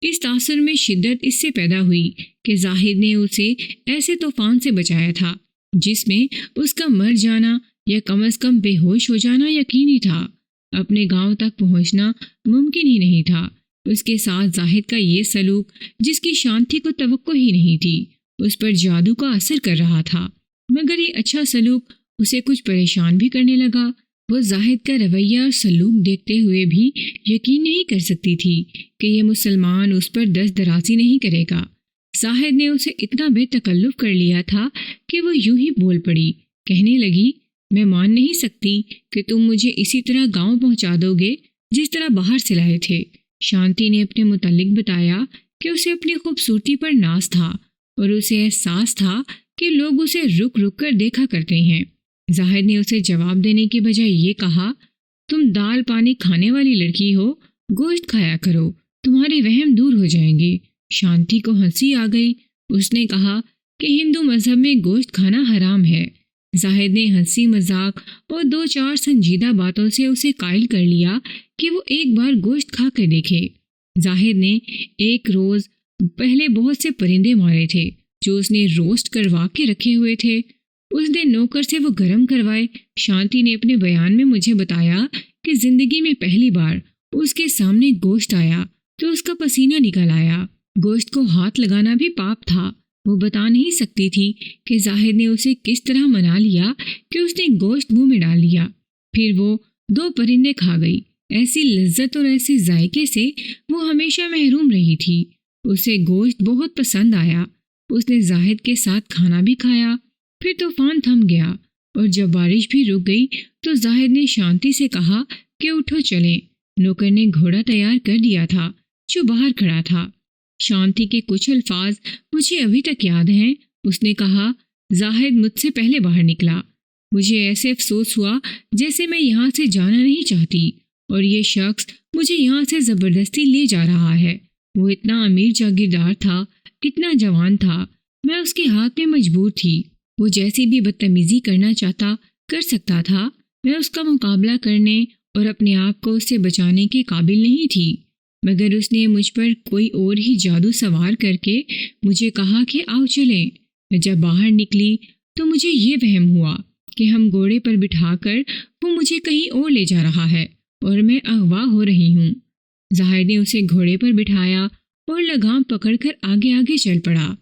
اس تاثر میں شدت اس سے پیدا ہوئی کہ زاہد نے اسے ایسے طوفان سے بچایا تھا جس میں اس کا مر جانا یا کم از کم بے ہوش ہو جانا یقینی تھا۔ اپنے گاؤں تک پہنچنا ممکن ہی نہیں تھا۔ اس کے ساتھ زاہد کا یہ سلوک جس کی شانتی کو توقع ہی نہیں تھی، اس پر جادو کا اثر کر رہا تھا۔ مگر یہ اچھا سلوک اسے کچھ پریشان بھی کرنے لگا۔ وہ زاہد کا رویہ اور سلوک دیکھتے ہوئے بھی یقین نہیں کر سکتی تھی کہ یہ مسلمان اس پر دست درازی نہیں کرے گا۔ زاہد نے اسے اتنا بے تکلف کر لیا تھا کہ وہ یوں ہی بول پڑی، کہنے لگی، میں مان نہیں سکتی کہ تم مجھے اسی طرح گاؤں پہنچا دو گے جس طرح باہر سے لائے تھے۔ شانتی نے اپنے متعلق بتایا کہ اسے اپنی خوبصورتی پر ناز تھا اور اسے احساس تھا کہ لوگ اسے رک رک کر دیکھا کرتے ہیں۔ زاہد نے اسے جواب دینے کے بجائے یہ کہا، تم دال پانی کھانے والی لڑکی ہو، گوشت کھایا کرو، تمہارے وہم دور ہو جائیں گے۔ شانتی کو ہنسی آ گئی۔ اس نے کہا کہ ہندو مذہب میں گوشت کھانا حرام ہے۔ زاہد نے ہنسی مذاق اور دو چار سنجیدہ باتوں سے اسے قائل کر لیا کہ وہ ایک بار گوشت کھا کر دیکھے۔ زاہد نے ایک روز پہلے بہت سے پرندے مارے تھے جو اس نے روسٹ کروا کے رکھے ہوئے تھے۔ اس نے نوکر سے وہ گرم کروائے۔ شانتی نے اپنے بیان میں مجھے بتایا کہ زندگی میں پہلی بار اس کے سامنے گوشت آیا تو اس کا پسینہ نکل آیا۔ گوشت کو ہاتھ لگانا بھی پاپ تھا۔ وہ بتا نہیں سکتی تھی کہ زاہد نے اسے کس طرح منا لیا کہ اس نے گوشت منہ میں ڈال لیا۔ پھر وہ 2 پرندے کھا گئی۔ ایسی لذت اور ایسے ذائقے سے وہ ہمیشہ محروم رہی تھی۔ اسے گوشت بہت پسند آیا۔ اس نے زاہد کے ساتھ کھانا بھی کھایا۔ پھر طوفان تھم گیا اور جب بارش بھی رک گئی تو زاہد نے شانتی سے کہا کہ اٹھو چلیں۔ نوکر نے گھوڑا تیار کر دیا تھا جو باہر کھڑا تھا۔ شانتی کے کچھ الفاظ مجھے ابھی تک یاد ہیں۔ اس نے کہا، زاہد مجھ سے پہلے باہر نکلا۔ مجھے ایسے افسوس ہوا جیسے میں یہاں سے جانا نہیں چاہتی اور یہ شخص مجھے یہاں سے زبردستی لے جا رہا ہے۔ وہ اتنا امیر جاگیردار تھا، اتنا جوان تھا، میں اس کے ہاتھ میں مجبور تھی۔ وہ جیسی بھی بدتمیزی کرنا چاہتا کر سکتا تھا۔ میں اس کا مقابلہ کرنے اور اپنے آپ کو اس سے بچانے کے قابل نہیں تھی، مگر اس نے مجھ پر کوئی اور ہی جادو سوار کر کے مجھے کہا کہ آؤ چلیں۔ میں جب باہر نکلی تو مجھے یہ وہم ہوا کہ ہم گھوڑے پر بٹھا کر وہ مجھے کہیں اور لے جا رہا ہے اور میں اغوا ہو رہی ہوں۔ زاہد نے اسے گھوڑے پر بٹھایا اور لگام پکڑ کر آگے آگے چل پڑا۔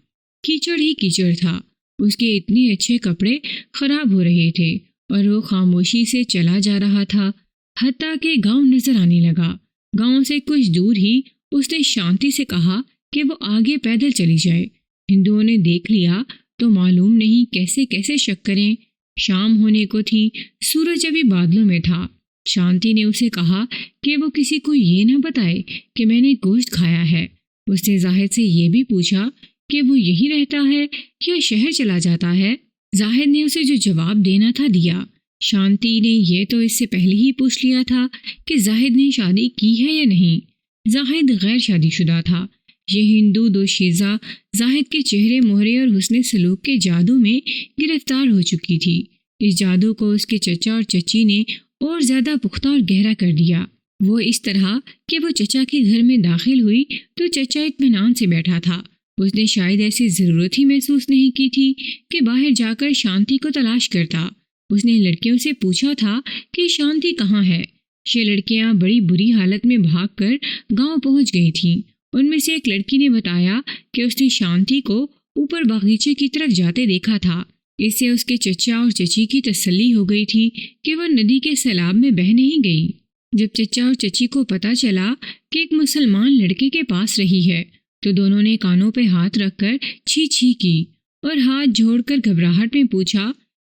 کیچڑ ہی کیچڑ تھا۔ اس کے اتنے اچھے کپڑے خراب ہو رہے تھے اور وہ خاموشی سے چلا جا رہا تھا، حتیٰ کہ گاؤں نظر آنے لگا۔ گاؤں سے کچھ دور ہی اس نے شانتی سے کہا کہ وہ آگے پیدل چلی جائے۔ ہندوؤں نے دیکھ لیا تو معلوم نہیں کیسے کیسے شک کریں۔ شام ہونے کو تھی، سورج ابھی بادلوں میں تھا۔ شانتی نے اسے کہا کہ وہ کسی کو یہ نہ بتائے کہ میں نے گوشت کھایا ہے۔ اس نے زاہد سے یہ بھی پوچھا کہ وہ یہی رہتا ہے یا شہر چلا جاتا ہے۔ زاہد نے اسے جو جواب دینا تھا دیا۔ شانتی نے یہ تو اس سے پہلے ہی پوچھ لیا تھا کہ زاہد نے شادی کی ہے یا نہیں۔ زاہد غیر شادی شدہ تھا۔ یہ ہندو دوشیزہ زاہد کے چہرے مہرے اور حسن سلوک کے جادو میں گرفتار ہو چکی تھی۔ اس جادو کو اس کے چچا اور چچی نے اور زیادہ پختہ اور گہرا کر دیا۔ وہ اس طرح کہ وہ چچا کے گھر میں داخل ہوئی تو چچا اطمینان سے بیٹھا تھا۔ اس نے شاید ایسی ضرورت ہی محسوس نہیں کی تھی کہ باہر جا کر شانتی کو تلاش کرتا۔ اس نے لڑکیوں سے پوچھا تھا کہ شانتی کہاں ہے۔ یہ لڑکیاں بڑی بری حالت میں بھاگ کر گاؤں پہنچ گئی تھیں۔ ان میں سے ایک لڑکی نے بتایا کہ اس نے شانتی کو اوپر باغیچے کی طرف جاتے دیکھا تھا۔ اس سے اس کے چچا اور چچی کی تسلی ہو گئی تھی کہ وہ ندی کے سیلاب میں بہہ نہیں گئی۔ جب چچا اور چچی کو پتہ چلا کہ ایک مسلمان لڑکے کے پاس رہی ہے تو دونوں نے کانوں پہ ہاتھ رکھ کر چھی چھی کی اور ہاتھ جوڑ کر گھبراہٹ میں پوچھا،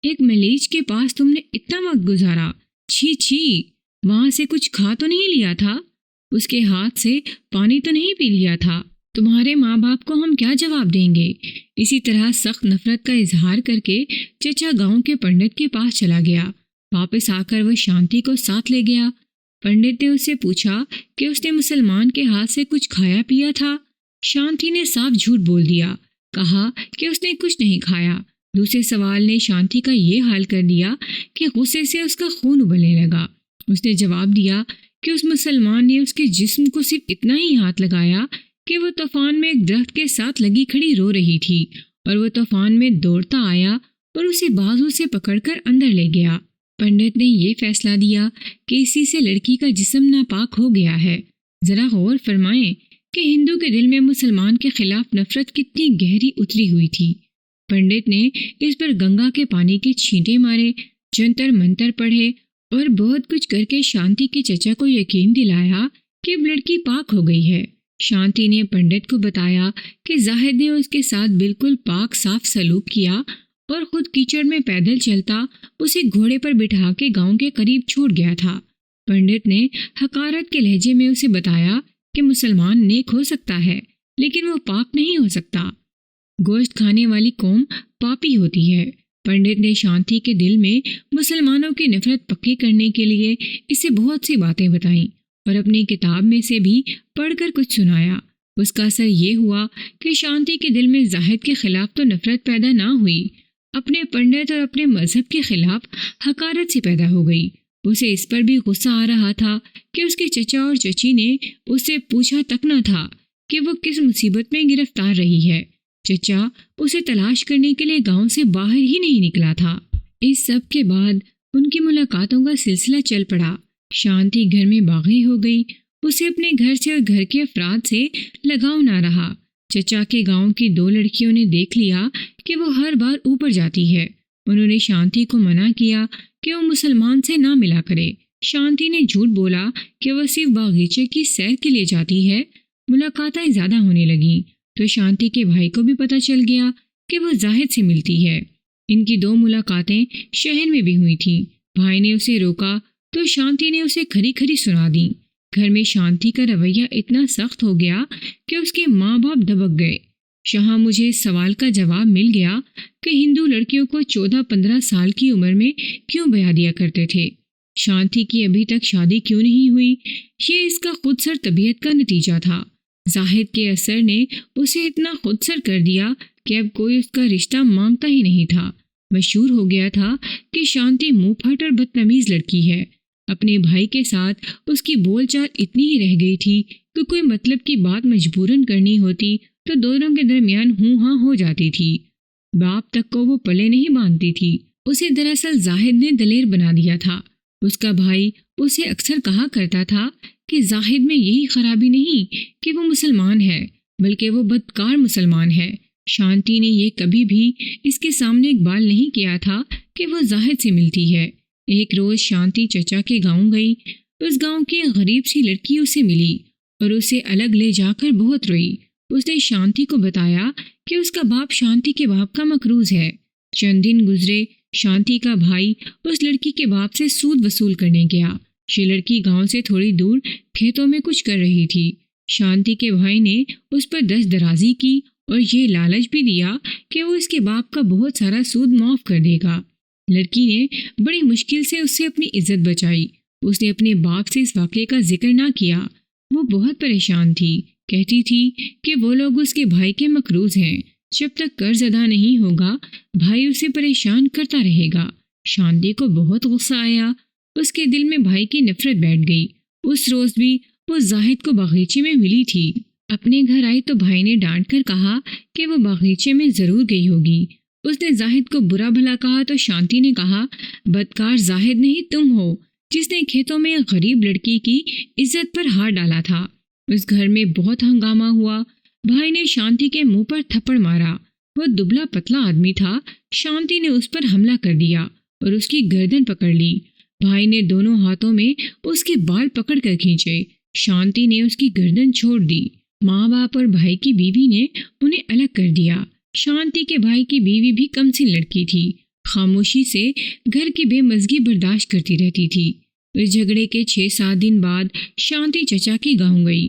ایک ملیچ کے پاس تم نے اتنا وقت گزارا؟ چھی چھی، وہاں سے کچھ کھا تو نہیں لیا تھا؟ اس کے ہاتھ سے پانی تو نہیں پی لیا تھا؟ تمہارے ماں باپ کو ہم کیا جواب دیں گے؟ اسی طرح سخت نفرت کا اظہار کر کے چچا گاؤں کے پنڈت کے پاس چلا گیا۔ واپس آ کر وہ شانتی کو ساتھ لے گیا۔ پنڈت نے اس سے پوچھا کہ اس نے مسلمان کے ہاتھ سے کچھ کھایا پیا تھا۔ شانتی نے صاف جھوٹ بول دیا، کہا کہ اس نے کچھ نہیں کھایا۔ دوسرے سوال نے شانتی کا یہ حال کر دیا کہ غصے سے اس کا خون ابلنے لگا۔ اس نے جواب دیا کہ اس مسلمان نے اس کے جسم کو صرف اتنا ہی ہاتھ لگایا کہ وہ طوفان میں ایک درخت کے ساتھ لگی کھڑی رو رہی تھی اور وہ طوفان میں دوڑتا آیا اور اسے بازو سے پکڑ کر اندر لے گیا۔ پنڈت نے یہ فیصلہ دیا کہ اسی سے لڑکی کا جسم ناپاک ہو گیا ہے۔ ذرا غور فرمائیں کہ ہندو کے دل میں مسلمان کے خلاف نفرت کتنی گہری اتری ہوئی تھی۔ پنڈت نے اس پر گنگا کے پانی کے چھینٹے مارے، جنتر منتر پڑھے اور بہت کچھ کر کے شانتی کے چچا کو یقین دلایا کہ اب لڑکی پاک ہو گئی ہے۔ شانتی نے پنڈت کو بتایا کہ زاہد نے اس کے ساتھ بالکل پاک صاف سلوک کیا اور خود کیچڑ میں پیدل چلتا اسے گھوڑے پر بٹھا کے گاؤں کے قریب چھوڑ گیا تھا۔ پنڈت نے حقارت کے لہجے میں اسے بتایا کہ مسلمان نیک ہو سکتا ہے لیکن وہ پاک نہیں ہو سکتا۔ گوشت کھانے والی قوم پاپی ہوتی ہے۔ پنڈت نے شانتی کے دل میں مسلمانوں کی نفرت پکی کرنے کے لیے اسے بہت سی باتیں بتائیں اور اپنی کتاب میں سے بھی پڑھ کر کچھ سنایا۔ اس کا اثر یہ ہوا کہ شانتی کے دل میں زاہد کے خلاف تو نفرت پیدا نہ ہوئی، اپنے پنڈت اور اپنے مذہب کے خلاف حقارت سے پیدا ہو گئی۔ اسے اس پر بھی غصہ آ رہا تھا کہ اس کے چچا اور چچی نے اس سے پوچھا تک نہ تھا کہ وہ کس مصیبت میں گرفتار رہی ہے۔ چچا اسے تلاش کرنے کے لیے گاؤں سے باہر ہی نہیں نکلا تھا۔ اس سب کے بعد ان کی ملاقاتوں کا سلسلہ چل پڑا۔ شانتی گھر میں باغی ہو گئی۔ اسے اپنے گھر سے اور گھر کے افراد سے لگاؤ نہ رہا۔ چچا کے گاؤں کی 2 لڑکیوں نے دیکھ لیا کہ وہ ہر بار اوپر جاتی ہے۔ انہوں نے شانتی کو منع کیا کہ وہ مسلمان سے نہ ملا کرے۔ شانتی نے جھوٹ بولا کہ وہ صرف باغیچے کی سیر کے لیے جاتی ہے۔ ملاقاتیں زیادہ ہونے لگیں تو شانتی کے بھائی کو بھی پتہ چل گیا کہ وہ زاہد سے ملتی ہے۔ ان کی 2 ملاقاتیں شہر میں بھی ہوئی تھیں۔ بھائی نے اسے روکا تو شانتی نے اسے کھری کھری سنا دیں۔ گھر میں شانتی کا رویہ اتنا سخت ہو گیا کہ اس کے ماں باپ دبک گئے۔ یہاں مجھے اس سوال کا جواب مل گیا کہ ہندو لڑکیوں کو 14-15 سال کی عمر میں کیوں بیاہ دیا کرتے تھے۔ شانتی کی ابھی تک شادی کیوں نہیں ہوئی؟ یہ اس کا خود سر طبیعت کا نتیجہ تھا۔ زاہد کے اثر نے اسے اتنا خود سر کر دیا کہ اب کوئی اس کا رشتہ مانگتا ہی نہیں تھا۔ مشہور ہو گیا تھا کہ شانتی منہ پھٹ اور بدتمیز لڑکی ہے۔ اپنے بھائی کے ساتھ اس کی بول چال اتنی ہی رہ گئی تھی کہ کوئی مطلب کی بات مجبوراً کرنی ہوتی تو دونوں کے درمیان ہوں ہاں ہو جاتی تھی۔ باپ تک کو وہ پلے نہیں باندھتی تھی۔ اسے دراصل زاہد نے دلیر بنا دیا تھا۔ اس کا بھائی اسے اکثر کہا کرتا تھا کہ زاہد میں یہی خرابی نہیں کہ وہ مسلمان ہے بلکہ وہ بدکار مسلمان ہے۔ شانتی نے یہ کبھی بھی اس کے سامنے اقبال نہیں کیا تھا کہ وہ زاہد سے ملتی ہے۔ ایک روز شانتی چچا کے گاؤں گئی۔ اس گاؤں کی ایک غریب سی لڑکی اسے ملی اور اسے الگ لے جا کر بہت روئی۔ اس نے شانتی کو بتایا کہ اس کا باپ شانتی کے باپ کا مقروض ہے۔ چند دن گزرے، شانتی کا بھائی اس لڑکی کے باپ سے سود وصول کرنے گیا۔ یہ لڑکی گاؤں سے تھوڑی دور کھیتوں میں کچھ کر رہی تھی۔ شانتی کے بھائی نے اس پر دست درازی کی اور یہ لالچ بھی دیا کہ وہ اس کے باپ کا بہت سارا سود معاف کر دے گا۔ لڑکی نے بڑی مشکل سے اس سے اپنی عزت بچائی۔ اس نے اپنے باپ سے اس واقعے کا ذکر نہ کیا۔ وہ بہت پریشان تھی، کہتی تھی کہ وہ لوگ اس کے بھائی کے مقروض ہیں، جب تک قرض ادا نہیں ہوگا بھائی اسے پریشان کرتا رہے گا۔ شانتی کو بہت غصہ آیا۔ اس کے دل میں بھائی کی نفرت بیٹھ گئی اس روز بھی وہ زاہد کو باغیچے میں ملی تھی۔ اپنے گھر آئی تو بھائی نے ڈانٹ کر کہا کہ وہ باغیچے میں ضرور گئی ہوگی۔ اس نے زاہد کو برا بھلا کہا تو شانتی نے کہا، بدکار زاہد نہیں تم ہو جس نے کھیتوں میں ایک غریب لڑکی کی عزت پر ہاتھ ڈالا تھا۔ اس گھر میں بہت ہنگامہ ہوا۔ بھائی نے شانتی کے منہ پر تھپڑ مارا۔ وہ دبلا پتلا آدمی تھا۔ شانتی نے اس پر حملہ کر دیا اور اس کی گردن پکڑ لی۔ بھائی نے دونوں ہاتھوں میں اس کے بال پکڑ کر کھینچے۔ شانتی نے اس کی گردن چھوڑ دی۔ ماں باپ اور بھائی کی بیوی نے انہیں الگ کر دیا۔ شانتی کے بھائی کی بیوی بھی کمسن لڑکی تھی۔ خاموشی سے گھر کی بے مزگی برداشت کرتی رہتی تھی۔ اس جھگڑے کے 6-7 دن بعد شانتی چچا کی گاؤں گئی۔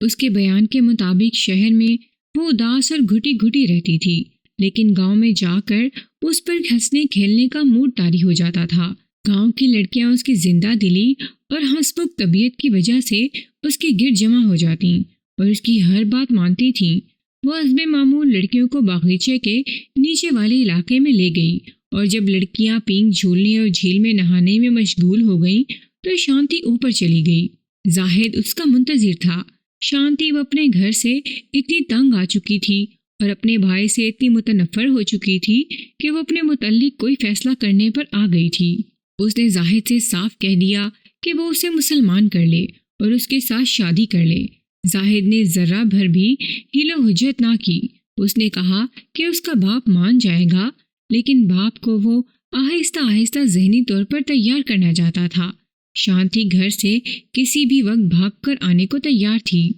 اس کے بیان کے مطابق شہر میں وہ اداس اور گھٹی گھٹی رہتی تھی، لیکن گاؤں میں جا کر اس پر ہنسنے کھیلنے کا موڈ طاری ہو جاتا تھا۔ گاؤں کی لڑکیاں اس کی زندہ دلی اور ہنس مکھ طبیعت کی وجہ سے اس کے گرد جمع ہو جاتیں اور اس کی ہر بات مانتی تھیں۔ وہ حسب معمول لڑکیوں کو باغیچے کے نیچے والے علاقے میں لے گئی، اور جب لڑکیاں پینگ جھولنے اور جھیل میں نہانے میں مشغول ہو گئیں تو شانتی اوپر چلی گئی۔ زاہد اس کا منتظر تھا۔ شانتی وہ اپنے گھر سے اتنی تنگ آ چکی تھی اور اپنے بھائی سے اتنی متنفر ہو چکی تھی کہ وہ اپنے متعلق کوئی فیصلہ کرنے پر آ گئی تھی۔ اس نے زاہد سے صاف کہہ دیا کہ وہ اسے مسلمان کر لے اور اس کے ساتھ شادی کر لے۔ زاہد نے ذرہ بھر بھی حیل و حجت نہ کی۔ اس نے کہا کہ اس کا باپ مان جائے گا، لیکن باپ کو وہ آہستہ آہستہ ذہنی طور پر تیار کرنا چاہتا تھا۔ شانتی گھر سے کسی بھی وقت بھاگ کر آنے کو تیار تھی۔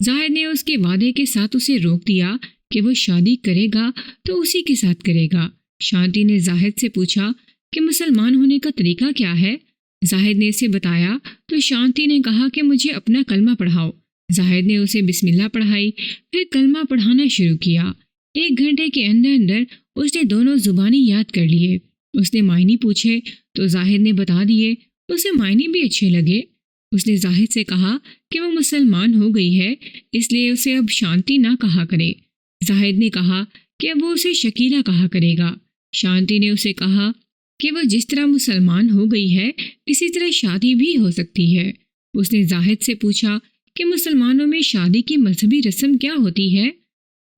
زاہد نے اس کے وعدے کے ساتھ اسے روک دیا کہ وہ شادی کرے گا تو اسی کے ساتھ کرے گا۔ شانتی نے زاہد سے پوچھا کہ مسلمان ہونے کا طریقہ کیا ہے؟ زاہد نے اسے بتایا تو شانتی نے کہا کہ مجھے اپنا کلمہ پڑھاؤ۔ زاہد نے اسے بسم اللہ پڑھائی، پھر کلمہ پڑھانا شروع کیا۔ 1 گھنٹے کے اندر اندر اس نے دونوں زبانی یاد کر لیے۔ اس نے معنی پوچھے تو زاہد نے بتا دیے۔ اسے معنی بھی اچھے لگے۔ اس نے زاہد سے کہا کہ وہ مسلمان ہو گئی ہے، اس لیے اسے اب شانتی نہ کہا کرے۔ زاہد نے کہا کہ اب وہ اسے شکیلہ کہا کرے گا۔ شانتی نے اسے کہا کہ وہ جس طرح مسلمان ہو گئی ہے اسی طرح شادی بھی ہو سکتی ہے۔ اس نے زاہد سے پوچھا کہ مسلمانوں میں شادی کی مذہبی رسم کیا ہوتی ہے؟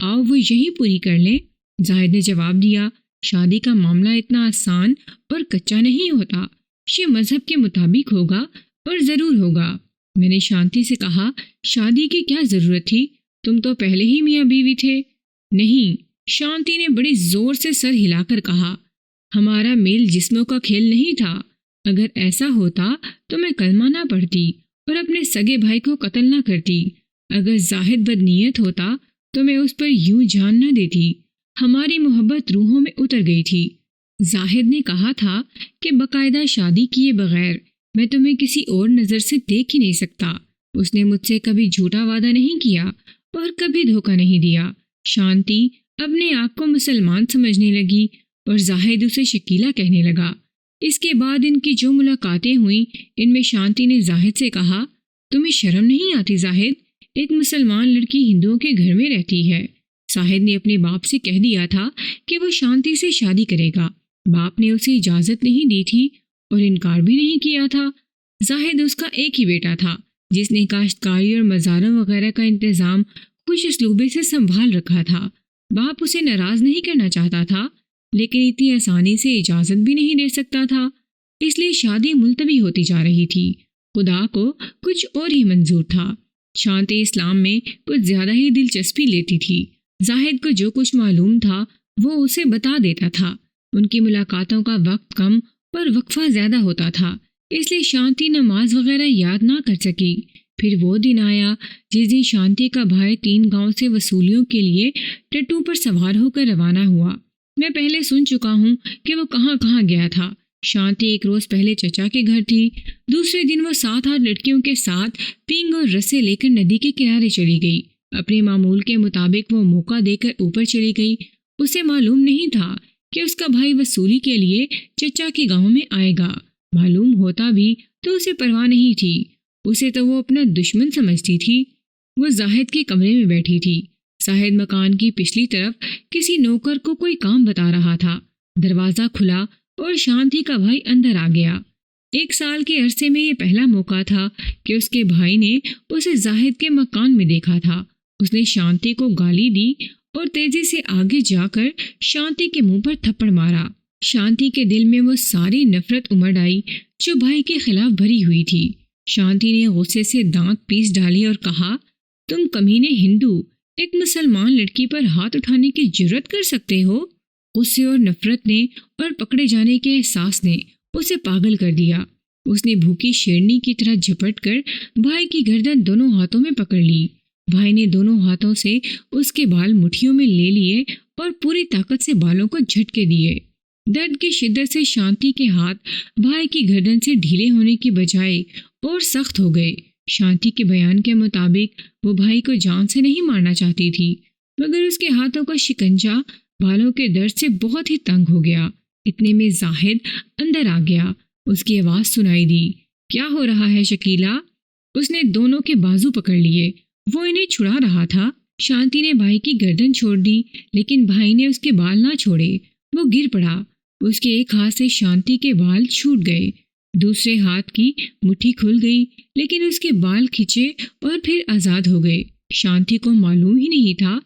آؤ وہ یہی پوری کر لیں۔ زاہد نے جواب دیا، شادی کا معاملہ اتنا آسان اور کچا نہیں ہوتا، یہ مذہب کے مطابق ہوگا اور ضرور ہوگا۔ میں نے شانتی سے کہا، شادی کی کیا ضرورت تھی؟ تم تو پہلے ہی میاں بیوی تھے۔ نہیں، شانتی نے بڑی زور سے سر ہلا کر کہا، ہمارا میل جسموں کا کھیل نہیں تھا۔ اگر ایسا ہوتا تو میں کلمہ نہ پڑھتی اور اپنے سگے بھائی کو قتل نہ کرتی۔ اگر زاہد بدنیت ہوتا تو میں اس پر یوں جان نہ دیتی۔ ہماری محبت روحوں میں اتر گئی تھی۔ زاہد نے کہا تھا کہ باقاعدہ شادی کیے بغیر میں تمہیں کسی اور نظر سے دیکھ ہی نہیں سکتا۔ اس نے مجھ سے کبھی جھوٹا وعدہ نہیں کیا اور کبھی دھوکہ نہیں دیا۔ شانتی اپنے آپ کو مسلمان سمجھنے لگی اور زاہد اسے شکیلہ کہنے لگا۔ اس کے بعد ان کی جو ملاقاتیں ہوئیں ان میں شانتی نے زاہد سے کہا، تمہیں شرم نہیں آتی زاہد؟ ایک مسلمان لڑکی ہندوؤں کے گھر میں رہتی ہے۔ زاہد نے اپنے باپ سے کہہ دیا تھا کہ وہ شانتی سے شادی کرے گا۔ باپ نے اسے اجازت نہیں دی تھی اور انکار بھی نہیں کیا تھا۔ زاہد اس کا ایک ہی بیٹا تھا جس نے کاشتکاری اور مزاروں وغیرہ کا انتظام خوش اسلوبے سے سنبھال رکھا تھا۔ باپ اسے ناراض نہیں کرنا چاہتا تھا، لیکن اتنی آسانی سے اجازت بھی نہیں دے سکتا تھا، اس لیے شادی ملتوی ہوتی جا رہی تھی۔ خدا کو کچھ اور ہی منظور تھا۔ شانتی اسلام میں کچھ زیادہ ہی دلچسپی لیتی تھی۔ زاہد کو جو کچھ معلوم تھا وہ اسے بتا دیتا تھا۔ ان کی ملاقاتوں کا وقت کم اور وقفہ زیادہ ہوتا تھا، اس لیے شانتی نماز وغیرہ یاد نہ کر سکی۔ پھر وہ دن آیا جس دن شانتی کا بھائی 3 گاؤں سے وصولیوں کے لیے ٹٹو پر سوار ہو کر روانہ ہوا۔ میں پہلے سن چکا ہوں کہ وہ کہاں کہاں گیا تھا۔ شانتی ایک روز پہلے چچا کے گھر تھی، دوسرے دن وہ 7-8 لڑکیوں کے ساتھ پینگ اور رسے لے کر ندی کے کنارے چلی گئی۔ اپنے معمول کے مطابق وہ موقع دے کر اوپر چلی گئی۔ اسے معلوم نہیں تھا کہ اس کا بھائی وصولی کے لیے چچا کے گاؤں میں آئے گا۔ معلوم ہوتا بھی تو اسے پرواہ نہیں تھی، اسے تو وہ اپنا دشمن سمجھتی تھی۔ وہ زاہد کے کمرے میں بیٹھی تھی۔ زاہد مکان کی پچھلی طرف کسی نوکر کو کوئی کام بتا رہا تھا۔ دروازہ کھلا اور شانتی کا بھائی اندر آ گیا۔ 1 سال کے عرصے میں یہ پہلا موقع تھا کہ اس کے بھائی نے اسے زاہد کے مکان میں دیکھا تھا۔ اس نے شانتی کو گالی دی اور تیزی سے آگے جا کر شانتی کے منہ پر تھپڑ مارا۔ شانتی کے دل میں وہ ساری نفرت امڑ آئی جو بھائی کے خلاف بھری ہوئی تھی۔ شانتی نے غصے سے دانت پیس ڈالی اور کہا، تم کمینے ہندو ایک مسلمان لڑکی پر ہاتھ اٹھانے کی جرت کر سکتے ہو؟ غصے اور نفرت نے اور پکڑے جانے کے احساس نے اسے پاگل کر دیا۔ اس نے بھوکی شیرنی کی طرح جھپٹ کر بھائی کی گردن دونوں ہاتھوں میں پکڑ لی۔ بھائی نے دونوں ہاتھوں سے اس کے بال مٹھیوں میں لے لیے اور پوری طاقت سے بالوں کو جھٹکے دیے۔ درد کی شدت سے شانتی کے ہاتھ بھائی کی گردن سے ڈھیلے ہونے کی بجائے اور سخت ہو گئے۔ شانتی کے بیان کے مطابق وہ بھائی کو جان سے نہیں مارنا چاہتی تھی، مگر اس کے ہاتھوں کا شکنجہ بالوں کے درد سے بہت ہی تنگ ہو گیا۔ اتنے میں زاہد اندر آ گیا۔ اس کی آواز سنائی دی، کیا ہو رہا ہے شکیلا؟ اس نے دونوں کے بازو پکڑ لیے، وہ انہیں چھڑا رہا تھا۔ شانتی نے بھائی کی گردن چھوڑ دی، لیکن بھائی نے اس کے بال نہ چھوڑے۔ وہ گر پڑا۔ اس کے ایک ہاتھ سے شانتی کے بال چھوٹ گئے، دوسرے ہاتھ کی مٹھی کھل گئی، لیکن اس کے بال کھچے اور پھر آزاد ہو گئے۔ شانتی کو معلوم ہی نہیں تھا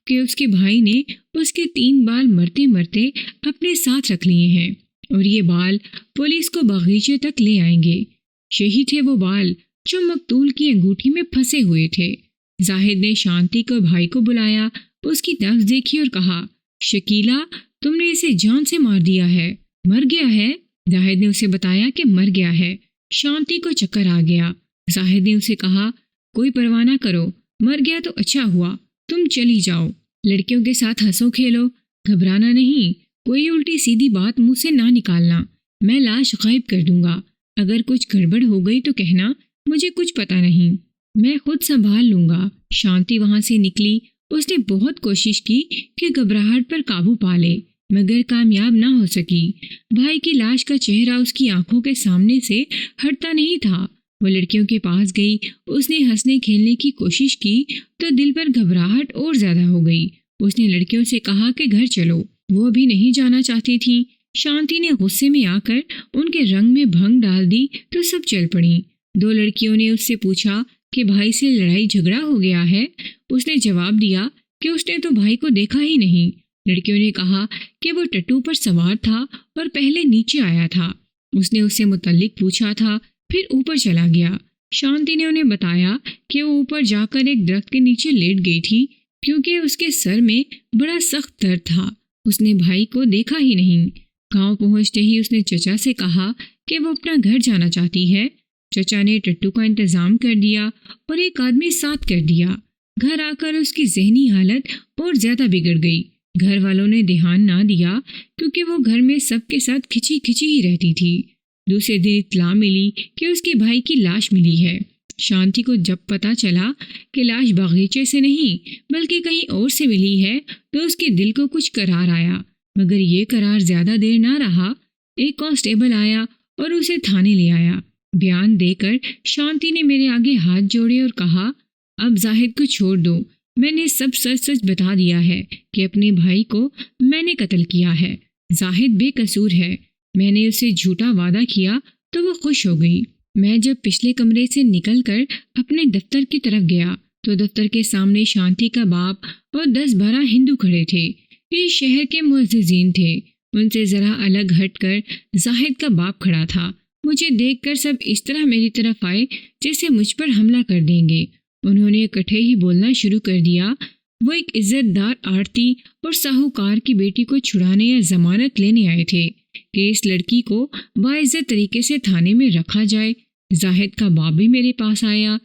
کہ اس کے بھائی نے اس کے 3 بال مرتے مرتے اپنے ساتھ رکھ لیے ہیں اور یہ بال پولیس کو باغیچے تک لے آئیں گے۔ یہی تھے وہ بال جو مقتول کی انگوٹھی میں پھنسے ہوئے تھے۔ زاہد نے شانتی کو بھائی کو بلایا، اس کی نبض دیکھی اور کہا، شکیلا، تم نے اسے جان سے مار دیا ہے، مر گیا ہے۔ زاہد نے اسے بتایا کہ مر گیا ہے۔ شانتی کو چکر آ گیا۔ زاہد نے اسے کہا، کوئی پرواہ نہ کرو، مر گیا تو اچھا ہوا، تم چلی جاؤ، لڑکیوں کے ساتھ ہنسو کھیلو، گھبرانا نہیں، کوئی الٹی سیدھی بات منہ سے نہ نکالنا، میں لاش غائب کر دوں گا، اگر کچھ گڑبڑ ہو گئی تو کہنا، مجھے کچھ پتہ نہیں، میں خود سنبھال لوں گا۔ شانتی وہاں سے نکلی۔ اس نے بہت کوشش کی کہ گھبراہٹ پر قابو پا لے، مگر کامیاب نہ ہو سکی۔ بھائی کی لاش کا چہرہ اس کی آنکھوں کے سامنے سے ہٹتا نہیں تھا۔ وہ لڑکیوں کے پاس گئی، اس نے ہنسنے کھیلنے کی کوشش کی تو دل پر گھبراہٹ اور زیادہ ہو گئی۔ اس نے لڑکیوں سے کہا کہ گھر چلو، وہ بھی نہیں جانا چاہتی تھیں۔ شانتی نے غصے میں آ کر ان کے رنگ میں بھنگ ڈال دی تو سب چل پڑیں۔ 2 لڑکیوں نے اس سے پوچھا کہ بھائی سے لڑائی جھگڑا ہو گیا ہے۔ اس نے جواب دیا کہ اس نے تو بھائی کو دیکھا ہی نہیں۔ لڑکیوں نے کہا کہ وہ ٹٹو پر سوار تھا اور پہلے نیچے آیا تھا۔ اس نے اس سے متعلق پوچھا تھا، پھر اوپر چلا گیا۔ شانتی نے انہیں بتایا کہ وہ اوپر جا کر ایک درخت کے نیچے لیٹ گئی تھی کیونکہ اس کے سر میں بڑا سخت درد تھا۔ اس نے بھائی کو دیکھا ہی نہیں۔ گاؤں پہنچتے ہی اس نے چچا سے کہا کہ وہ اپنا گھر جانا چاہتی ہے۔ چچا نے ٹٹو کا انتظام کر دیا اور ایک آدمی ساتھ کر دیا۔ گھر آ کر اس کی ذہنی حالت اور زیادہ بگڑ گئی۔ گھر والوں نے دھیان نہ دیا کیونکہ وہ گھر میں سب کے ساتھ کھچی کھچی ہی رہتی تھی۔ دوسرے دن اطلاع ملی کہ اس کے بھائی کی لاش ملی ہے۔ شانتی کو جب پتہ چلا کہ لاش باغیچے سے نہیں بلکہ کہیں اور سے ملی ہے تو اس کے دل کو کچھ قرار آیا، مگر یہ قرار زیادہ دیر نہ رہا۔ ایک کانسٹیبل آیا اور اسے تھانے لے آیا۔ بیان دے کر شانتی نے میرے آگے ہاتھ جوڑے اور کہا، اب زاہد کو چھوڑ دو، میں نے سب سچ سچ بتا دیا ہے کہ اپنے بھائی کو میں نے قتل کیا ہے، زاہد بے قصور ہے، میں نے اسے جھوٹا وعدہ کیا تو وہ خوش ہو گئی۔ میں جب پچھلے کمرے سے نکل کر اپنے دفتر کی طرف گیا تو دفتر کے سامنے شانتی کا باپ اور 10-12 ہندو کھڑے تھے۔ یہ شہر کے معززین تھے۔ ان سے ذرا الگ ہٹ کر زاہد کا باپ کھڑا تھا۔ مجھے دیکھ کر سب اس طرح میری طرف آئے جیسے مجھ پر حملہ کر دیں گے۔ انہوں نے اکٹھے ہی بولنا شروع کر دیا۔ وہ ایک عزت دار آڑتی اور ساہوکار کی بیٹی کو چھڑانے یا ضمانت لینے آئے تھے کہ اس لڑکی کو باعزت طریقے سے تھانے میں رکھا جائے۔ زاہد کا باپ بھی میرے پاس آیا۔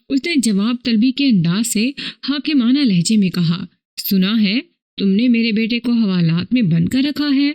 اس نے جواب طلبی کے انداز سے حاکمانہ لہجے میں کہا، سنا ہے تم نے میرے بیٹے کو حوالات میں بند کر رکھا ہے،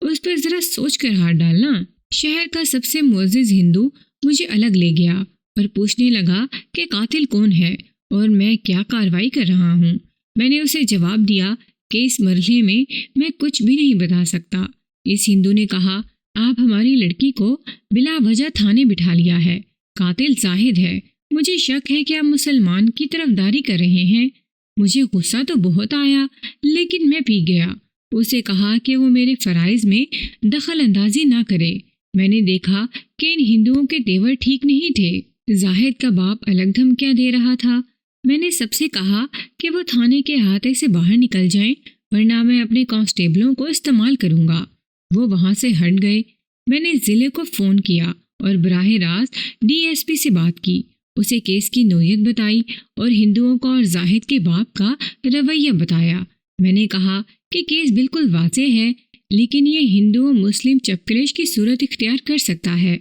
اس پر ذرا سوچ کر ہاتھ ڈالنا۔ شہر کا سب سے معزز ہندو مجھے الگ لے گیا اور پوچھنے لگا کہ قاتل کون ہے اور میں کیا کارروائی کر رہا ہوں۔ میں نے اسے جواب دیا کہ اس مرحلے میں کچھ بھی نہیں بتا سکتا۔ اس ہندو نے کہا، آپ ہماری لڑکی کو بلا وجہ تھانے بٹھا لیا ہے، قاتل زاہد ہے، مجھے شک ہے کہ آپ مسلمان کی طرفداری کر رہے ہیں۔ مجھے غصہ تو بہت آیا لیکن میں پی گیا۔ اسے کہا کہ وہ میرے فرائض میں دخل اندازی نہ کرے۔ میں نے دیکھا کہ ان ہندوؤں کے تیور ٹھیک نہیں تھے۔ زاہد کا باپ الگ دھمکیاں دے رہا تھا۔ میں نے سب سے کہا کہ وہ تھانے کے احاطے سے باہر نکل جائیں، ورنہ میں اپنے کانسٹیبلوں کو استعمال کروں گا۔ وہ وہاں سے ہٹ گئے۔ میں نے ضلع کو فون کیا اور براہ راست ڈی ایس پی سے بات کی، اسے کیس کی نوعیت بتائی اور ہندوؤں کا اور زاہد کے باپ کا رویہ بتایا۔ میں نے کہا کہ کیس بالکل واضح ہے، لیکن یہ ہندو مسلم چپکلیش کی صورت اختیار کر سکتا ہے۔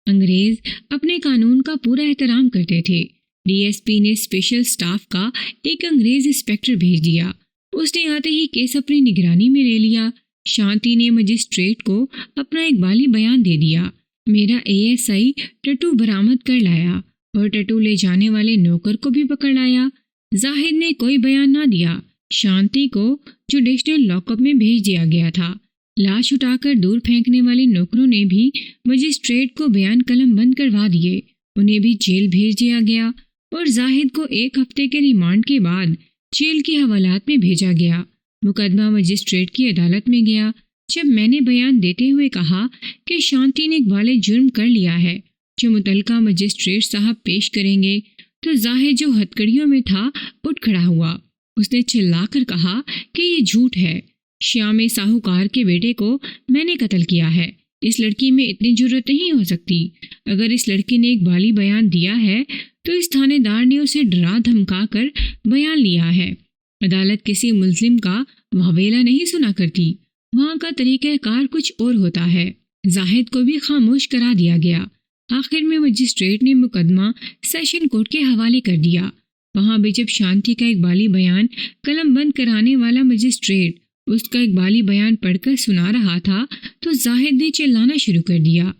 انگریز اپنے قانون کا پورا احترام کرتے تھے۔ ڈی ایس پی نے اسپیشل سٹاف کا ایک انگریز انسپیکٹر بھیج دیا۔ اس نے آتے ہی کیس اپنی نگرانی میں لے لیا۔ شانتی نے مجسٹریٹ کو اپنا اقبالی بیان دے دیا۔ میرا اے ایس آئی ٹٹو برآمد کر لایا اور ٹٹو لے جانے والے نوکر کو بھی پکڑ لایا۔ زاہد نے کوئی بیان نہ دیا۔ شانتی کو جوڈیشنل لاک اپ میں بھیج دیا گیا تھا۔ لاش اٹھا کر دور پھینکنے والے نوکروں نے بھی مجسٹریٹ کو بیان قلم بند کروا دیے۔ انہیں بھی جیل بھیج دیا گیا اور زاہد کو 1 ہفتے کے ریمانڈ کے بعد جیل کی حوالات میں بھیجا گیا۔ مقدمہ مجسٹریٹ کی عدالت میں گیا۔ جب میں نے بیان دیتے ہوئے کہا کہ شانتی نے اقبال جرم کر لیا ہے جو متعلقہ مجسٹریٹ صاحب پیش کریں گے، تو زاہد جو ہتکڑیوں میں تھا اٹھ کھڑا ہوا۔ اس نے چلا کر کہا کہ یہ جھوٹ ہے، شیام ساہوکار کے بیٹے کو میں نے قتل کیا ہے۔ اس لڑکی میں اتنی جرت نہیں ہو سکتی۔ اگر اس لڑکی نے اقبالی بیان دیا ہے تو اس تھانے دار نے اسے ڈرا دھمکا کر بیان لیا ہے۔ عدالت کسی ملزم کا واویلا نہیں سنا کرتی، وہاں کا طریقہ کار کچھ اور ہوتا ہے۔ زاہد کو بھی خاموش کرا دیا گیا۔ آخر میں مجسٹریٹ نے مقدمہ سیشن کورٹ کے حوالے کر دیا۔ وہاں بھی جب شانتی کا اقبالی بیان قلم بند کرانے والا مجسٹریٹ اس کا اقبالی بیان پڑھ کر سنا رہا تھا تو زاہد نے چلانا شروع کر دیا،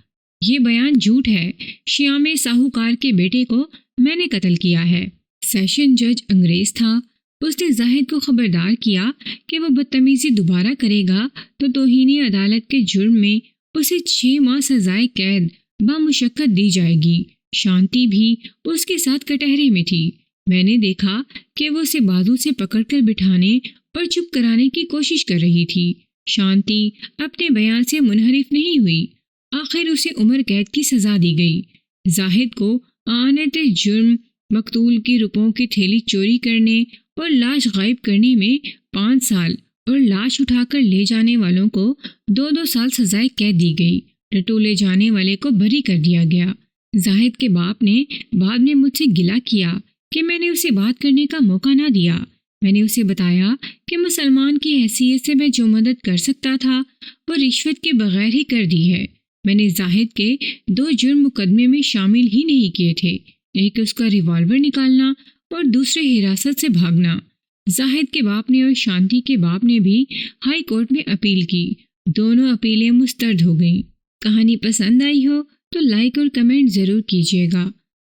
یہ بیان جھوٹ ہے، شیام ساہوکار کے بیٹے کو میں نے قتل کیا ہے۔ سیشن جج انگریز تھا۔ اس نے زاہد کو خبردار کیا کہ وہ بدتمیزی دوبارہ کرے گا تو توہین عدالت کے جرم میں اسے 6 ماہ سزائے قید بامشقت دی جائے گی۔ شانتی بھی اس کے ساتھ کٹہرے میں تھی۔ میں نے دیکھا کہ وہ اسے بازو سے پکڑ کر بٹھانے اور چپ کرانے کی کوشش کر رہی تھی۔ شانتی اپنے بیان سے منحرف نہیں ہوئی۔ آخر اسے عمر قید کی سزا دی گئی۔ زاہد کو اعانت جرم، مقتول کی روپوں کی تھیلی چوری کرنے اور لاش غائب کرنے میں 5 سال اور لاش اٹھا کر لے جانے والوں کو 2 سال سزائے قید دی گئی۔ ٹٹو لے جانے والے کو بری کر دیا گیا۔ زاہد کے باپ نے بعد میں مجھ سے گلہ کیا کہ میں نے اسے بات کرنے کا موقع نہ دیا۔ میں نے اسے بتایا کہ مسلمان کی حیثیت سے میں جو مدد کر سکتا تھا وہ رشوت کے بغیر ہی کر دی ہے۔ میں نے زاہد کے 2 جرم مقدمے میں شامل ہی نہیں کیے تھے، ایک اس کا ریوالور نکالنا اور دوسرے حراست سے بھاگنا۔ زاہد کے باپ نے اور شانتی کے باپ نے بھی ہائی کورٹ میں اپیل کی۔ دونوں اپیلیں مسترد ہو گئیں۔ کہانی پسند آئی ہو تو لائک اور کمنٹ ضرور کیجیے گا۔